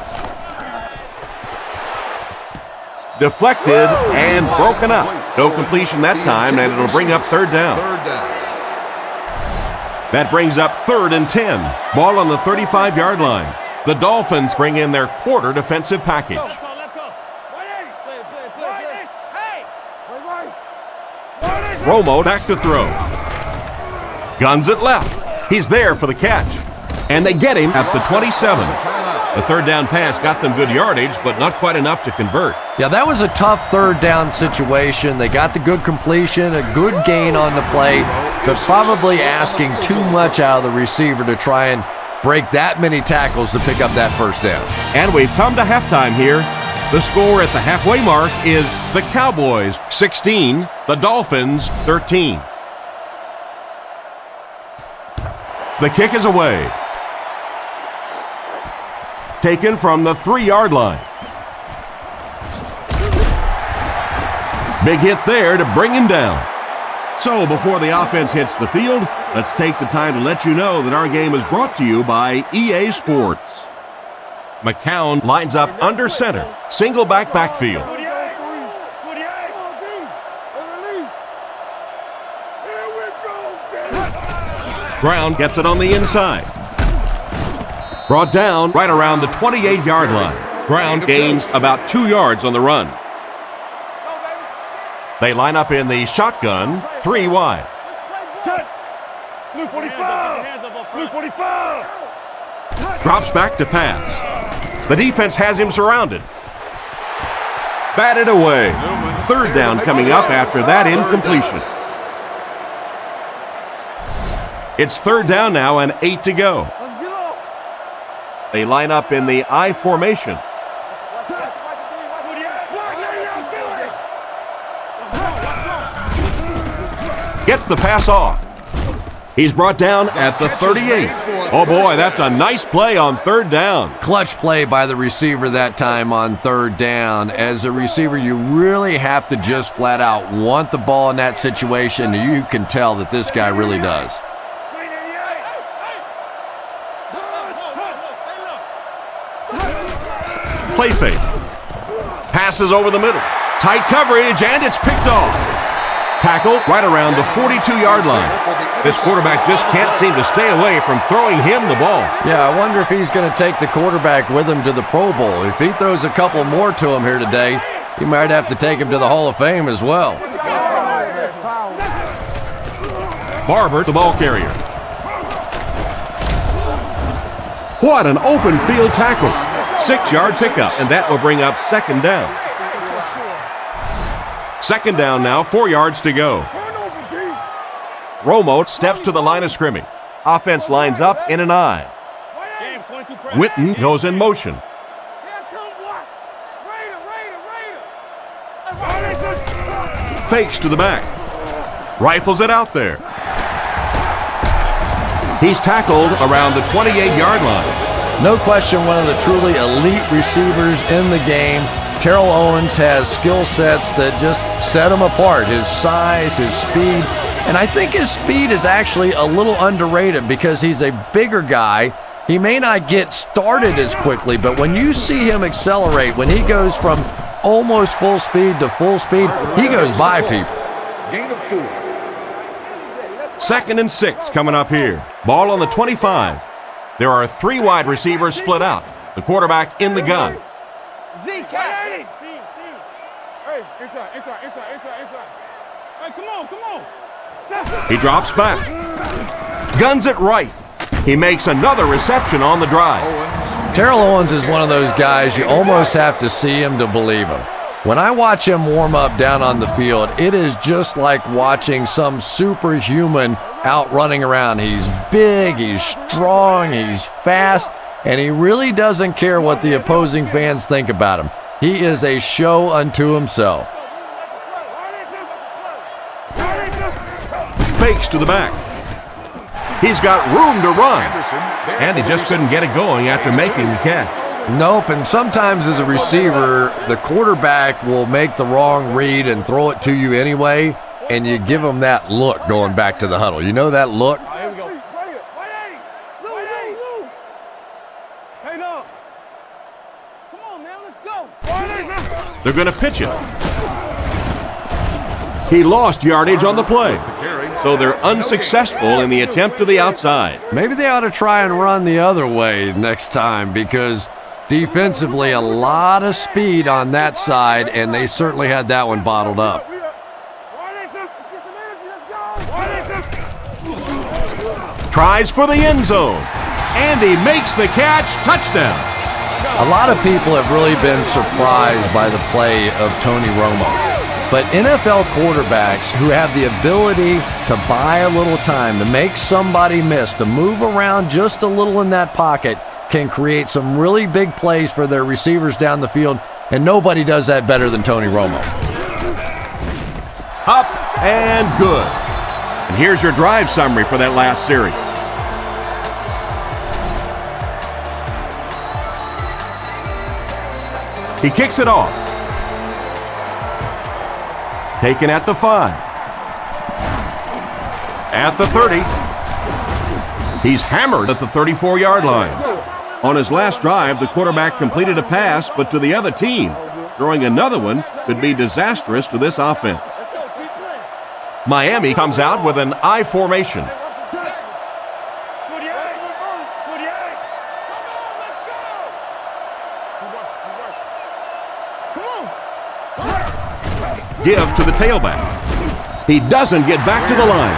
Deflected and broken up. No completion that time, and it'll bring up third down. That brings up 3rd and 10. Ball on the 35-yard line. The Dolphins bring in their quarter defensive package. Romo back to throw. Guns it left. He's there for the catch. And they get him at the 27. The third down pass got them good yardage, but not quite enough to convert. Yeah, that was a tough third down situation. They got the good completion, a good gain on the play, but probably asking too much out of the receiver to try and break that many tackles to pick up that first down. And we've come to halftime here. The score at the halfway mark is the Cowboys 16, the Dolphins 13. The kick is away. Taken from the 3-yard line. Big hit there to bring him down. So before the offense hits the field, let's take the time to let you know that our game is brought to you by EA Sports. McCown lines up under center, single backfield. Brown gets it on the inside. Brought down right around the 28-yard line. Brown gains about 2 yards on the run. They line up in the shotgun, 3 wide. Blue 45! Blue 45! Drops back to pass. The defense has him surrounded. Batted away. Third down coming up after that incompletion. It's third down now and 8 to go. They line up in the I formation. Gets the pass off. He's brought down at the 38. Oh boy, that's a nice play on third down. Clutch play by the receiver that time on third down. As a receiver, you really have to just flat out want the ball in that situation. You can tell that this guy really does. play fake. Passes over the middle. Tight coverage, and it's picked off. Tackled right around the 42-yard line. This quarterback just can't seem to stay away from throwing him the ball. Yeah, I wonder if he's going to take the quarterback with him to the Pro Bowl. If he throws a couple more to him here today, he might have to take him to the Hall of Fame as well. Barber, the ball carrier. What an open field tackle. 6-yard pickup, and that will bring up second down. Second down now, 4 yards to go. Romo steps to the line of scrimmage. Offense lines up in an I. Witten goes in motion. Fakes to the back. Rifles it out there. He's tackled around the 28-yard line. No question, one of the truly elite receivers in the game. Terrell Owens has skill sets that just set him apart. His size, his speed, and I think his speed is actually a little underrated because he's a bigger guy. He may not get started as quickly, but when you see him accelerate, when he goes from almost full speed to full speed, he goes by people. Gain of 4. 2nd and 6 coming up here. Ball on the 25. There are 3 wide receivers split out. The quarterback in the gun. Hey, inside. Hey, come on. He drops back. Guns it right. He makes another reception on the drive. Terrell Owens is one of those guys you almost have to see him to believe him. When I watch him warm up down on the field, it is just like watching some superhuman out running around. He's big, he's strong, he's fast, and he really doesn't care what the opposing fans think about him. He is a show unto himself. Fakes to the back. He's got room to run, and he just couldn't get it going after making the catch. Nope, and sometimes as a receiver, the quarterback will make the wrong read and throw it to you anyway, and you give him that look going back to the huddle. You know that look? Here we go. Hey, no. Come on, man, let's go. They're going to pitch it. He lost yardage on the play, so they're unsuccessful in the attempt to the outside. Maybe they ought to try and run the other way next time because defensively, a lot of speed on that side, and they certainly had that one bottled up. Tries for the end zone, and he makes the catch. Touchdown. A lot of people have really been surprised by the play of Tony Romo. But NFL quarterbacks who have the ability to buy a little time, to make somebody miss, to move around just a little in that pocket, can create some really big plays for their receivers down the field, and nobody does that better than Tony Romo. Up and good. And here's your drive summary for that last series. He kicks it off. Taken at the 5. At the 30. He's hammered at the 34-yard line. On his last drive, the quarterback completed a pass, but to the other team. Throwing another one could be disastrous to this offense. Miami comes out with an I formation. Give to the tailback. He doesn't get back to the line.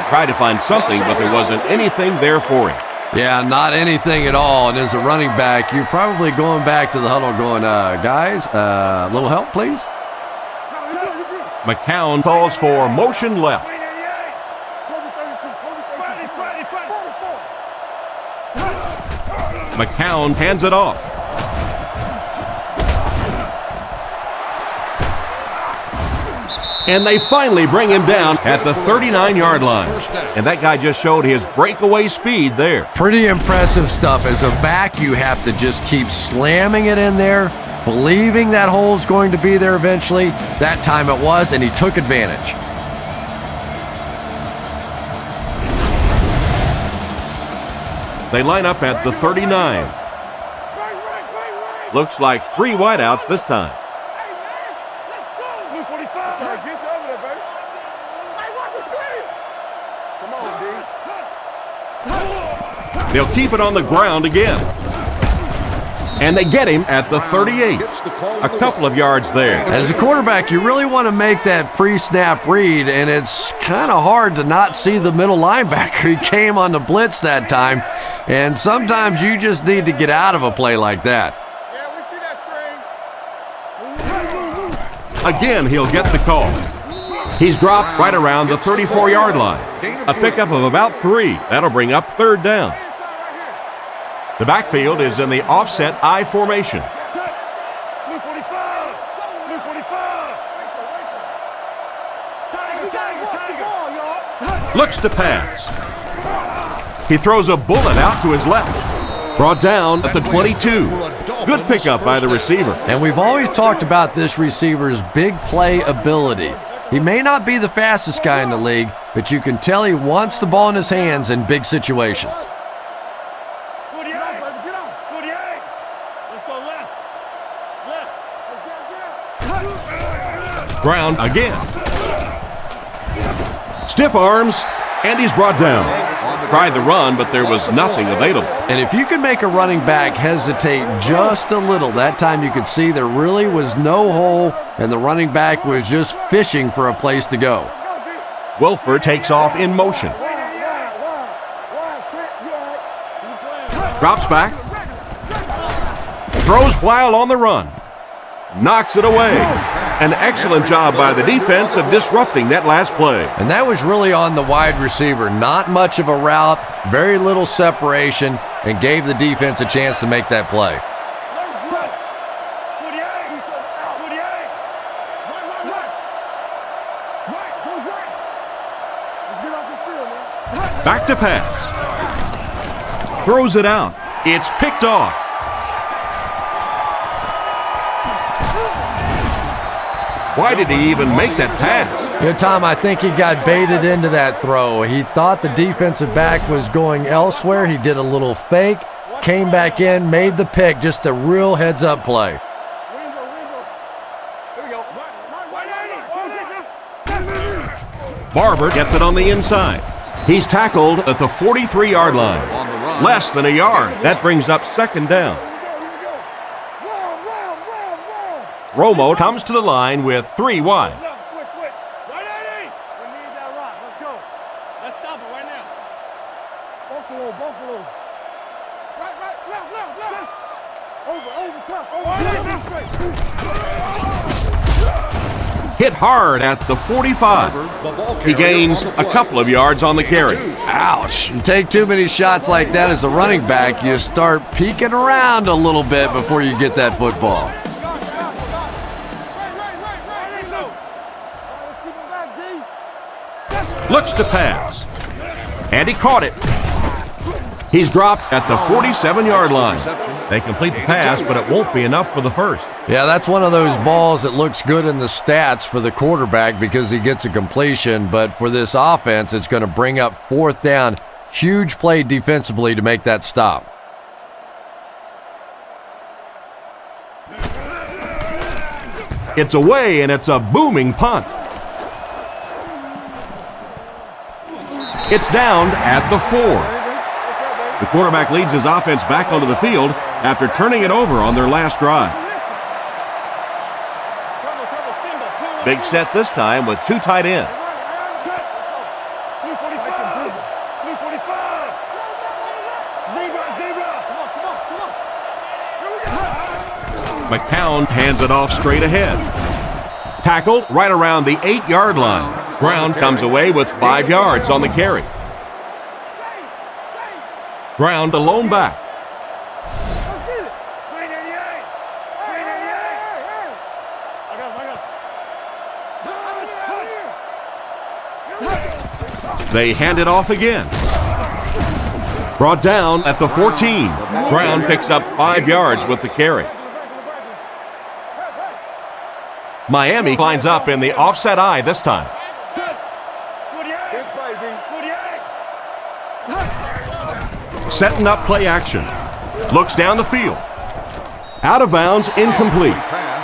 Tried to find something, but there wasn't anything there for him. Yeah, not anything at all. And as a running back, you're probably going back to the huddle going, guys, a little help, please? McCown calls for motion left. McCown hands it off. And they finally bring him down at the 39-yard line. And that guy just showed his breakaway speed there. Pretty impressive stuff. As a back, you have to just keep slamming it in there, believing that hole's going to be there eventually. That time it was, and he took advantage. They line up at the 39. Looks like 3 wideouts this time. Hey, man, let's go. Blue 45. Try to get you over there, baby. I want the screen. Come on, D. They'll keep it on the ground again. And they get him at the 38. A couple of yards there. As a quarterback, you really want to make that pre-snap read, and it's kind of hard to not see the middle linebacker. He came on the blitz that time, and sometimes you just need to get out of a play like that. Yeah, we see that screen. Again, he'll get the call. He's dropped right around the 34-yard line. A pickup of about 3. That'll bring up 3rd down. The backfield is in the offset I formation. Blue 45. Blue 45. Looks to pass. He throws a bullet out to his left. Brought down at the 22. Good pickup by the receiver. And we've always talked about this receiver's big play ability. He may not be the fastest guy in the league, but you can tell he wants the ball in his hands in big situations. Ground again. Stiff arms, and he's brought down. Tried the run, but there was nothing available. And if you can make a running back hesitate just a little, that time you could see there really was no hole, and the running back was just fishing for a place to go. Wilford takes off in motion. Drops back. Throws while on the run. Knocks it away. An excellent job by the defense of disrupting that last play. And that was really on the wide receiver. Not much of a route, very little separation, and gave the defense a chance to make that play. Back to pass. Throws it out. It's picked off. Why did he even make that pass? Yeah, Tom, I think he got baited into that throw. He thought the defensive back was going elsewhere. He did a little fake, came back in, made the pick, just a real heads-up play. Barber gets it on the inside. He's tackled at the 43-yard line. Less than a yard. That brings up 2nd down. Romo comes to the line with 3 wide. Switch. Right, 80. We need that rock. Let's go. Let's stop it right now. Buffalo. Right, left. Over, top. Hit hard at the 45. He gains a couple of yards on the carry. Ouch. You take too many shots like that as a running back, you start peeking around a little bit before you get that football. Looks to pass. And he caught it. He's dropped at the 47-yard line. They complete the pass, but it won't be enough for the first. Yeah, that's one of those balls that looks good in the stats for the quarterback because he gets a completion, but for this offense, it's going to bring up 4th down. Huge play defensively to make that stop. It's away, and it's a booming punt. It's down at the 4. The quarterback leads his offense back onto the field after turning it over on their last drive. Big set this time with 2 tight ends. McCown hands it off straight ahead. Tackled right around the 8-yard line. Brown comes away with 5 yards on the carry. Brown the lone back. They hand it off again. Brought down at the 14. Brown picks up 5 yards with the carry. Miami lines up in the offset I this time. Setting up play action. Looks down the field. Out of bounds, incomplete.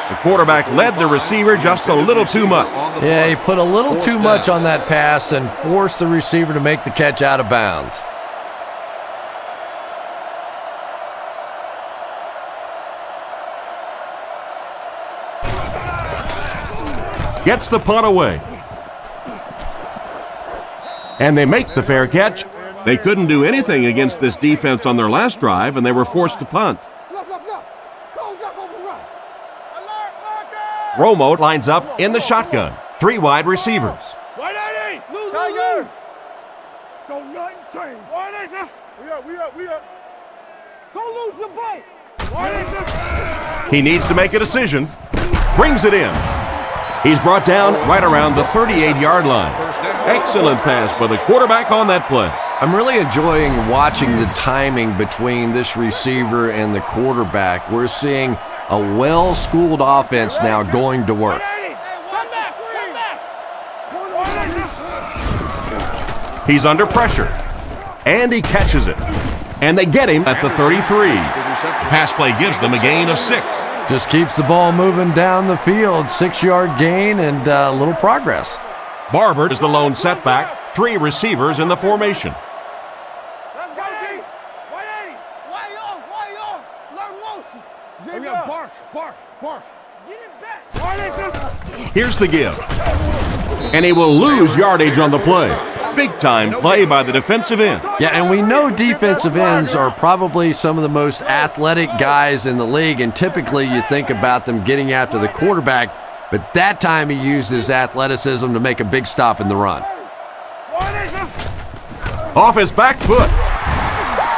The quarterback led the receiver just a little too much. Yeah, he put a little too much on that pass and forced the receiver to make the catch out of bounds. Gets the punt away. And they make the fair catch. They couldn't do anything against this defense on their last drive, and they were forced to punt. Romo lines up in the shotgun. 3 wide receivers. Tiger! Don't nothing change. We up. Don't lose your bite. He needs to make a decision. Brings it in. He's brought down right around the 38-yard line. Excellent pass by the quarterback on that play. I'm really enjoying watching the timing between this receiver and the quarterback. We're seeing a well-schooled offense now going to work. He's under pressure, and he catches it. And they get him at the 33. The pass play gives them a gain of 6. Just keeps the ball moving down the field. 6-yard gain and a little progress. Barber is the lone setback. 3 receivers in the formation. Let's go, D. 180. Why y'all? Learn motion. Bark. Get it back. Here's the give. And he will lose yardage on the play. Big-time play by the defensive end. Yeah, and we know defensive ends are probably some of the most athletic guys in the league, and typically you think about them getting after the quarterback, but that time he used his athleticism to make a big stop in the run. Off his back foot.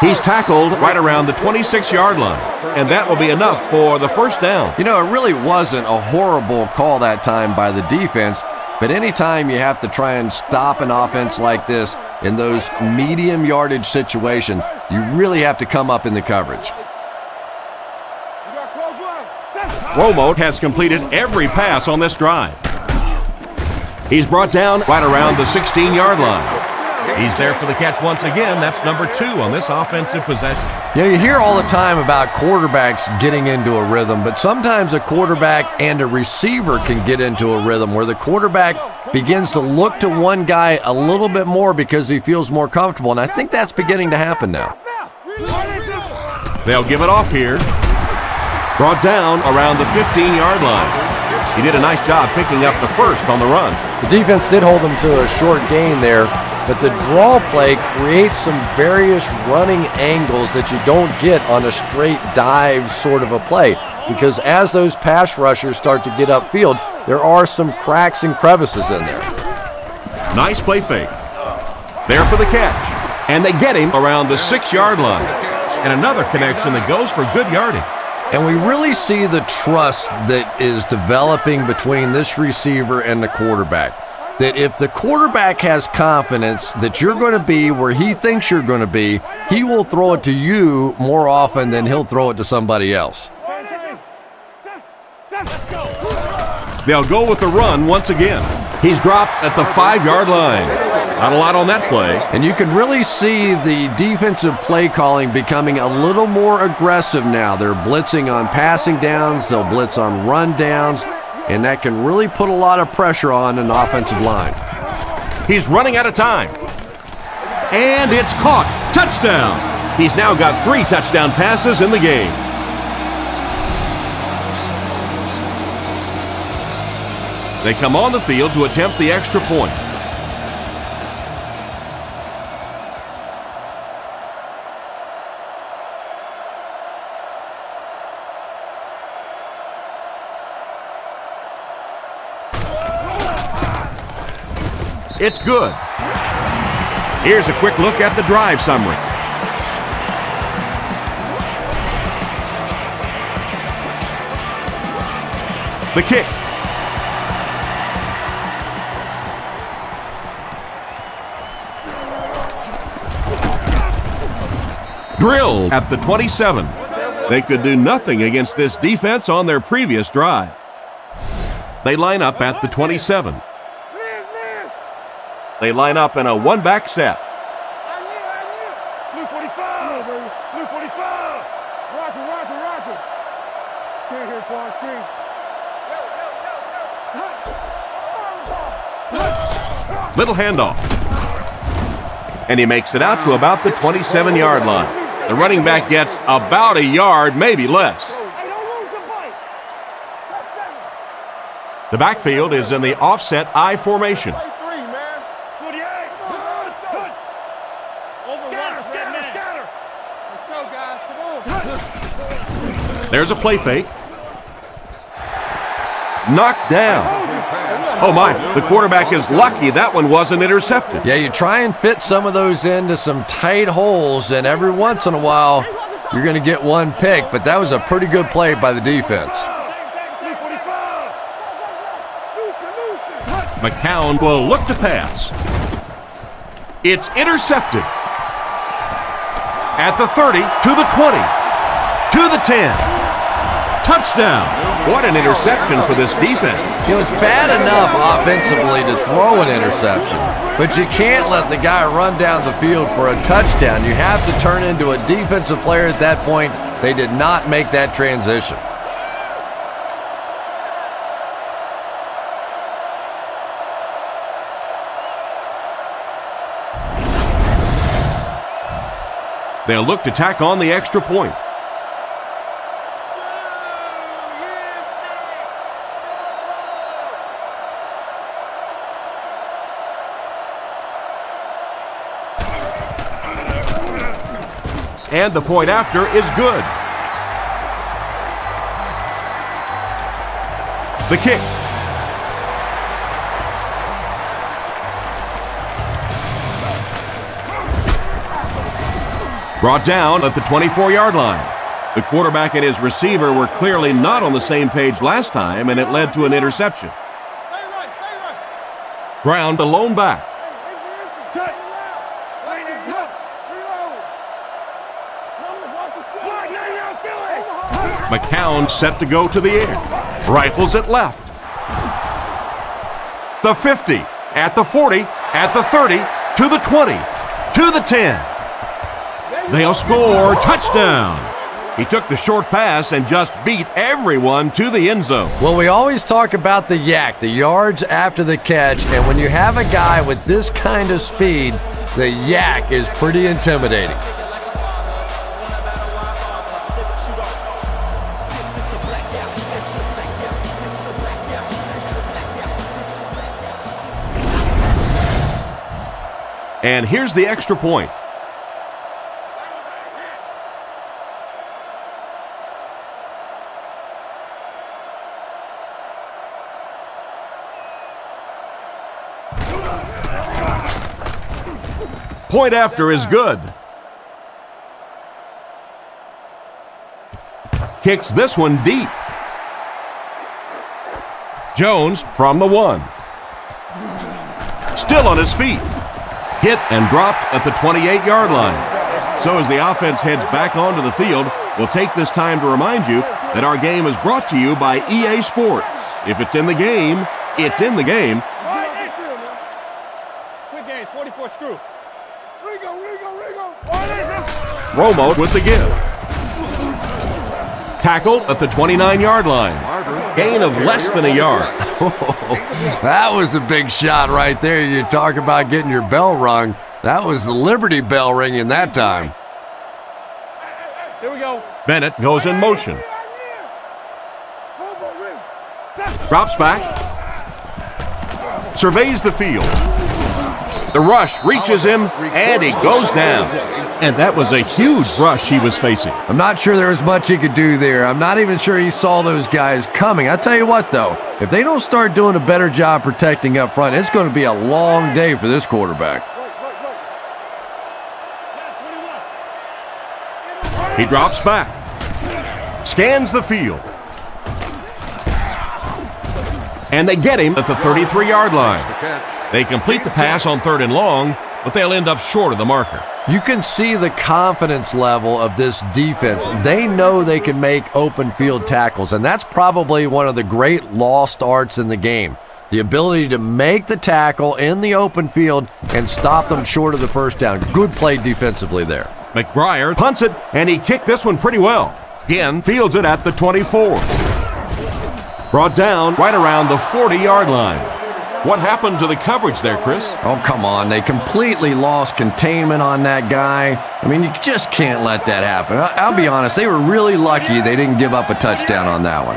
He's tackled right around the 26-yard line, and that will be enough for the first down. You know, it really wasn't a horrible call that time by the defense, but anytime you have to try and stop an offense like this in those medium yardage situations, you really have to come up in the coverage. Romo has completed every pass on this drive. He's brought down right around the 16-yard line. He's there for the catch once again. That's number 2 on this offensive possession. Yeah, you hear all the time about quarterbacks getting into a rhythm, but sometimes a quarterback and a receiver can get into a rhythm where the quarterback begins to look to one guy a little bit more because he feels more comfortable, and I think that's beginning to happen now. They'll give it off here. Brought down around the 15-yard line. He did a nice job picking up the first on the run. The defense did hold him to a short gain there, but the draw play creates some various running angles that you don't get on a straight dive sort of a play, because as those pass rushers start to get upfield, there are some cracks and crevices in there. Nice play fake. There for the catch. And they get him around the 6-yard line. And another connection that goes for good yardage. And we really see the trust that is developing between this receiver and the quarterback. That if the quarterback has confidence that you're going to be where he thinks you're going to be, he will throw it to you more often than he'll throw it to somebody else. They'll go with the run once again. He's dropped at the 5-yard line. Not a lot on that play. And you can really see the defensive play calling becoming a little more aggressive now. They're blitzing on passing downs, they'll blitz on run downs, and that can really put a lot of pressure on an offensive line. He's running out of time. And it's caught. Touchdown. He's now got 3 touchdown passes in the game. They come on the field to attempt the extra point. It's good. Here's a quick look at the drive summary. The kick. Drilled at the 27. They could do nothing against this defense on their previous drive. They line up at the 27. They line up in a one-back set. Blue 45. Blue 45. Roger. Little handoff. And he makes it out to about the 27-yard line. The running back gets about a yard, maybe less. The backfield is in the offset I formation. There's a play fake. Knocked down. Oh my, the quarterback is lucky that one wasn't intercepted. Yeah, you try and fit some of those into some tight holes, and every once in a while, you're going to get one pick, but that was a pretty good play by the defense. McCown will look to pass. It's intercepted. At the 30, to the 20, to the 10. Touchdown. What an interception for this defense. You know, it's bad enough offensively to throw an interception, but you can't let the guy run down the field for a touchdown. You have to turn into a defensive player at that point. They did not make that transition. They'll look to tack on the extra point. And the point after is good. The kick. Brought down at the 24-yard line. The quarterback and his receiver were clearly not on the same page last time, and it led to an interception. Brown, the lone back. McCown set to go to the air. Rifles it left. The 50, at the 40, at the 30, to the 20, to the 10. They'll score. Touchdown. He took the short pass and just beat everyone to the end zone. Well, we always talk about the yak, the yards after the catch, and when you have a guy with this kind of speed, the yak is pretty intimidating. And here's the extra point. Point after is good. Kicks this one deep. Jones from the 1. Still on his feet. Hit and dropped at the 28-yard line. So as the offense heads back onto the field, we'll take this time to remind you that our game is brought to you by EA Sports. If it's in the game, it's in the game. Quick games, 44 screw. Romo with the give. Tackled at the 29-yard line. Gain of less than a yard. That was a big shot right there. You talk about getting your bell rung. That was the Liberty Bell ringing that time. Here we go. Bennett goes in motion. Drops back. Surveys the field. The rush reaches him, and he goes down. And that was a huge rush he was facing. I'm not sure there was much he could do there. I'm not even sure he saw those guys coming. I'll tell you what, though, if they don't start doing a better job protecting up front, it's going to be a long day for this quarterback. He drops back. Scans the field. And they get him at the 33-yard line. They complete the pass on 3rd and long, but they'll end up short of the marker. You can see the confidence level of this defense. They know they can make open field tackles, and that's probably one of the great lost arts in the game. The ability to make the tackle in the open field and stop them short of the first down. Good play defensively there. McBriar punts it, and he kicked this one pretty well. Again, fields it at the 24. Brought down right around the 40-yard line. What happened to the coverage there, Chris? Oh, come on. They completely lost containment on that guy. I mean, you just can't let that happen. I'll be honest, they were really lucky they didn't give up a touchdown on that one.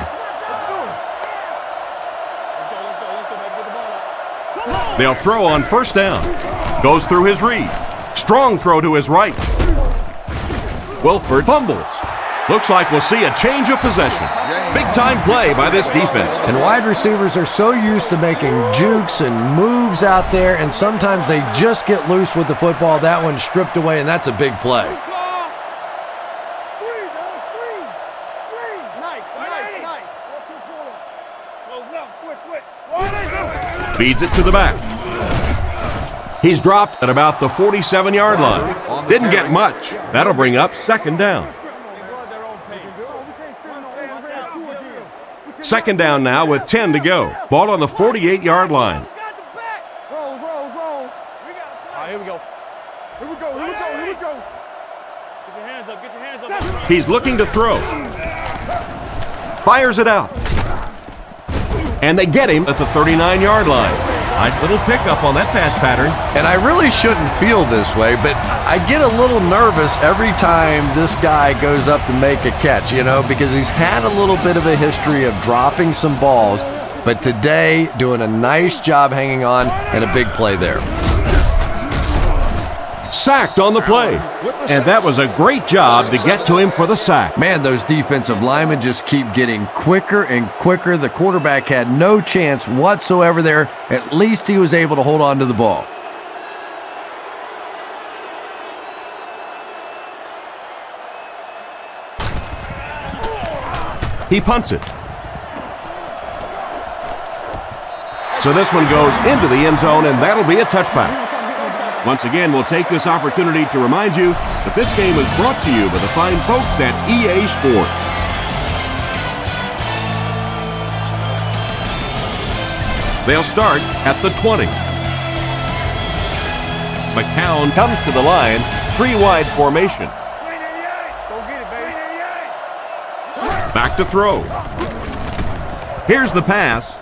They'll throw on first down. Goes through his read. Strong throw to his right. Wilford fumbles. Looks like we'll see a change of possession. Big-time play by this defense. And wide receivers are so used to making jukes and moves out there, and sometimes they just get loose with the football. That one's stripped away, and that's a big play. Feeds it to the back. He's dropped at about the 47-yard line. Didn't get much. That'll bring up second down. Second down now with 10 to go. Ball on the 48-yard line. Here we go. Here we go. Here we go. Here we go. Get your hands up. Get your hands up. He's looking to throw. Fires it out. And they get him at the 39-yard line. Nice little pickup on that pass pattern. And I really shouldn't feel this way, but I get a little nervous every time this guy goes up to make a catch, you know, because he's had a little bit of a history of dropping some balls, but today doing a nice job hanging on and a big play there. Sacked on the play. And that was a great job to get to him for the sack. Man, those defensive linemen just keep getting quicker and quicker. The quarterback had no chance whatsoever there. At least he was able to hold on to the ball. He punts it. So this one goes into the end zone, and that'll be a touchback. Once again, we'll take this opportunity to remind you that this game is brought to you by the fine folks at EA Sports. They'll start at the 20. McCown comes to the line, three-wide formation. Back to throw. Here's the pass.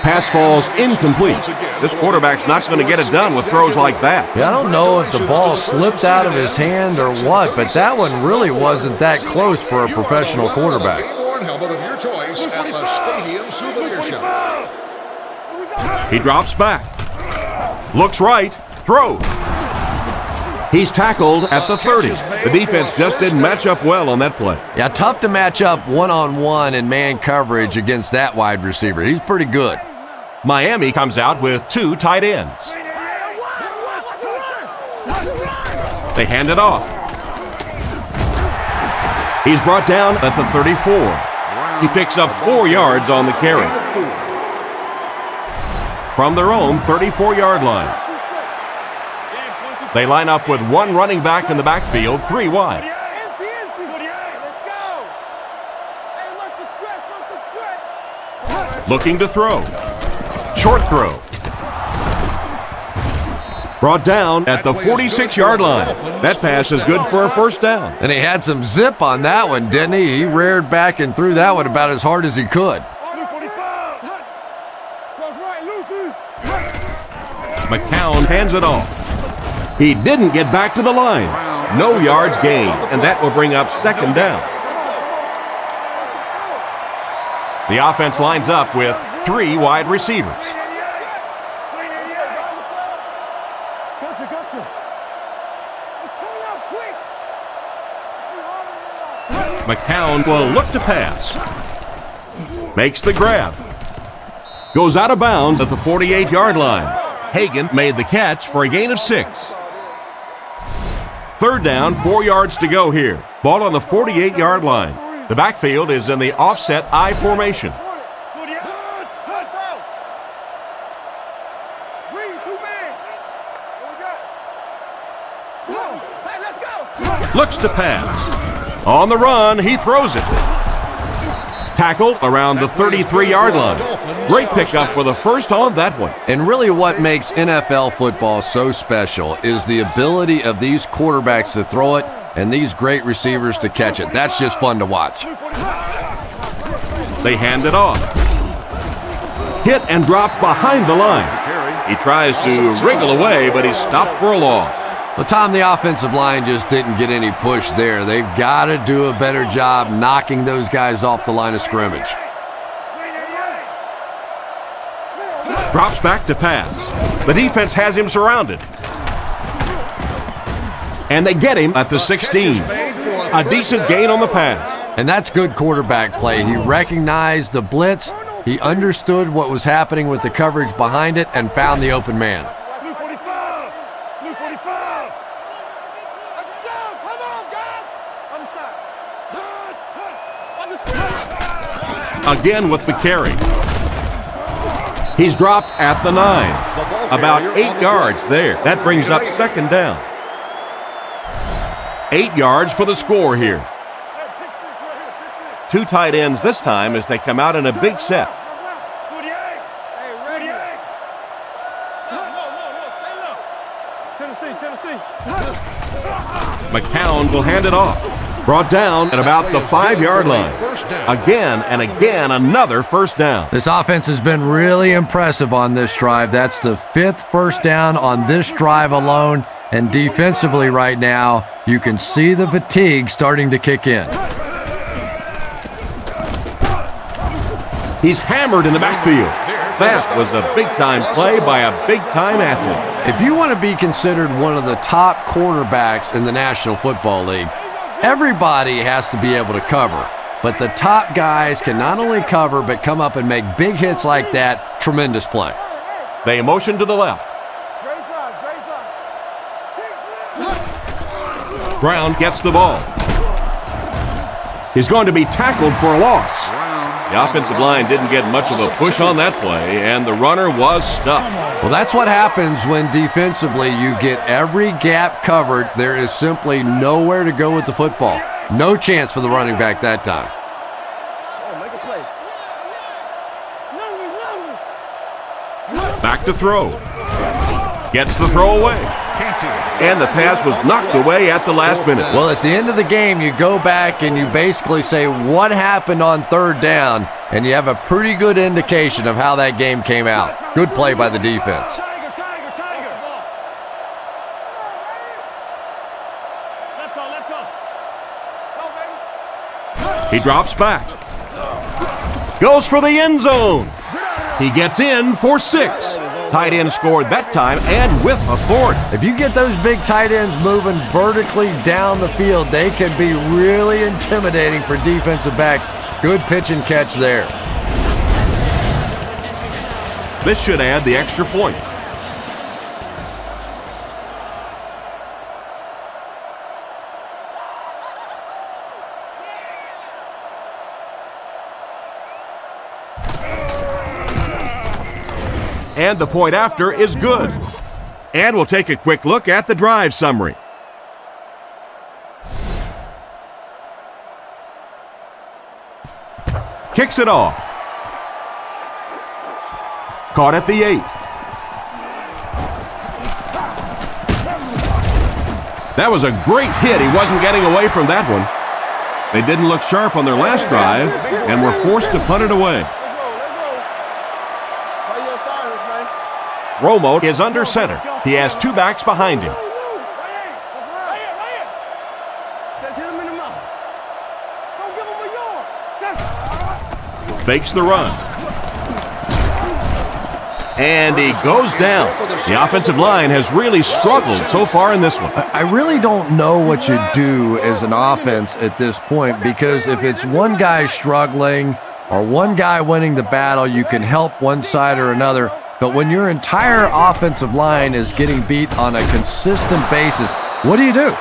Pass falls incomplete. This quarterback's not going to get it done with throws like that. Yeah, I don't know if the ball slipped out of his hand or what, but that one really wasn't that close for a professional quarterback. He drops back. Looks right. Throw. He's tackled at the 30. The defense just didn't match up well on that play. Yeah, tough to match up one-on-one in man coverage against that wide receiver. He's pretty good. Miami comes out with two tight ends. They hand it off. He's brought down at the 34. He picks up 4 yards on the carry. From their own 34-yard line. They line up with one running back in the backfield, 3 wide. Looking to throw. Short throw. Brought down at the 46-yard line. That pass is good for a first down. And he had some zip on that one, didn't he? He reared back and threw that one about as hard as he could. McCown hands it off. He didn't get back to the line. No yards gained, and that will bring up second down. The offense lines up with 3 wide receivers. McCown will look to pass. Makes the grab. Goes out of bounds at the 48-yard line. Hagan made the catch for a gain of 6. Third down, 4 yards to go here. Ball on the 48-yard line. The backfield is in the offset I formation. Looks to pass. On the run, he throws it. Tackled around the 33-yard line. Great pickup for the first on that one. And really what makes NFL football so special is the ability of these quarterbacks to throw it and these great receivers to catch it. That's just fun to watch. They hand it off. Hit and dropped behind the line. He tries to wriggle away, but he's stopped for a loss. Well, Tom, the offensive line just didn't get any push there. They've got to do a better job knocking those guys off the line of scrimmage. Drops back to pass. The defense has him surrounded. And they get him at the 16. A decent gain on the pass. And that's good quarterback play. He recognized the blitz, he understood what was happening with the coverage behind it, and found the open man. Again with the carry. He's dropped at the 9. About 8 yards there. That brings up second down. 8 yards for the score here. 2 tight ends this time as they come out in a big set. McCown will hand it off. Brought down at about the 5-yard line. Again and again, another first down. This offense has been really impressive on this drive. That's the 5th first down on this drive alone. And defensively right now, you can see the fatigue starting to kick in. He's hammered in the backfield. That was a big-time play by a big-time athlete. If you want to be considered one of the top cornerbacks in the National Football League, everybody has to be able to cover. But the top guys can not only cover, but come up and make big hits like that. Tremendous play. They motion to the left. Brown gets the ball. He's going to be tackled for a loss. The offensive line didn't get much of a push on that play, and the runner was stuffed. Well, that's what happens when defensively you get every gap covered. There is simply nowhere to go with the football. No chance for the running back that time. Back to throw. Gets the throw away. And the pass was knocked away at the last minute. Well, at the end of the game, you go back and you basically say what happened on third down, and you have a pretty good indication of how that game came out. Good play by the defense. He drops back. Goes for the end zone. He gets in for 6. Tight end scored that time and with authority. If you get those big tight ends moving vertically down the field, they can be really intimidating for defensive backs. Good pitch and catch there. This should add the extra point. And the point after is good. And we'll take a quick look at the drive summary. Kicks it off. Caught at the 8. That was a great hit. He wasn't getting away from that one. They didn't look sharp on their last drive and were forced to punt it away. Romo is under center. He has 2 backs behind him. Fakes the run. And he goes down. The offensive line has really struggled so far in this one. I really don't know what you do as an offense at this point, because if it's one guy struggling or one guy winning the battle, you can help one side or another. But when your entire offensive line is getting beat on a consistent basis, what do you do?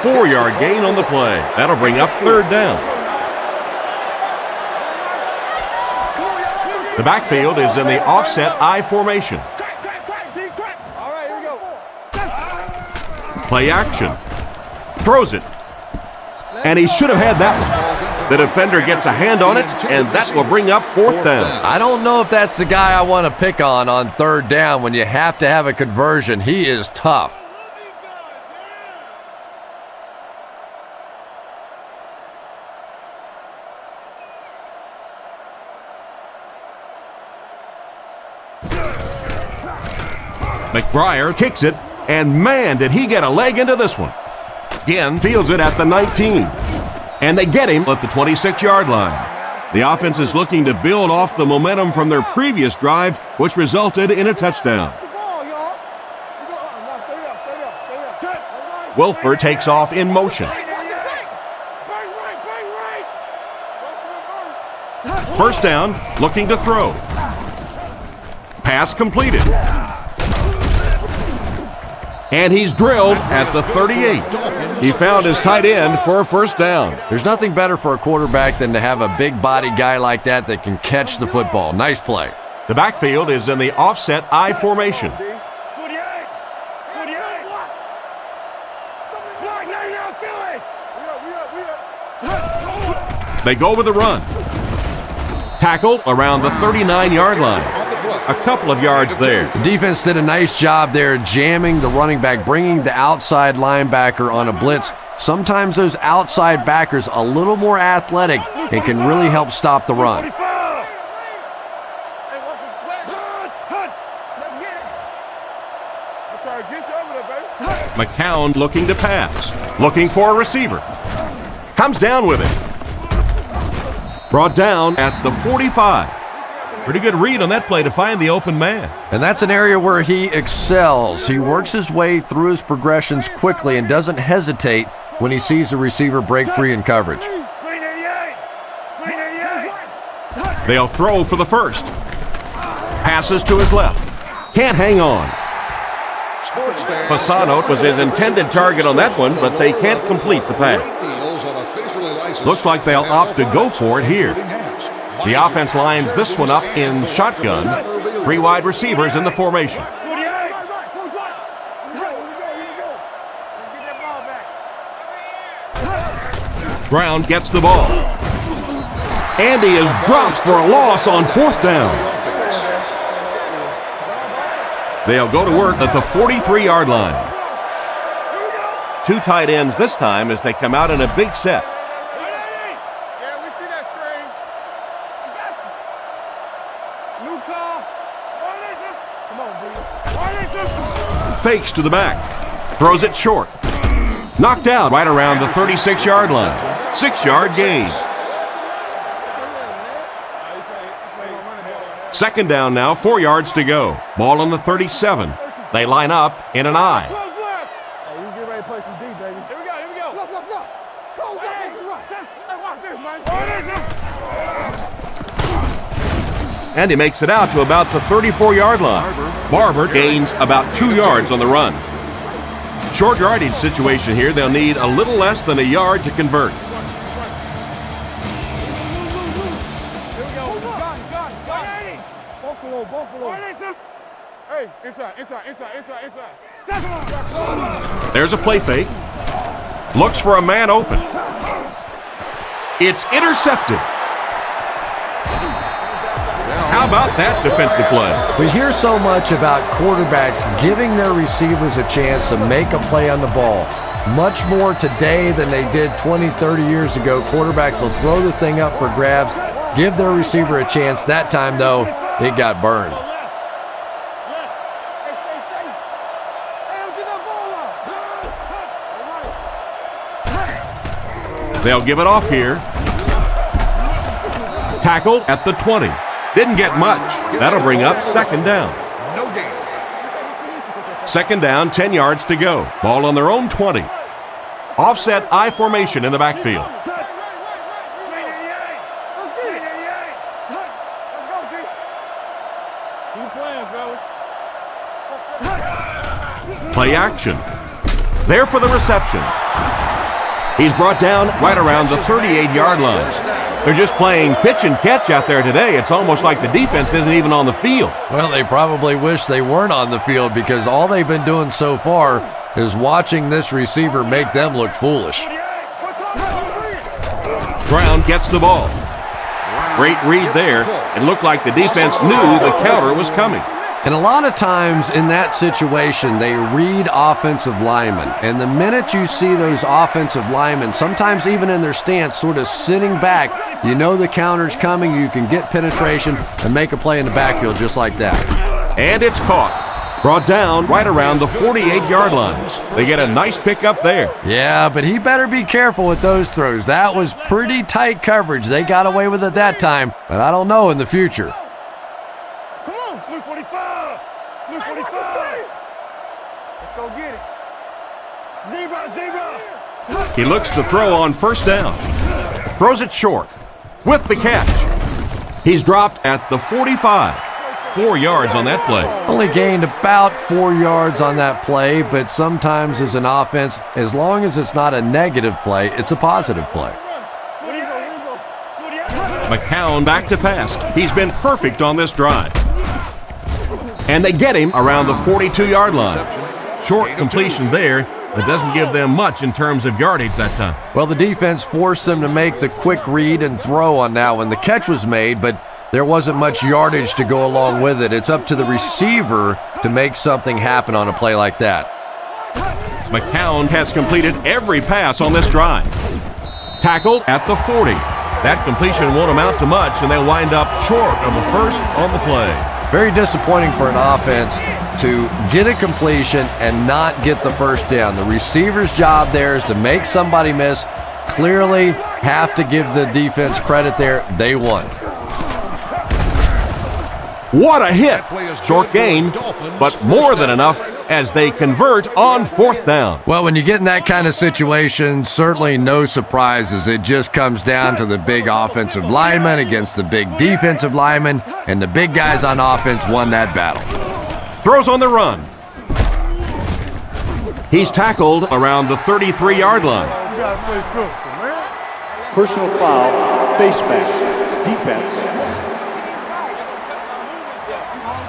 4-yard gain on the play. That'll bring up third down. The backfield is in the offset I formation. Play action. Throws it. And he should have had that one. The defender gets a hand on it, and that will bring up fourth down. I don't know if that's the guy I want to pick on third down when you have to have a conversion. He is tough. McBriar kicks it, and man, did he get a leg into this one. Again, fields it at the 19. And they get him at the 26-yard line. The offense is looking to build off the momentum from their previous drive, which resulted in a touchdown. Wilford takes off in motion. First down, looking to throw. Pass completed. And he's drilled at the 38. He found his tight end for a first down. There's nothing better for a quarterback than to have a big body guy like that that can catch the football. Nice play. The backfield is in the offset I formation. They go with the run. Tackled around the 39-yard line. A couple of yards there. The defense did a nice job there jamming the running back, bringing the outside linebacker on a blitz. Sometimes those outside backers a little more athletic and can really help stop the run. McCown looking to pass. Looking for a receiver. Comes down with it. Brought down at the 45. Pretty good read on that play to find the open man. And that's an area where he excels. He works his way through his progressions quickly and doesn't hesitate when he sees a receiver break free in coverage. They'll throw for the first. Passes to his left. Can't hang on. Fasano was his intended target on that one, but they can't complete the pass. Looks like they'll opt to go for it here. The offense lines this one up in shotgun. 3 wide receivers in the formation. Brown gets the ball. And he is dropped for a loss on 4th down. They'll go to work at the 43-yard line. 2 tight ends this time as they come out in a big set. Fakes to the back. Throws it short. Knocked out right around the 36-yard line. 6-yard gain. 2nd down now, 4 yards to go. Ball on the 37. They line up in an I. And he makes it out to about the 34-yard line. Barber gains about 2 yards on the run. Short yardage situation here. They'll need a little less than a yard to convert. There's a play fake. Looks for a man open. It's intercepted. How about that defensive play? We hear so much about quarterbacks giving their receivers a chance to make a play on the ball. Much more today than they did 20, 30 years ago. Quarterbacks will throw the thing up for grabs, give their receiver a chance. That time, though, it got burned. They'll give it off here. Tackled at the 20. Didn't get much. That'll bring up 2nd down. 2nd down, 10 yards to go. Ball on their own 20. Offset I formation in the backfield. Play action. There for the reception. He's brought down right around the 38-yard line. They're just playing pitch and catch out there today. It's almost like the defense isn't even on the field. Well, they probably wish they weren't on the field because all they've been doing so far is watching this receiver make them look foolish. Brown gets the ball. Great read there. It looked like the defense knew the counter was coming. And a lot of times in that situation, they read offensive linemen. And the minute you see those offensive linemen, sometimes even in their stance, sort of sitting back, you know the counter's coming, you can get penetration and make a play in the backfield just like that. And it's caught. Brought down right around the 48-yard line. They get a nice pickup there. Yeah, but he better be careful with those throws. That was pretty tight coverage. They got away with it that time, but I don't know in the future. Come on, Blue 45. Blue 45. Let's go get it. Zebra. He looks to throw on first down. Throws it short with the catch. He's dropped at the 45. 4 yards on that play. Only gained about 4 yards on that play, but sometimes as an offense, as long as it's not a negative play, it's a positive play. McCown back to pass. He's been perfect on this drive. And they get him around the 42-yard line. Short completion there. That doesn't give them much in terms of yardage that time. Well, the defense forced them to make the quick read and throw on that one. The catch was made, but there wasn't much yardage to go along with it. It's up to the receiver to make something happen on a play like that. McCown has completed every pass on this drive. Tackled at the 40. That completion won't amount to much, and they'll wind up short of the first on the play. Very disappointing for an offense to get a completion and not get the first down. The receiver's job there is to make somebody miss. Clearly have to give the defense credit there. They won. What a hit! Short gain, but more than enough as they convert on fourth down. Well, when you get in that kind of situation, certainly no surprises. It just comes down to the big offensive lineman against the big defensive lineman, and the big guys on offense won that battle. Throws on the run. He's tackled around the 33-yard line. Personal foul, face mask, defense.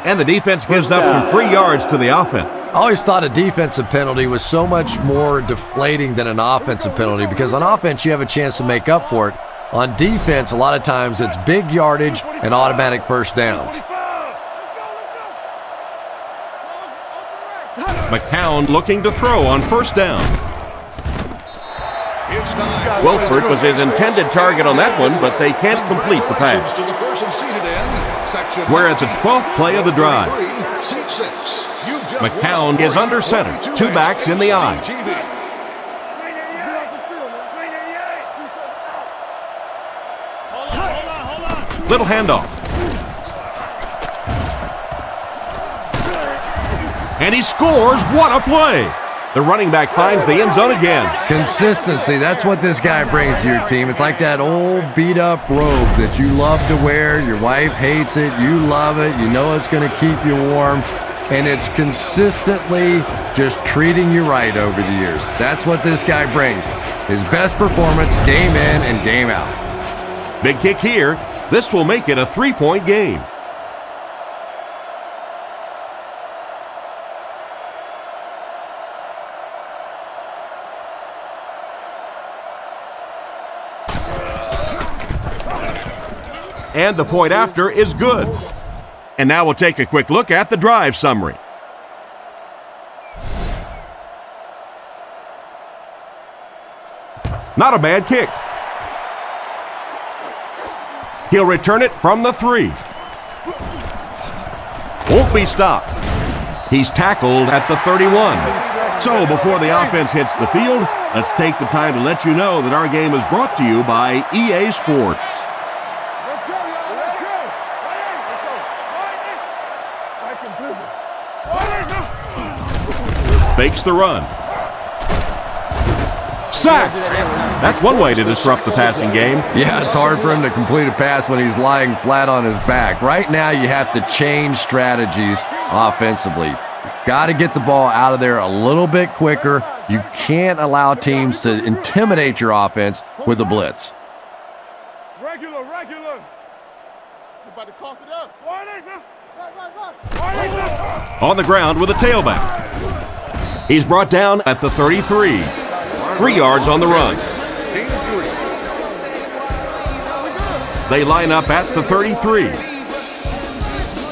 And the defense gives up some free yards to the offense. I always thought a defensive penalty was so much more deflating than an offensive penalty because on offense you have a chance to make up for it. On defense, a lot of times it's big yardage and automatic first downs. McCown looking to throw on first down. Wilford was his intended target on that one, but they can't complete the pass. We're at the 12th play of the drive. McCown is under center. Two backs in the eye. Little handoff. And he scores. What a play! The running back finds the end zone again. Consistency, that's what this guy brings to your team. It's like that old beat-up robe that you love to wear. Your wife hates it. You love it. You know it's going to keep you warm. And it's consistently just treating you right over the years. That's what this guy brings. His best performance, game in and game out. Big kick here. This will make it a 3-point game. And the point after is good. And now we'll take a quick look at the drive summary. Not a bad kick. He'll return it from the 3. Won't be stopped. He's tackled at the 31. So before the offense hits the field, let's take the time to let you know that our game is brought to you by EA Sports. Fakes the run. Sacked! That's one way to disrupt the passing game. Yeah, it's hard for him to complete a pass when he's lying flat on his back. Right now, you have to change strategies offensively. Got to get the ball out of there a little bit quicker. You can't allow teams to intimidate your offense with a blitz. Regular. You're about to cough it up. On the ground with a tailback. He's brought down at the 33. 3 yards on the run. They line up at the 33.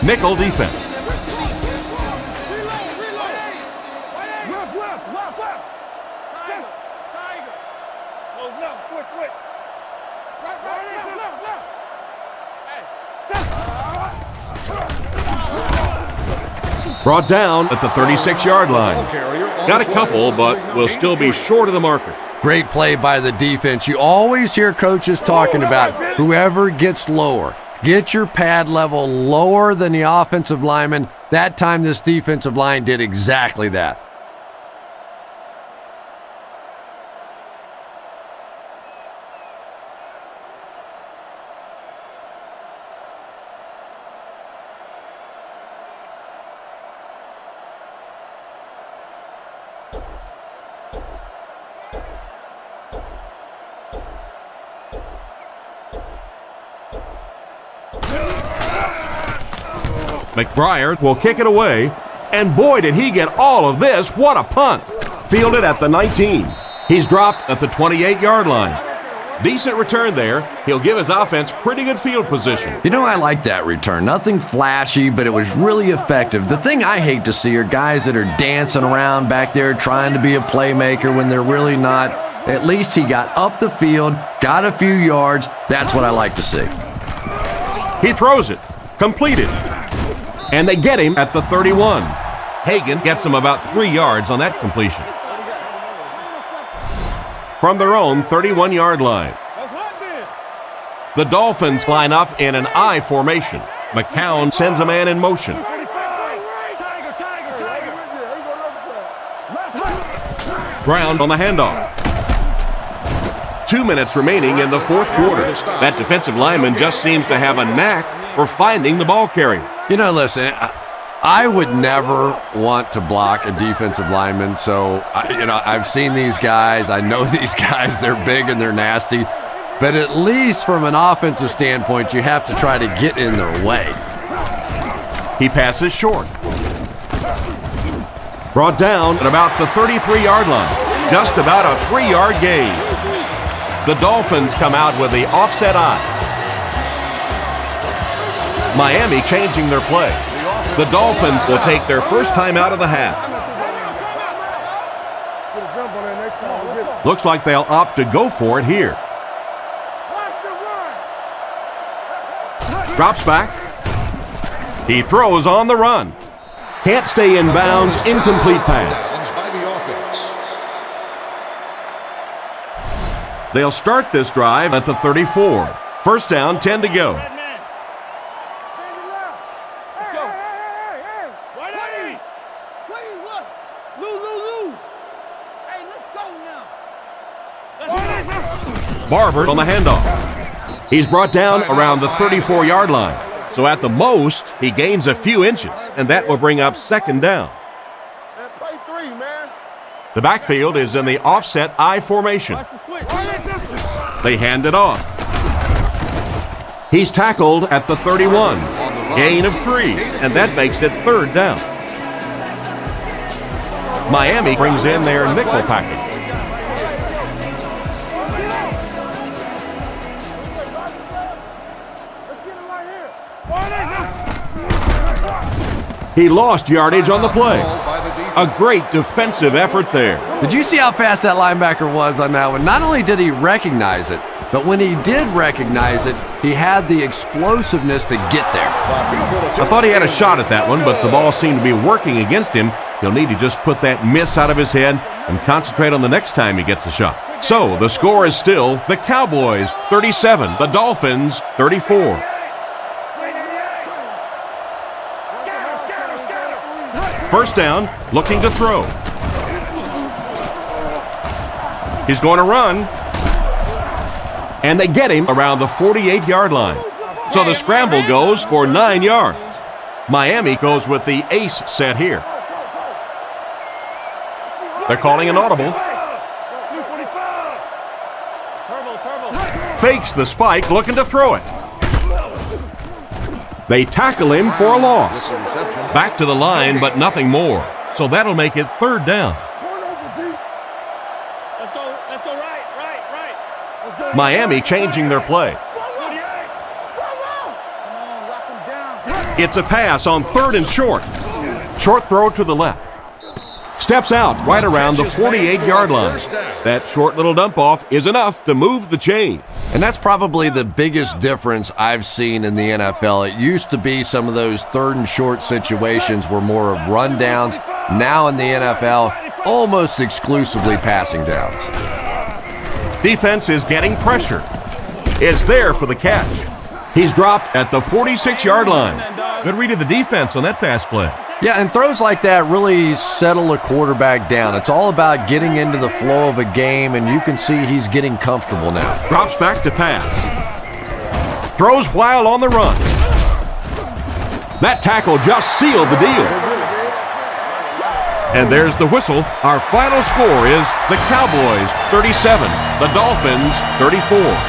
Nickel defense. Brought down at the 36-yard line. Got a couple, but will still be short of the marker. Great play by the defense. You always hear coaches talking about whoever gets lower. Get your pad level lower than the offensive lineman. That time this defensive line did exactly that. McBriar will kick it away, and boy, did he get all of this. What a punt. Fielded at the 19. He's dropped at the 28-yard line. Decent return there. He'll give his offense pretty good field position. You know, I like that return. Nothing flashy, but it was really effective. The thing I hate to see are guys that are dancing around back there trying to be a playmaker when they're really not. At least he got up the field, got a few yards. That's what I like to see. He throws it. Completed. And they get him at the 31. Hagan gets him about 3 yards on that completion. From their own 31-yard line. The Dolphins line up in an I formation. McCown sends a man in motion. Brown on the handoff. 2 minutes remaining in the fourth quarter. That defensive lineman just seems to have a knack for finding the ball carrier. You know, listen, I would never want to block a defensive lineman. So, I've seen these guys. I know these guys. They're big and they're nasty. But at least from an offensive standpoint, you have to try to get in their way. He passes short. Brought down at about the 33-yard line. Just about a 3-yard gain. The Dolphins come out with the offset I. Miami changing their play. The Dolphins will take their first time out of the half. Looks like they'll opt to go for it here. Drops back. He throws on the run. Can't stay in bounds. Incomplete pass. They'll start this drive at the 34. First down, 10 to go. Barber on the handoff. He's brought down around the 34-yard line. So at the most, he gains a few inches, and that will bring up second down. The backfield is in the offset I formation. They hand it off. He's tackled at the 31. Gain of 3, and that makes it third down. Miami brings in their nickel package. He lost yardage on the play. A great defensive effort there. Did you see how fast that linebacker was on that one? Not only did he recognize it, but when he did recognize it, he had the explosiveness to get there. I thought he had a shot at that one, but the ball seemed to be working against him. He'll need to just put that miss out of his head and concentrate on the next time he gets a shot. So the score is still the Cowboys 37, the Dolphins 34. First down, looking to throw. He's going to run. And they get him around the 48-yard line. So the scramble goes for 9 yards. Miami goes with the ace set here. They're calling an audible. Fakes the spike, looking to throw it. They tackle him for a loss. Back to the line, but nothing more. So that'll make it third down. Miami changing their play. It's a pass on third and short. Short throw to the left. Steps out right around the 48-yard line. That short little dump-off is enough to move the chain. And that's probably the biggest difference I've seen in the NFL. It used to be some of those third and short situations were more of rundowns. Now in the NFL, almost exclusively passing downs. Defense is getting pressure. Is there for the catch. He's dropped at the 46-yard line. Good read of the defense on that pass play. Yeah, and throws like that really settle a quarterback down. It's all about getting into the flow of a game, and you can see he's getting comfortable now. Drops back to pass. Throws while on the run. That tackle just sealed the deal. And there's the whistle. Our final score is the Cowboys 37, the Dolphins 34.